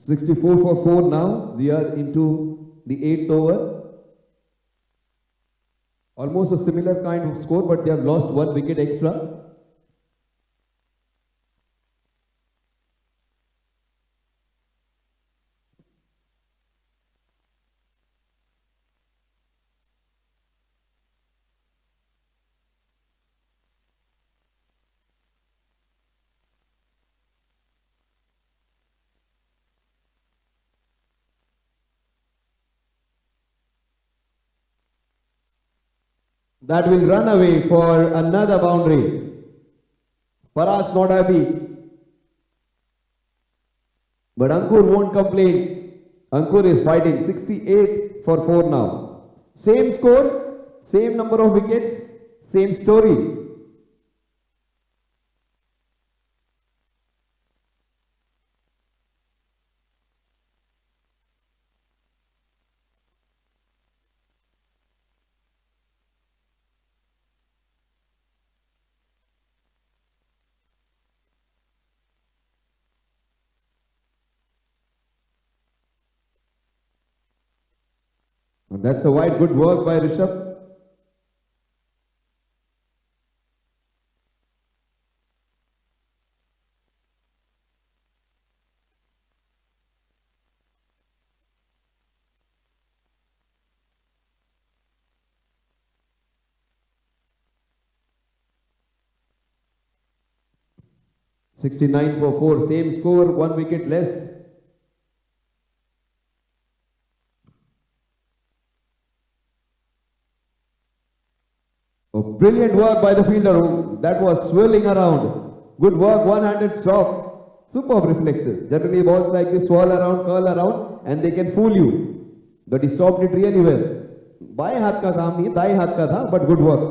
64 for 4 now. We are into the 8th over. Almost a similar kind of score, but they have lost 1 wicket extra. That will run away for another boundary. Parag's not happy. But Ankur won't complain. Ankur is fighting 68 for 4 now. Same score, same number of wickets, same story. And that's a wide, good work by Rishabh. "69 for 4, same score, 1 wicket less." Oh, brilliant work by the fielder. That was swirling around. Good work, one-handed stop. Superb reflexes. Generally balls like this swirl around, curl around, and they can fool you. But he stopped it really well. बाएं हाथ का काम नहीं, दाएं हाथ का था, but good work.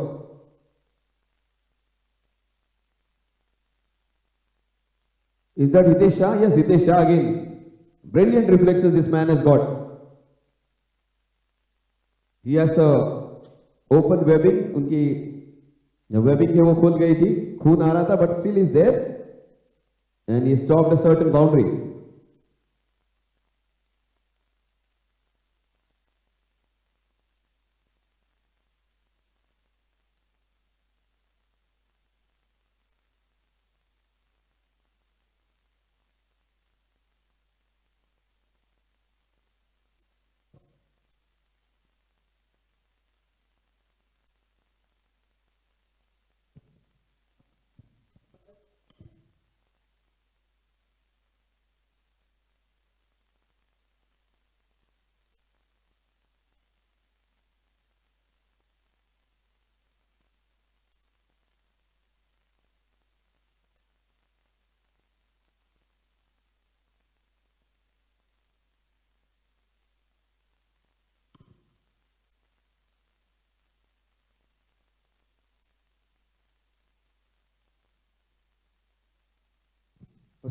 Is that Hitesh Shah? Yes, Hitesh Shah again. Brilliant reflexes this man has got. He has a open webbing. उनकी webbing है वो खुल गई थी, खून आ रहा था, but still is there, and he stopped a certain boundary.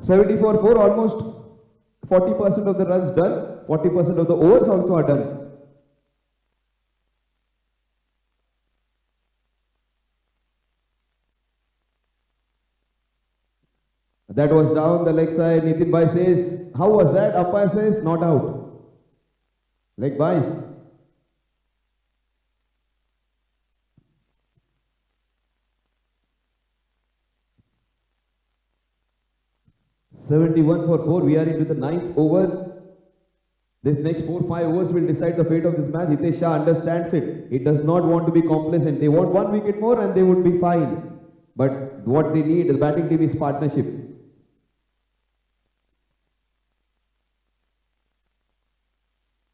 "70 for 4, almost 40% of the runs done, 40% of the overs also are done." That was down the leg side. Nitin Bhai says, how was that? Umpire says, not out. Leg bias. "71 for 4, we are into the 9th over. This next 4-5 overs will decide the fate of this match. Hitesh Shah understands it. He does not want to be complacent. They want 1 wicket more and they would be fine. But what they need, the batting team, is partnership.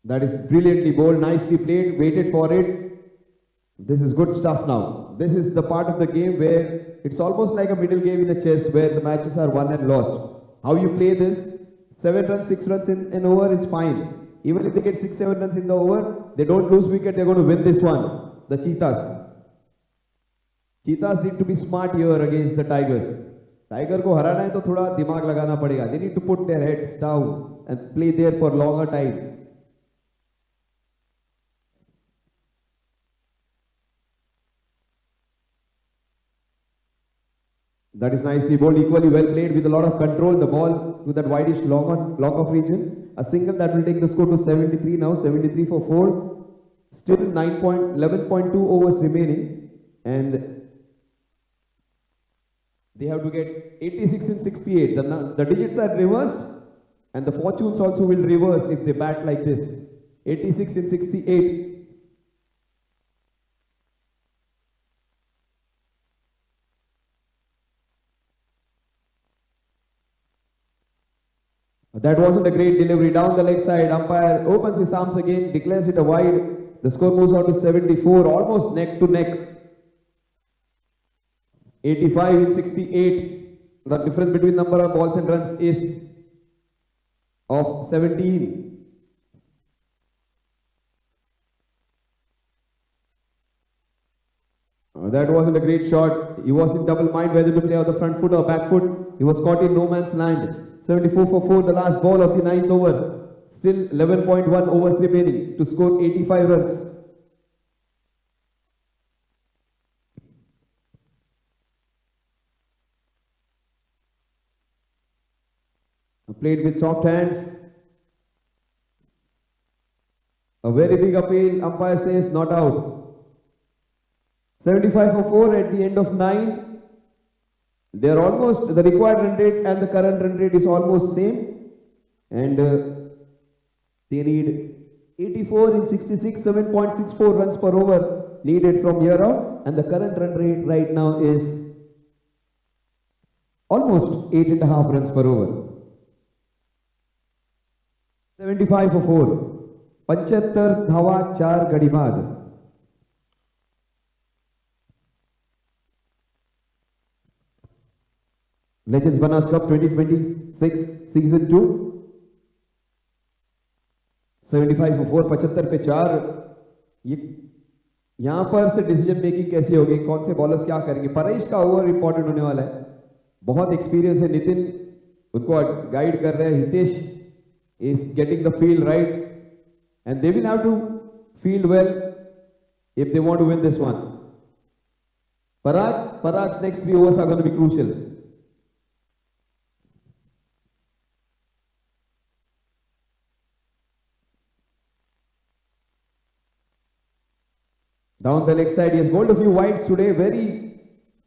That is brilliantly bowled, nicely played, waited for it. This is good stuff now. This is the part of the game where it's almost like a middle game in a chess where the matches are won and lost. How you play this, 7 runs, 6 runs in an over is fine. Even if they get 6-7 runs in the over, they don't lose wicket, they're going to win this one. The Cheetas. Cheetas need to be smart here against the Tigers. Tiger को हराना है तो थोड़ा दिमाग लगाना पड़ेगा. They need to put their heads down and play there for longer time. That is nicely bowled, equally well played with a lot of control. The ball to that wideish long off region. A single that will take the score to 73 now, 73 for 4. Still 11.2 overs remaining. And they have to get 86 in 68. The digits are reversed and the fortunes also will reverse if they bat like this. 86 in 68. That wasn't a great delivery down the leg side. Umpire opens his arms again, declares it a wide. The score moves on to 74, almost neck to neck. 85 in 68. The difference between number of balls and runs is of 17. That wasn't a great shot. He was in double mind whether to play on the front foot or back foot. He was caught in no man's land. 74 for 4, the last ball of the 9th over. Still 11.1 overs remaining to score 85 runs. Played with soft hands. A very big appeal. Umpire says not out. 75 for 4 at the end of 9. They are almost, the required run rate and the current run rate is almost same. And they need 84 in 66, 7.64 runs per over needed from here on. And the current run rate right now is almost 8.5 runs per over. 75 for 4. 75 धावा 4 गड़ी बाद. Legends Banas Cup 2026 Season 2. 75 for 4, 75 पे 4. यहाँ पर से decision making कैसी होगी, कौन से बॉलर्स क्या करेंगे. परेश का ओवर इंपॉर्टेंट होने वाला है. बहुत एक्सपीरियंस है. नितिन उनको गाइड कर रहे हैं. Hitesh is getting the field right and they will have to field well if they want to win this one. Parag's next 3 overs are going to be crucial. Down the leg side, he has bowled a few wides today. Very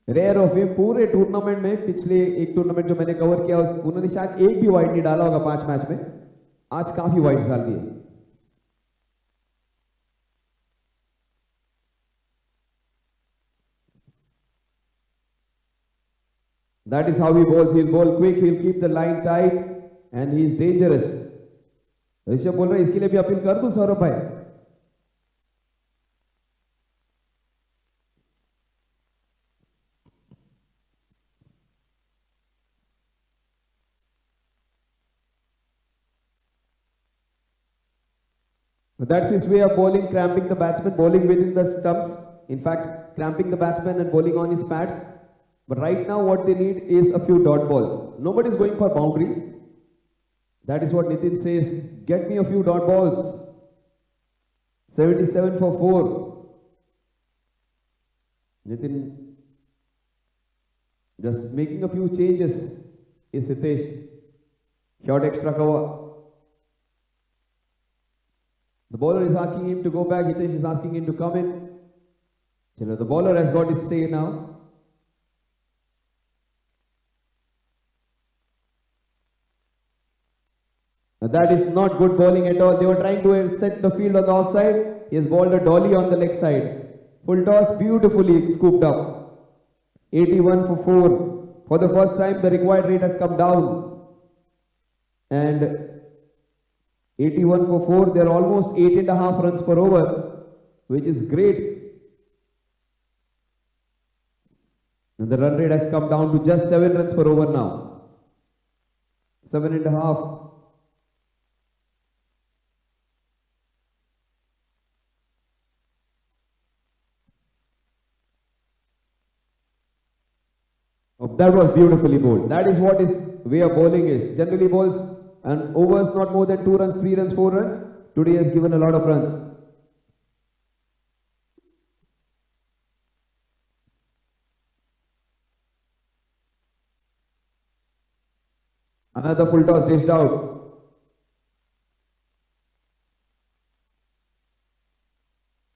rare of him. पूरे tournament में पिछले एक tournament जो मैंने cover किया उन्होंने शायद एक भी वाइड नहीं डाला होगा 5 मैच में. आज काफी वाइड डाल दिए. That is how he bowls. He'll bowl quick. He'll keep the line tight, and he is dangerous. Rishabh बोल रहे इसके लिए भी अपील कर दूं सौरभ भाई. That's his way of bowling, cramping the batsman, bowling within the stumps. In fact, cramping the batsman and bowling on his pads. But right now what they need is a few dot balls. Nobody is going for boundaries. That is what Nitin says. Get me a few dot balls. 77 for 4. Nitin just making a few changes is Hitesh. Short extra cover. The bowler is asking him to go back. Hitesh is asking him to come in. Chalo, the bowler has got his stay now. Now that is not good bowling at all. They were trying to set the field on the offside. He has bowled a dolly on the leg side. Full toss, beautifully scooped up. 81 for 4. For the first time, the required rate has come down. And 81 for 4, they are almost 8.5 runs per over, which is great. And the run rate has come down to just 7 runs per over now. 7.5. Oh, that was beautifully bowled. That is what his way of bowling is. Generally bowls and overs not more than 2 runs, 3 runs, 4 runs. Today has given a lot of runs. Another full toss dished out.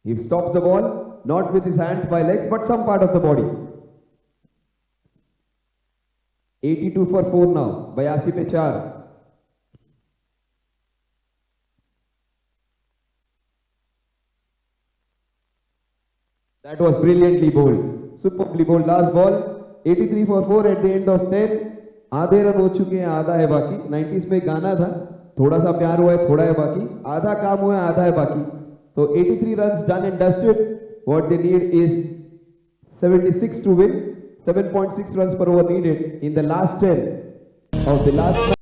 He stops the ball, not with his hands by legs, but some part of the body. 82 for 4 now. 82 पे 4. That was brilliantly bowled. Superbly bowled. Last ball. 83 for 4 at the end of 10. आधे run हो चुके हैं, आधा है बाकी. 90s में गाना था, थोड़ा सा प्यार हुआ है, थोड़ा है बाकी. आधा काम हुआ है, आधा है बाकी. So 83 runs done and dusted. What they need is 76 to win. 7.6 runs per over needed in the last 10 of the last match.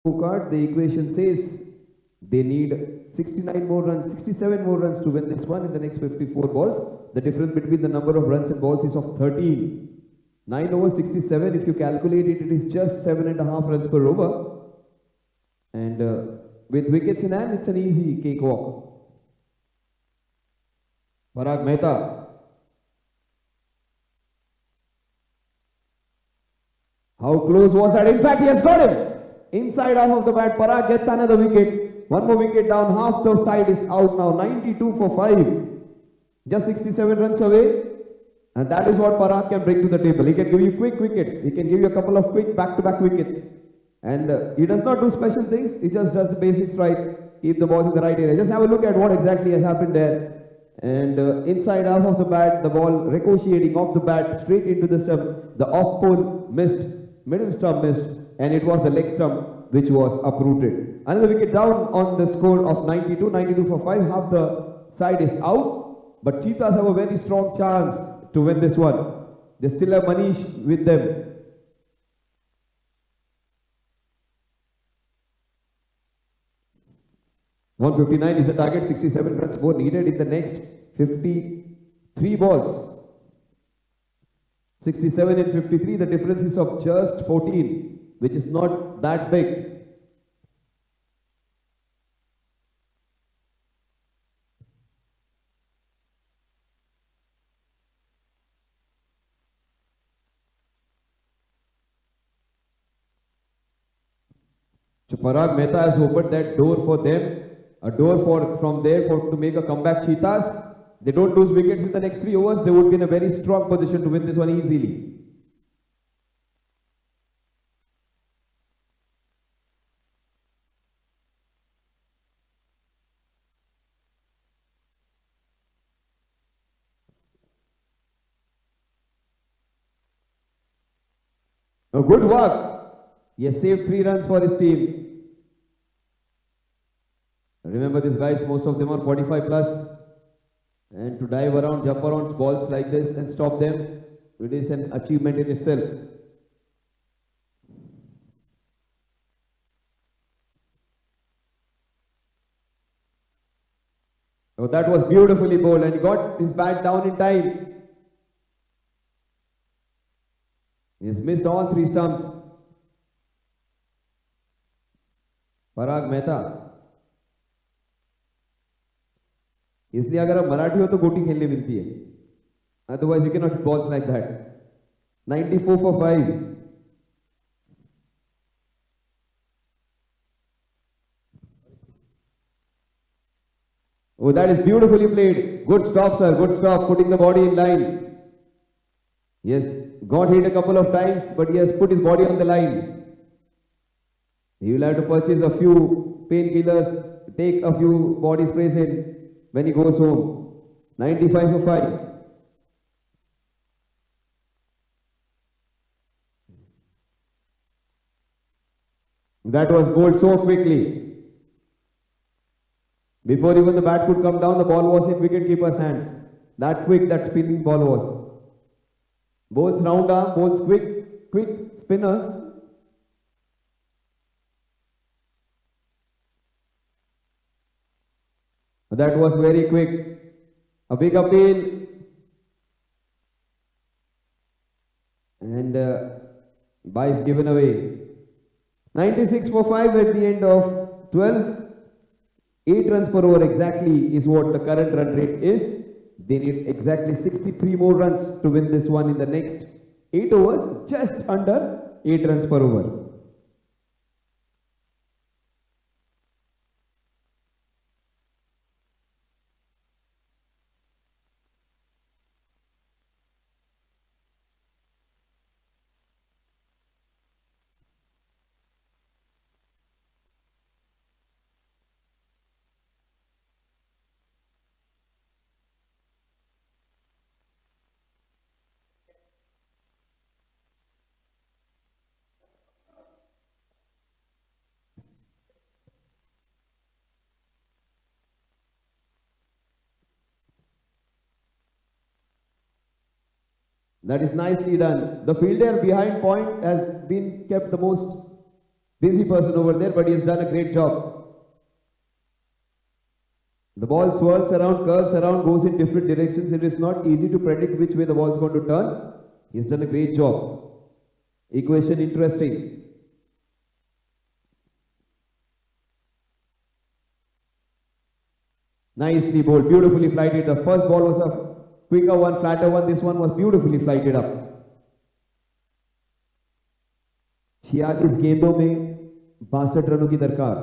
scorecard, the equation says they need 69 more runs, 67 more runs to win this one in the next 54 balls. The difference between the number of runs and balls is of 13. 9 over 67, if you calculate it, it is just 7.5 runs per over. And with wickets in hand, it's an easy cakewalk. Parag Mehta. How close was that? In fact, he has got him. Inside half of the bat, Parag gets another wicket. One more wicket down, half the side is out now. 92 for 5. Just 67 runs away. And that is what Parag can bring to the table. He can give you quick wickets. He can give you a couple of quick back-to-back wickets. And he does not do special things. He just does the basics right. Keep the balls in the right area. Just have a look at what exactly has happened there. And inside half of the bat, the ball ricocheting off the bat straight into the stump. The off pole missed, middle stump missed, and it was the leg stump which was uprooted. Another wicket down on the score of 92, 92 for 5. Half the side is out, but Cheetas have a very strong chance to win this one. They still have Manish with them. .159 is the target, 67 runs more needed in the next 53 balls. 67 and 53, the difference is of just 14, which is not that big. So Parag Mehta has opened that door for them. A door from there to make a comeback. Cheetas, they don't lose wickets in the next 3 overs. They would be in a very strong position to win this one easily. A good work. He has saved 3 runs for his team. Remember, these guys, most of them are 45 plus, and to dive around, jump around balls like this and stop them, it is an achievement in itself. Oh, that was beautifully bowled, and he got his bat down in time. He has missed all 3 stumps. Parag Mehta. इसलिए अगर आप मराठी हो तो गोटी खेलने मिलती है, otherwise you can not balls like that. 94 for 5. Oh, that is beautifully played. Good stop, sir. Good stop. Putting the body in line. Yes, got hit a couple of times, but he has put his body on the line. He will have to purchase a few painkillers, take a few body sprays in when he goes home. 95 for 5. That was bowled so quickly. Before even the bat could come down, the ball was in wicketkeeper's hands. That quick, that spinning ball was. Bowls round arm, bowls quick spinners. That was very quick. A big appeal. And bye is given away. 96 for 5 at the end of 12. 8 runs per over exactly is what the current run rate is. They need exactly 63 more runs to win this one in the next 8 overs. Just under 8 runs per over. That is nicely done. The fielder behind point has been kept the most busy person over there, but he has done a great job. The ball swirls around, curls around, goes in different directions. It is not easy to predict which way the ball is going to turn. He has done a great job. Equation interesting. Nicely bowled, beautifully flighted. The first ball was a quicker one, flatter one. This one was beautifully flighted up. 46 गेंदों में 62 रनों की दरकार.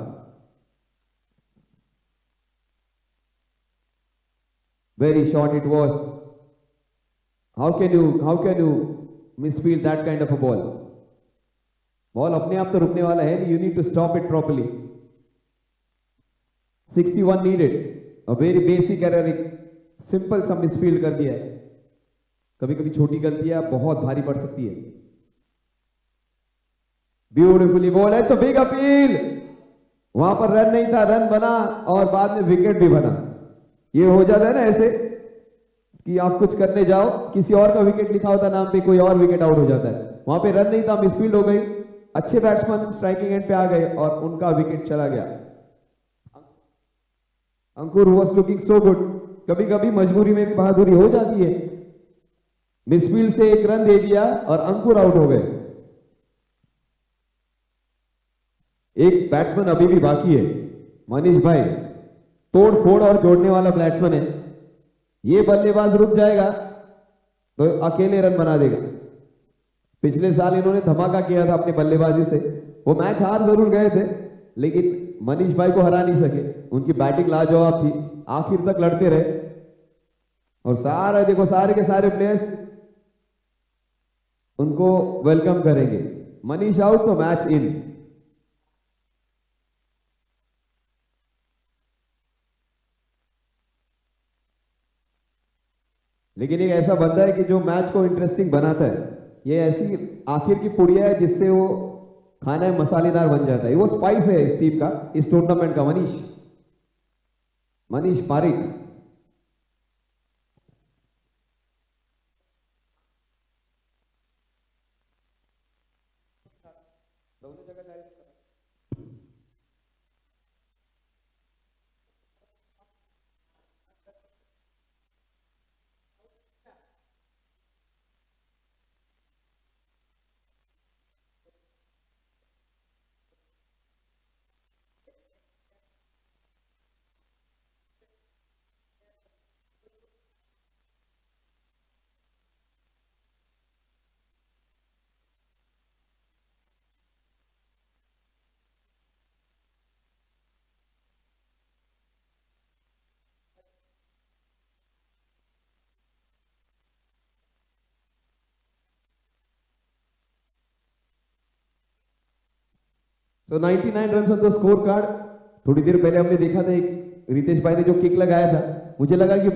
Very short it was. How can you misfield that kind of a ball? Ball अपने आप तो रुकने वाला है. You need to stop it properly. 61 needed. A very basic error, एक simple सा misfield कर दिया है. कभी कभी छोटी गलतियां बहुत भारी पड़ सकती है. Beautifully bowled. It's a big appeal. वहां पर रन नहीं था, रन बना और बाद में विकेट भी बना. ये हो जाता है ना ऐसे कि आप कुछ करने जाओ, किसी और का विकेट लिखा होता नाम पे, कोई और विकेट आउट हो जाता है. वहां पे रन नहीं था, मिसफील्ड हो गई. अच्छे बैट्समैन स्ट्राइकिंग एंड पे आ गए और उनका विकेट चला गया. अंकुर वाज लुकिंग सो गुड. कभी कभी मजबूरी में भी बहादुरी हो जाती है. मिसफील्ड से एक रन दे दिया और अंकुर आउट हो गए. एक बैट्समैन अभी भी बाकी है. मनीष भाई तोड़ फोड़ और जोड़ने वाला बैट्समैन है. ये बल्लेबाज रुक जाएगा तो अकेले रन बना देगा. पिछले साल इन्होंने धमाका किया था अपनी बल्लेबाजी से. वो मैच हार जरूर गए थे लेकिन मनीष भाई को हरा नहीं सके. उनकी बैटिंग लाजवाब थी, आखिर तक लड़ते रहे. और सारा देखो, सारे के सारे प्लेयर्स उनको वेलकम करेंगे. मनीष आउट तो मैच इन. लेकिन एक ऐसा बंदा है कि जो मैच को इंटरेस्टिंग बनाता है. ये ऐसी आखिर की पुड़िया है जिससे वो खाना मसालेदार बन जाता है. वो स्पाइस है इस टीम का, इस टूर्नामेंट का. Manish Pareek. So 99 run on the score card. थोड़ी देर पहले हमने देखा था एक रितेश भाई ने जो किक लगाया था. मुझे लगा कि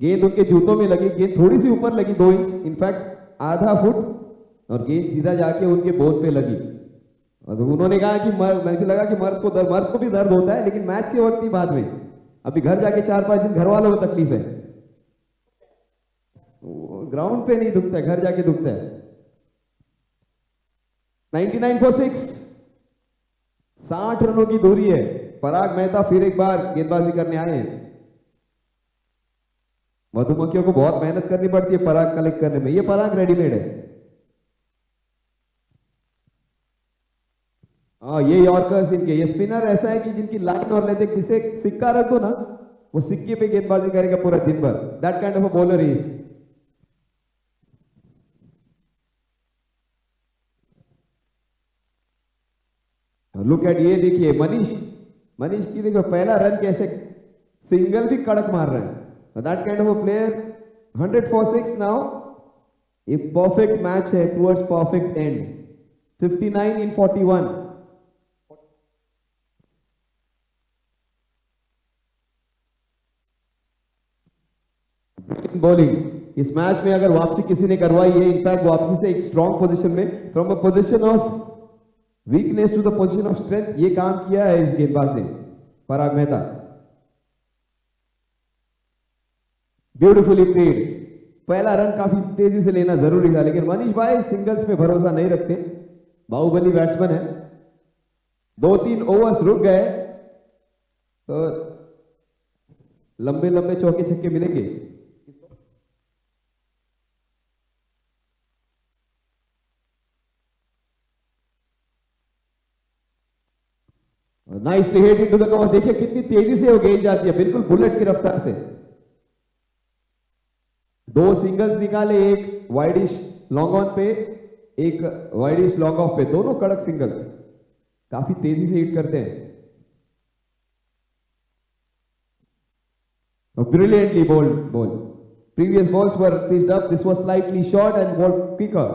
गेंद उनके जूतों में लगी. गेंद थोड़ी सी ऊपर लगी, 2 इंच, इनफैक्ट आधा फुट, और गेंद सीधा जाके उनके बोन पे लगी. और तो उन्होंने कहा कि मुझे लगा कि मर्द को भी दर्द होता है, लेकिन मैच के वक्त ही बाद में. अभी घर जाके 4-5 दिन घर वालों को तकलीफ है. ग्राउंड पे नहीं दुखता है, घर जाके दुखता है. 99 for 6. 60 रनों की दूरी है. पराग मेहता फिर एक बार गेंदबाजी करने आए हैं. मधुमक्खियों को बहुत मेहनत करनी पड़ती है पराग कलेक्ट करने में. ये पराग रेडीमेड है. ये यॉर्कर्स इनके. ये स्पिनर ऐसा है कि जिनकी लाइन और लेते, जिसे सिक्का रख दो ना, वो सिक्के पे गेंदबाजी करेगा पूरा दिन भर. That kind of a bowler is. Look at, ये देखिए मनीष की देखो पहला रन कैसे सिंगल भी कड़क मार रहे हैं. That kind of a player. 100 for 6 नाउ. ए परफेक्ट मैच है towards perfect end. 59 in 41. Bowling इस मैच में अगर वापसी किसी ने करवाई है, इनफैक्ट वापसी से एक स्ट्रॉन्ग पोजीशन में, from a position of weakness to the position of strength, ये काम किया है इस गेंदबाज ने, पराग मेहता. Beautifully played. पहला रन काफी तेजी से लेना जरूरी था, लेकिन मनीष भाई सिंगल्स पे भरोसा नहीं रखते. बाहुबली बैट्समैन है. 2-3 ओवर्स रुक गए तो लंबे लंबे चौके छक्के मिलेंगे। Nicely hit into the cover. देखिए कितनी तेजी से वो गेंद जाती है, बिल्कुल बुलेट की रफ्तार से। 2 सिंगल्स निकाले, एक वाइडिश लॉन्ग ऑन पे, एक वाइडिश लॉन्ग ऑफ पे, दोनों कड़क सिंगल्स, काफी तेजी से हिट करते हैं। Brilliantly ball. Previous balls were pitched up. This was slightly short and ball quicker.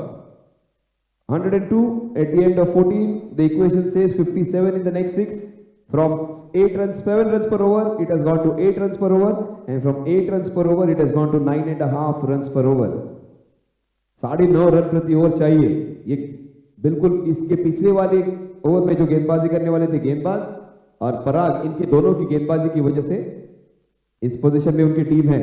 102 at the end of 14. The equation says 57 in the next 6. From 7 runs per over, it has gone to 8 runs per over, and from 8 runs per over, it has gone to 9.5 runs per over. 9.5 run प्रति over चाहिए। ये बिल्कुल इसके पिछले वाले over में जो गेंदबाजी करने वाले थे गेंदबाज और पराग, इनके दोनों की गेंदबाजी की वजह से इस पोजीशन में उनकी टीम है।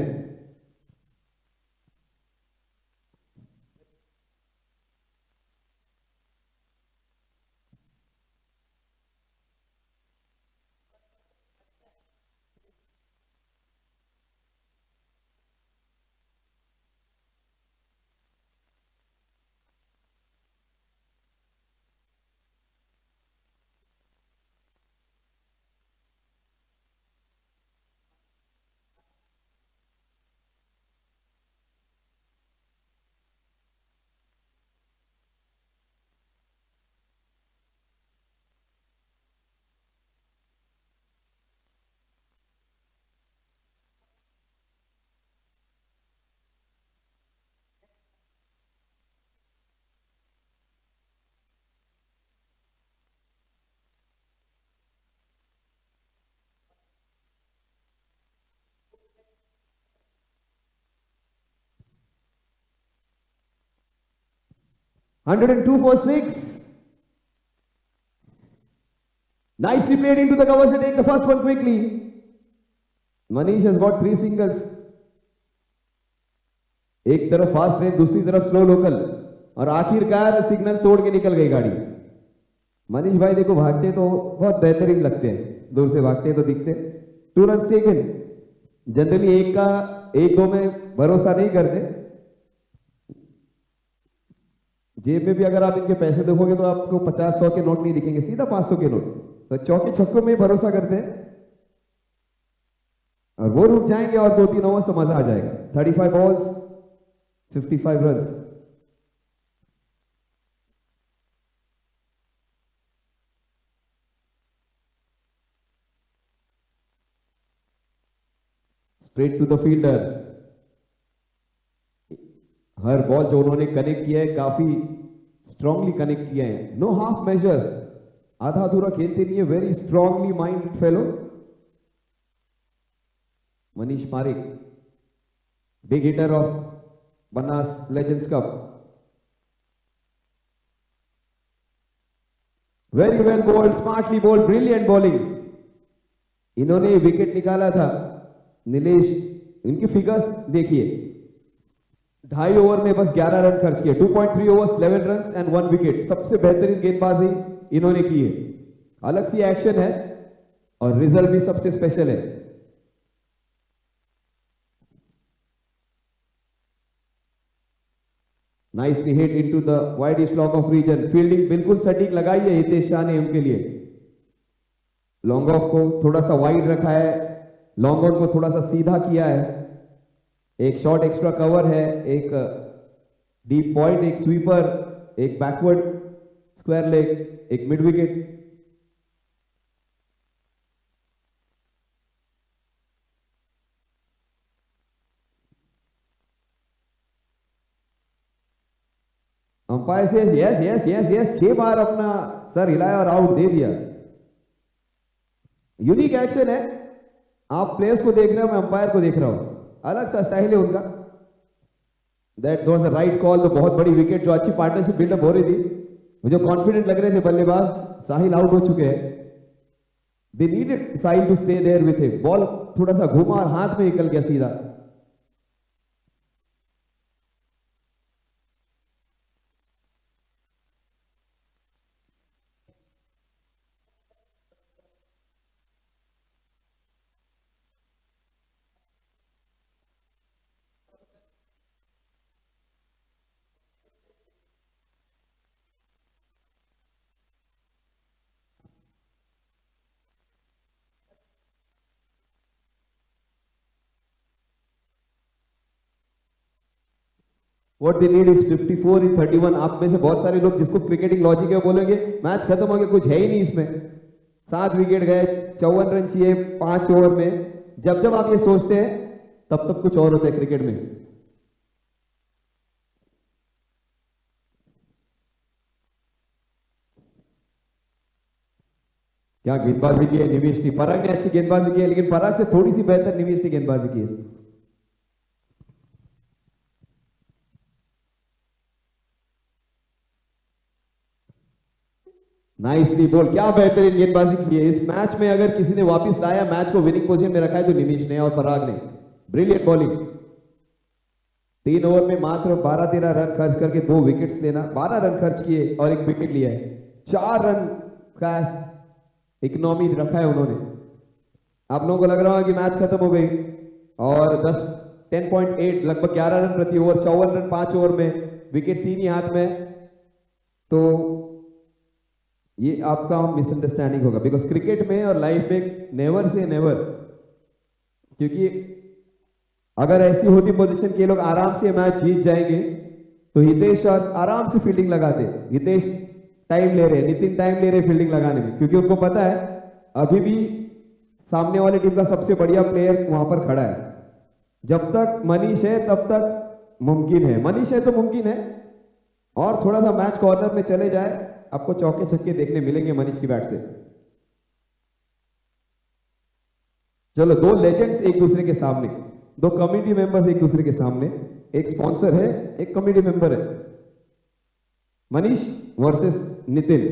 Hundred and two for 6. Nicely played into the covers and take the first one quickly. Manish has got 3 singles. एक तरफ फास्ट ट्रेन, दूसरी तरफ स्लो लोकल, और आखिरकार सिग्नल तोड़ के निकल गई गाड़ी। मनीष भाई देखो भागते तो बहुत बेहतरीन लगते हैं, दूर से भागते तो दिखते। 2 रन टेकन। जनरली एक दो में भरोसा नहीं करते। जेब में भी अगर आप इनके पैसे देखोगे तो आपको 50-100 के नोट नहीं दिखेंगे, सीधा 500 के नोट। तो चौके छक्कों में भरोसा करते हैं और वो रुक जाएंगे और 2-3 ओवर्स तो मजा आ जाएगा। 35 balls, 55 runs. Straight to the fielder. हर बॉल जो उन्होंने कनेक्ट किया है काफी स्ट्रांगली कनेक्ट किया है। नो हाफ मेजर्स, आधा अधूरा खेलते नहीं है। Very strongly minded fellow Manish Pareek, big hitter of Banas legends cup. Very well bowled, smartly bowled, brilliant bowling. इन्होंने विकेट निकाला था नीलेश, इनकी फिगर्स देखिए, 2.5 ओवर में बस 11 रन खर्च किए। 2.3 ओवर्स, 11 रन एंड 1 विकेट। सबसे बेहतरीन गेंदबाजी इन्होंने की है। अलग सी एक्शन है और रिजल्ट भी सबसे स्पेशल है। Nicely hit into the widish long off region. Fielding बिल्कुल सटीक लगाई है हितेश शाह ने उनके लिए। लॉन्ग ऑफ को थोड़ा सा वाइड रखा है, लॉन्ग ऑन को थोड़ा सा सीधा किया है। एक शॉर्ट एक्स्ट्रा कवर है, एक डीप पॉइंट, एक स्वीपर, एक बैकवर्ड स्क्वायर लेग, एक मिड विकेट। अंपायर से यस यस यस यस 6 बार अपना सर हिलाया और आउट दे दिया। यूनिक एक्शन है। आप प्लेयर्स को देख रहे हो, मैं अंपायर को देख रहा हूं, अलग सा स्टाइल है उनका। That was the right call. तो बहुत बड़ी विकेट, जो अच्छी पार्टनरशिप बिल्डअप हो रही थी, मुझे कॉन्फिडेंट लग रहे थे बल्लेबाज। साहिल आउट हो चुके हैं। They needed Sahil to stay there with him. Ball थोड़ा सा घूमा और हाथ में निकल गया सीधा। What they need is 54 in 31. आप में से बहुत सारे लोग जिसको क्रिकेटिंग लॉजिक है वो बोलेंगे मैच खत्म हो गया, कुछ है ही नहीं इसमें, 7 विकेट गए, 54 रन चाहिए 5 ओवर में। जब जब आप ये सोचते हैं तब तब कुछ और होता है क्रिकेट में। क्या गेंदबाजी की है निवेश की, पराग ने अच्छी गेंदबाजी की है, लेकिन पराग से थोड़ी सी बेहतर निवेश ने गेंदबाजी की है। नाइसली बोल, क्या बेहतरीन गेंदबाजी की है। इस मैच में अगर किसी ने वापस लाया, मैच को विनिंग पोजीशन में रखा है तो निवेश ने और पराग ने। Brilliant bowling. 3 ओवर में मात्र 12-13 रन खर्च करके 2 विकेट्स लेना, 12 रन खर्च किए और 1 विकेट लिया है। 4 रन का इकोनॉमी रखा है उन्होंने। आप लोगों को लग रहा है कि मैच खत्म हो गई, और 10.8 लगभग 11 रन प्रति ओवर, 54 रन 5 ओवर में, विकेट 3 ही हाथ में। तो ये आपका मिसअंडरस्टैंडिंग होगा, बिकॉज क्रिकेट में और लाइफ में नेवर से नेवर, क्योंकि अगर ऐसी होती पोजीशन के लोग आराम से मैच जीत जाएंगे तो हितेश और आराम से फील्डिंग लगाते। हितेश टाइम ले रहे हैं, नितिन टाइम ले रहे हैं फील्डिंग लगाने में, क्योंकि उनको पता है अभी भी सामने वाली टीम का सबसे बढ़िया प्लेयर वहां पर खड़ा है। जब तक मनीष है तब तक मुमकिन है, मनीष है तो मुमकिन है, और थोड़ा सा मैच कॉर्नर में चले जाए आपको चौके छक्के देखने मिलेंगे मनीष की बैट से। चलो, 2 लेजेंड्स एक दूसरे के सामने, 2 कमिटी मेंबर्स एक दूसरे के सामने, एक स्पॉन्सर है एक कमिटी मेंबर है। मनीष वर्सेस नितिन।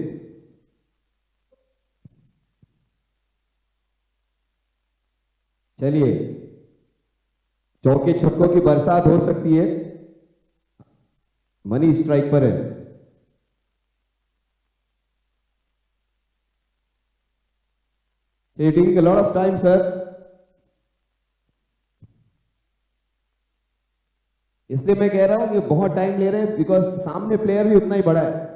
चलिए, चौके छक्कों की बरसात हो सकती है। मनीष स्ट्राइक पर है। taking a lot of time, sir. इसलिए मैं कह रहा हूं कि बहुत टाइम ले रहे हैं, बिकॉज सामने प्लेयर भी उतना ही बड़ा है।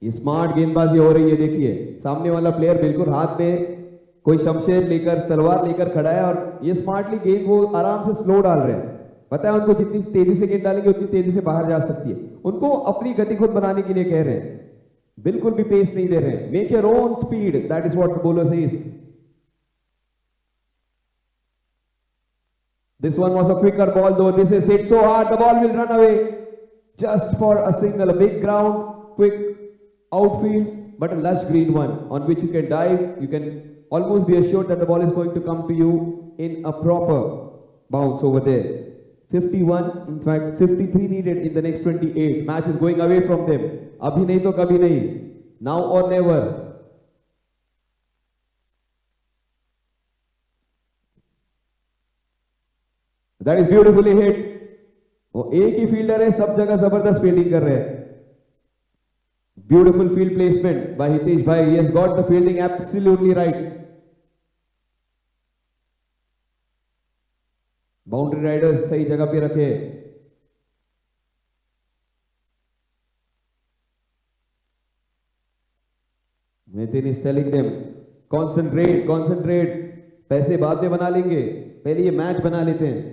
स्मार्ट गेंदबाजी हो रही है। देखिए, सामने वाला प्लेयर बिल्कुल हाथ में कोई शमशेर लेकर, तलवार लेकर खड़ा है, और ये स्मार्टली गेंद वो आराम से स्लो डाल रहे हैं। पता है उनको जितनी तेजी से गेंद डालेंगे उतनी तेजी से बाहर जा सकती है। उनको अपनी गति खुद बनाने के लिए कह रहे हैं, बिल्कुल भी पेस नहीं दे रहे हैं। Make your own speed, that is what the bowler says. This one was a quicker ball, though. This is hit so hard, the ball will run away. Just for a single, a big ground, quick outfield, but a lush green one on which you can dive. You can almost be assured that the ball is going to come to you in a proper bounce over there. 51, in fact 53 needed in the next 28. Match is going away from them. Abhi nahi to kabhi nahi. Now or never. That is beautifully hit. वो एक ही fielder है, सब जगह जबरदस्त fielding कर रहे हैं। Beautiful field placement by Hitesh bhai. He has got the fielding absolutely right. Boundary riders सही जगह पे रखे। Nitin is telling them, concentrate, concentrate. पैसे बाद में बना लेंगे, पहले ये मैच बना लेते हैं।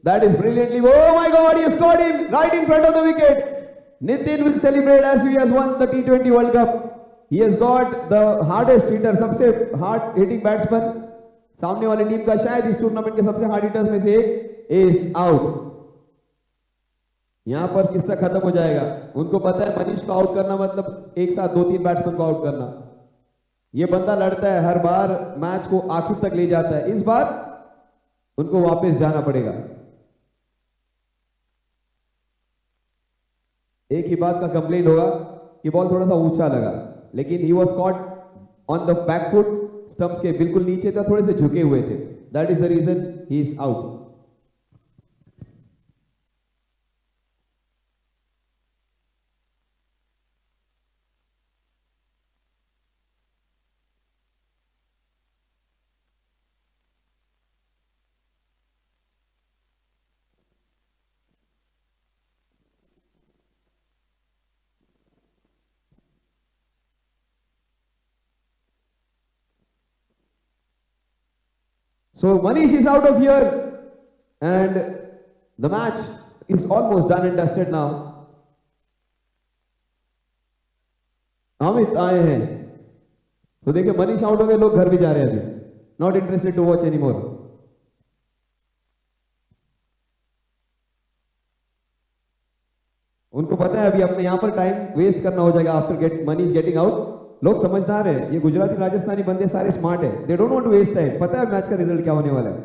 That is brilliantly. Oh my God, he has caught him right in front of the wicket. Nitin will celebrate as he has won the T20 World Cup. He has got the hardest hitter, सबसे hard hitting batsman सामने वाली team का, शायद इस tournament के सबसे hard hitters में से एक, इज आउट। यहां पर किस्सा खत्म हो जाएगा। उनको पता है मनीष को आउट करना मतलब एक साथ 2-3 बैट्समैन को आउट करना। ये बंदा लड़ता है हर बार, मैच को आखिर तक ले जाता है। इस बार उनको वापस जाना पड़ेगा। एक ही बात का कंप्लेंट होगा कि बॉल थोड़ा सा ऊंचा लगा, लेकिन he was caught on the back foot, stumps के बिल्कुल नीचे था, थोड़े से झुके हुए थे। That is the reason he is out. So Manish is out of here and the match is almost done and dusted now. Amit आए हैं तो देखिए मनीष आउट हो गए, लोग घर भी जा रहे हैं अभी, not interested to watch any more. उनको पता है अभी अपने यहां पर टाइम वेस्ट करना हो जाएगा आफ्टर मनीष गेटिंग आउट. लोग समझदार हैं, ये गुजराती राजस्थानी बंदे सारे स्मार्ट है, they don't want to waste time. पता है मैच का रिजल्ट क्या होने वाला है.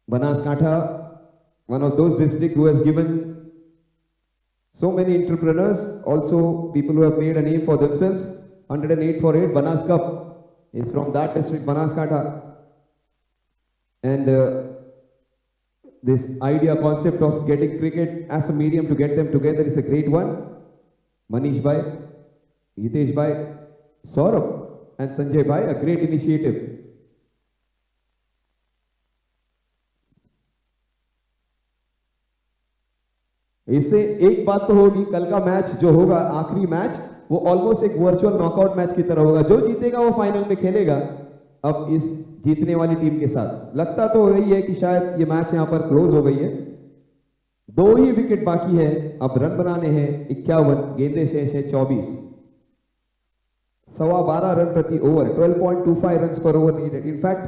Banaskantha, one of those district who has given so many entrepreneurs, also people who have made a name for themselves. 108 for 8 Banas Cup is from that district, Banaskantha. And this idea, concept of getting cricket as a medium to get them together is a great one. Manish Bhai, Hitesh Bhai, Saurabh and Sanjay Bhai, a great initiative. इससे एक बात तो होगी, कल का match जो होगा आखिरी मैच वो ऑलमोस्ट एक वर्चुअल नॉकआउट मैच की तरह होगा. जो जीतेगा वो फाइनल में खेलेगा अब इस जीतने वाली टीम के साथ. लगता तो यही है कि शायद ये मैच यहां पर क्लोज हो गई है. 2 ही विकेट बाकी है, अब रन बनाने हैं 51, गेंदे शेष है 24. 12.25 रन प्रति ओवर, 12.25 रन पर ओवर नीडेड. इनफैक्ट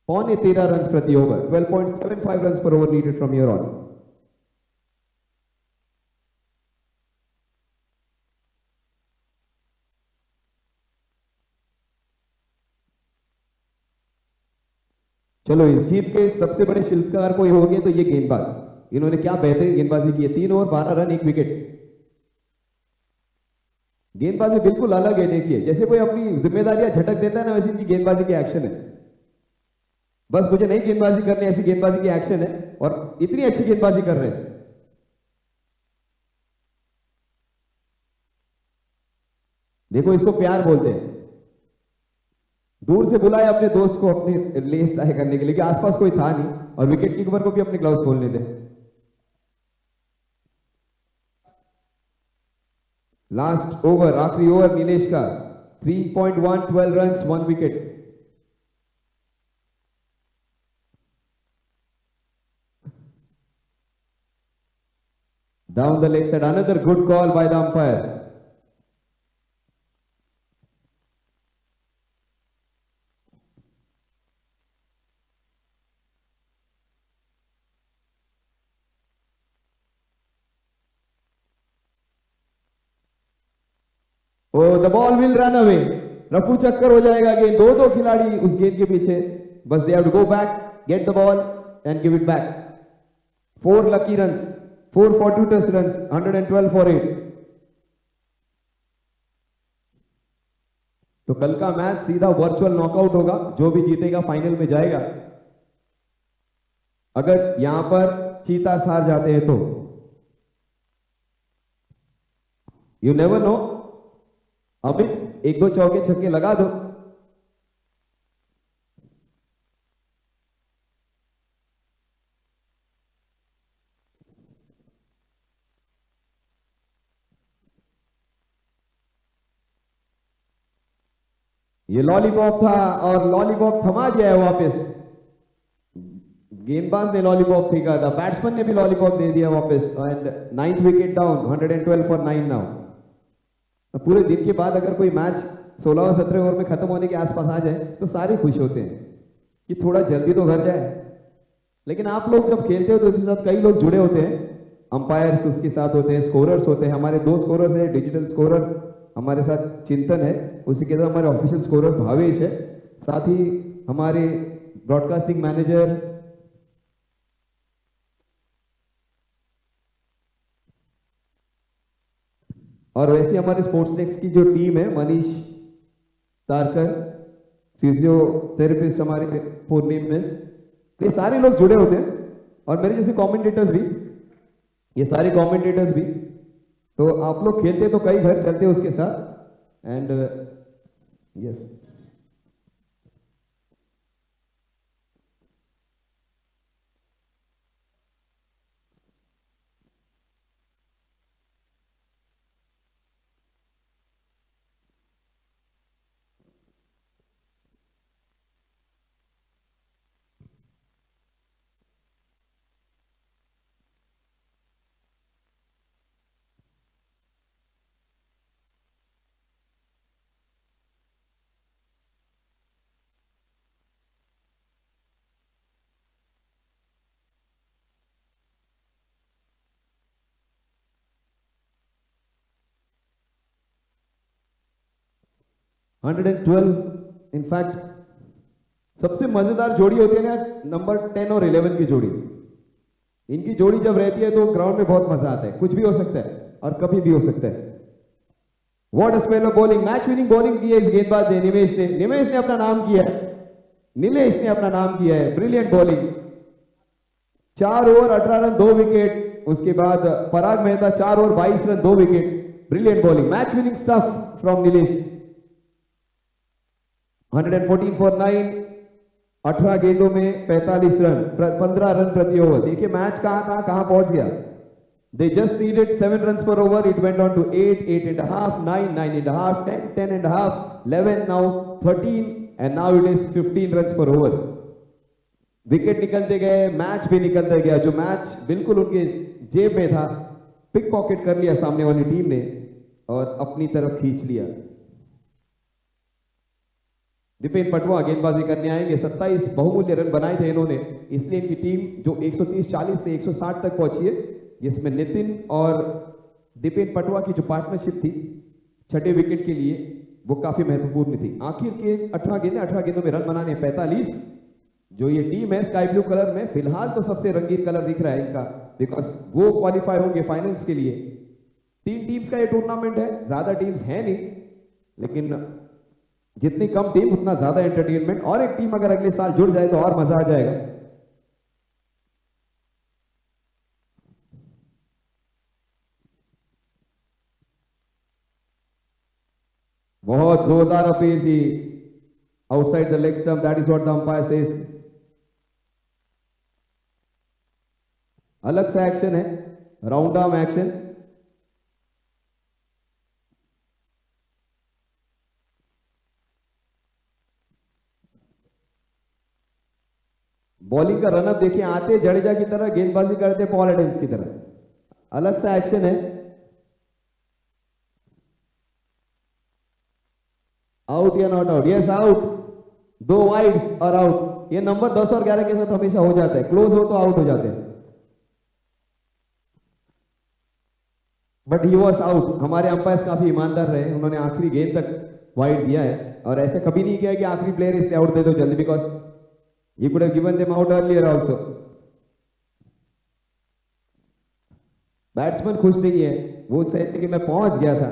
13.25 रन प्रति ओवर, 12.75 रन पर over needed from here on. चलो इस जीत के सबसे बड़े शिल्पकार कोई होंगे तो ये गेंदबाज. इन्होंने क्या बेहतरीन गेंदबाजी की है. 3 ओवर 12 रन 1 विकेट. गेंदबाजी बिल्कुल अलग है. देखिए जैसे कोई अपनी जिम्मेदारियां झटक देता है ना, वैसे इनकी गेंदबाजी के एक्शन है. बस मुझे नहीं गेंदबाजी करनी, ऐसी गेंदबाजी की एक्शन है और इतनी अच्छी गेंदबाजी कर रहे हैं. देखो इसको प्यार बोलते हैं. दूर से बुलाया अपने दोस्त को अपने लेस ट्राई करने के लिए, कि आसपास कोई था नहीं, और विकेट कीपर को भी अपने ग्लव्स खोलने थे. लास्ट ओवर, आखिरी ओवर नीलेश का. 3.1, 12 run 1 wicket. Down the leg side, another good call by the umpire. The ball will run away. रफू चक्कर हो जाएगा गेंद. 2 खिलाड़ी उस गेंद के पीछे. बस they have to go back, get the ball and give it back. 4 lucky runs, 4 fortuitous runs, 112 for 8. तो कल का मैच सीधा वर्चुअल नॉकआउट होगा. जो भी जीतेगा फाइनल में जाएगा. अगर यहां पर चीतास हार जाते हैं तो यू नेवर नो. अमित 1-2 चौके छक्के लगा दो. ये लॉलीपॉप था और लॉलीपॉप थमा दिया है वापस. गेंदबाज ने लॉलीपॉप फेंका था, बैट्समैन ने भी लॉलीपॉप दे दिया वापस. And 9th wicket down, 112 for 9 now. पूरे दिन के बाद अगर कोई मैच 16 और 17 ओवर में खत्म होने के आसपास आ जाए तो सारे खुश होते हैं कि थोड़ा जल्दी तो घर जाए. लेकिन आप लोग जब खेलते हो तो उसके साथ कई लोग जुड़े होते हैं. अंपायर्स उसके साथ होते हैं, स्कोरर्स होते हैं. हमारे 2 स्कोरर्स हैं, डिजिटल स्कोरर हमारे साथ चिंतन है, उसी के साथ हमारे ऑफिशियल स्कोरर भावेश है, साथ ही हमारे ब्रॉडकास्टिंग मैनेजर और वैसे हमारे स्पोर्ट्सनेक्स की जो टीम है, मनीष तारकर, फिजियोथेरेपिस्ट हमारे पूर्णिम मिस, ये सारे लोग जुड़े होते हैं. और मेरे जैसे कमेंटेटर्स भी, ये सारे कमेंटेटर्स भी. तो आप लोग खेलते तो कई घर चलते उसके साथ. एंड यस, 112 इनफैक्ट सबसे मजेदार जोड़ी होती है ना नंबर 10 और 11 की जोड़ी। इनकी जोड़ी जब रहती है तो ग्राउंड में बहुत मजा आता है, कुछ भी हो सकता है और कभी भी हो सकता है। What a spell of bowling, match winning bowling की है इस गेंदबाज ने, निमेश ने अपना नाम किया है, नीलेश ने अपना नाम किया है। Brilliant bowling, 4 over 18 run 2 wicket. उसके बाद Parag Mehta 4 over 22 run 2 wicket. Brilliant bowling, match winning stuff from Nilesh. 114 for 9, 18 गेंदों में 45 रन, 15 रन प्रति ओवर। देखिए मैच कहां पहुंच गया। They just needed 7 runs per over. It went on to 8, 8.5, 9, 9.5, 10, 10.5, 11, now 13, and now it is 15 runs per over. Wicket निकलते गए, match भी निकलते गया। जो मैच बिल्कुल उनके जेब में था, पिक पॉकेट कर लिया सामने वाली टीम ने और अपनी तरफ खींच लिया। दीपेन पटवा गेंदबाजी करने आएंगे। 27 बहुमूल्य रन बनाए थे इन्होंने, इसलिए इनकी टीम जो 130-40 से 160 तक पहुंची है, जिसमें नितिन और दीपेन पटवा की जो पार्टनरशिप थी छठे विकेट के लिए वो काफी महत्वपूर्ण थी। आखिर के 18 गेंदों में रन बनाने 45। जो ये टीम है स्काई ब्लू कलर में, फिलहाल तो सबसे रंगीन कलर दिख रहा है इनका, बिकॉज वो क्वालिफाई होंगे फाइनल्स के लिए। 3 टीम्स का ये टूर्नामेंट है, ज्यादा टीम्स है नहीं, लेकिन जितनी कम टीम उतना ज्यादा एंटरटेनमेंट। और एक टीम अगर अगले साल जुड़ जाए तो और मजा आ जाएगा। बहुत जोरदार अपील थी outside the leg stump, that is what the umpire says. अलग सा एक्शन है, राउंड आर्म एक्शन। बॉलिंग का रनअप देखिए, आते जडेजा की तरह, गेंदबाजी करते पॉल एडम्स की तरह। अलग सा एक्शन है। आउट या not out? Yes out. 2 wides और आउट। ये नंबर 10 और 11 के साथ हमेशा हो जाता है, क्लोज हो तो आउट हो जाते हैं। But he was out. हमारे अंपायर्स काफी ईमानदार रहे, उन्होंने आखिरी गेंद तक वाइड दिया है और ऐसे कभी नहीं किया कि आखिरी प्लेयर इसलिए आउट दे दो जल्दी, because he could have given them out earlier also. Batsman खुश नहीं है, वो चाहते कि मैं पहुंच गया था,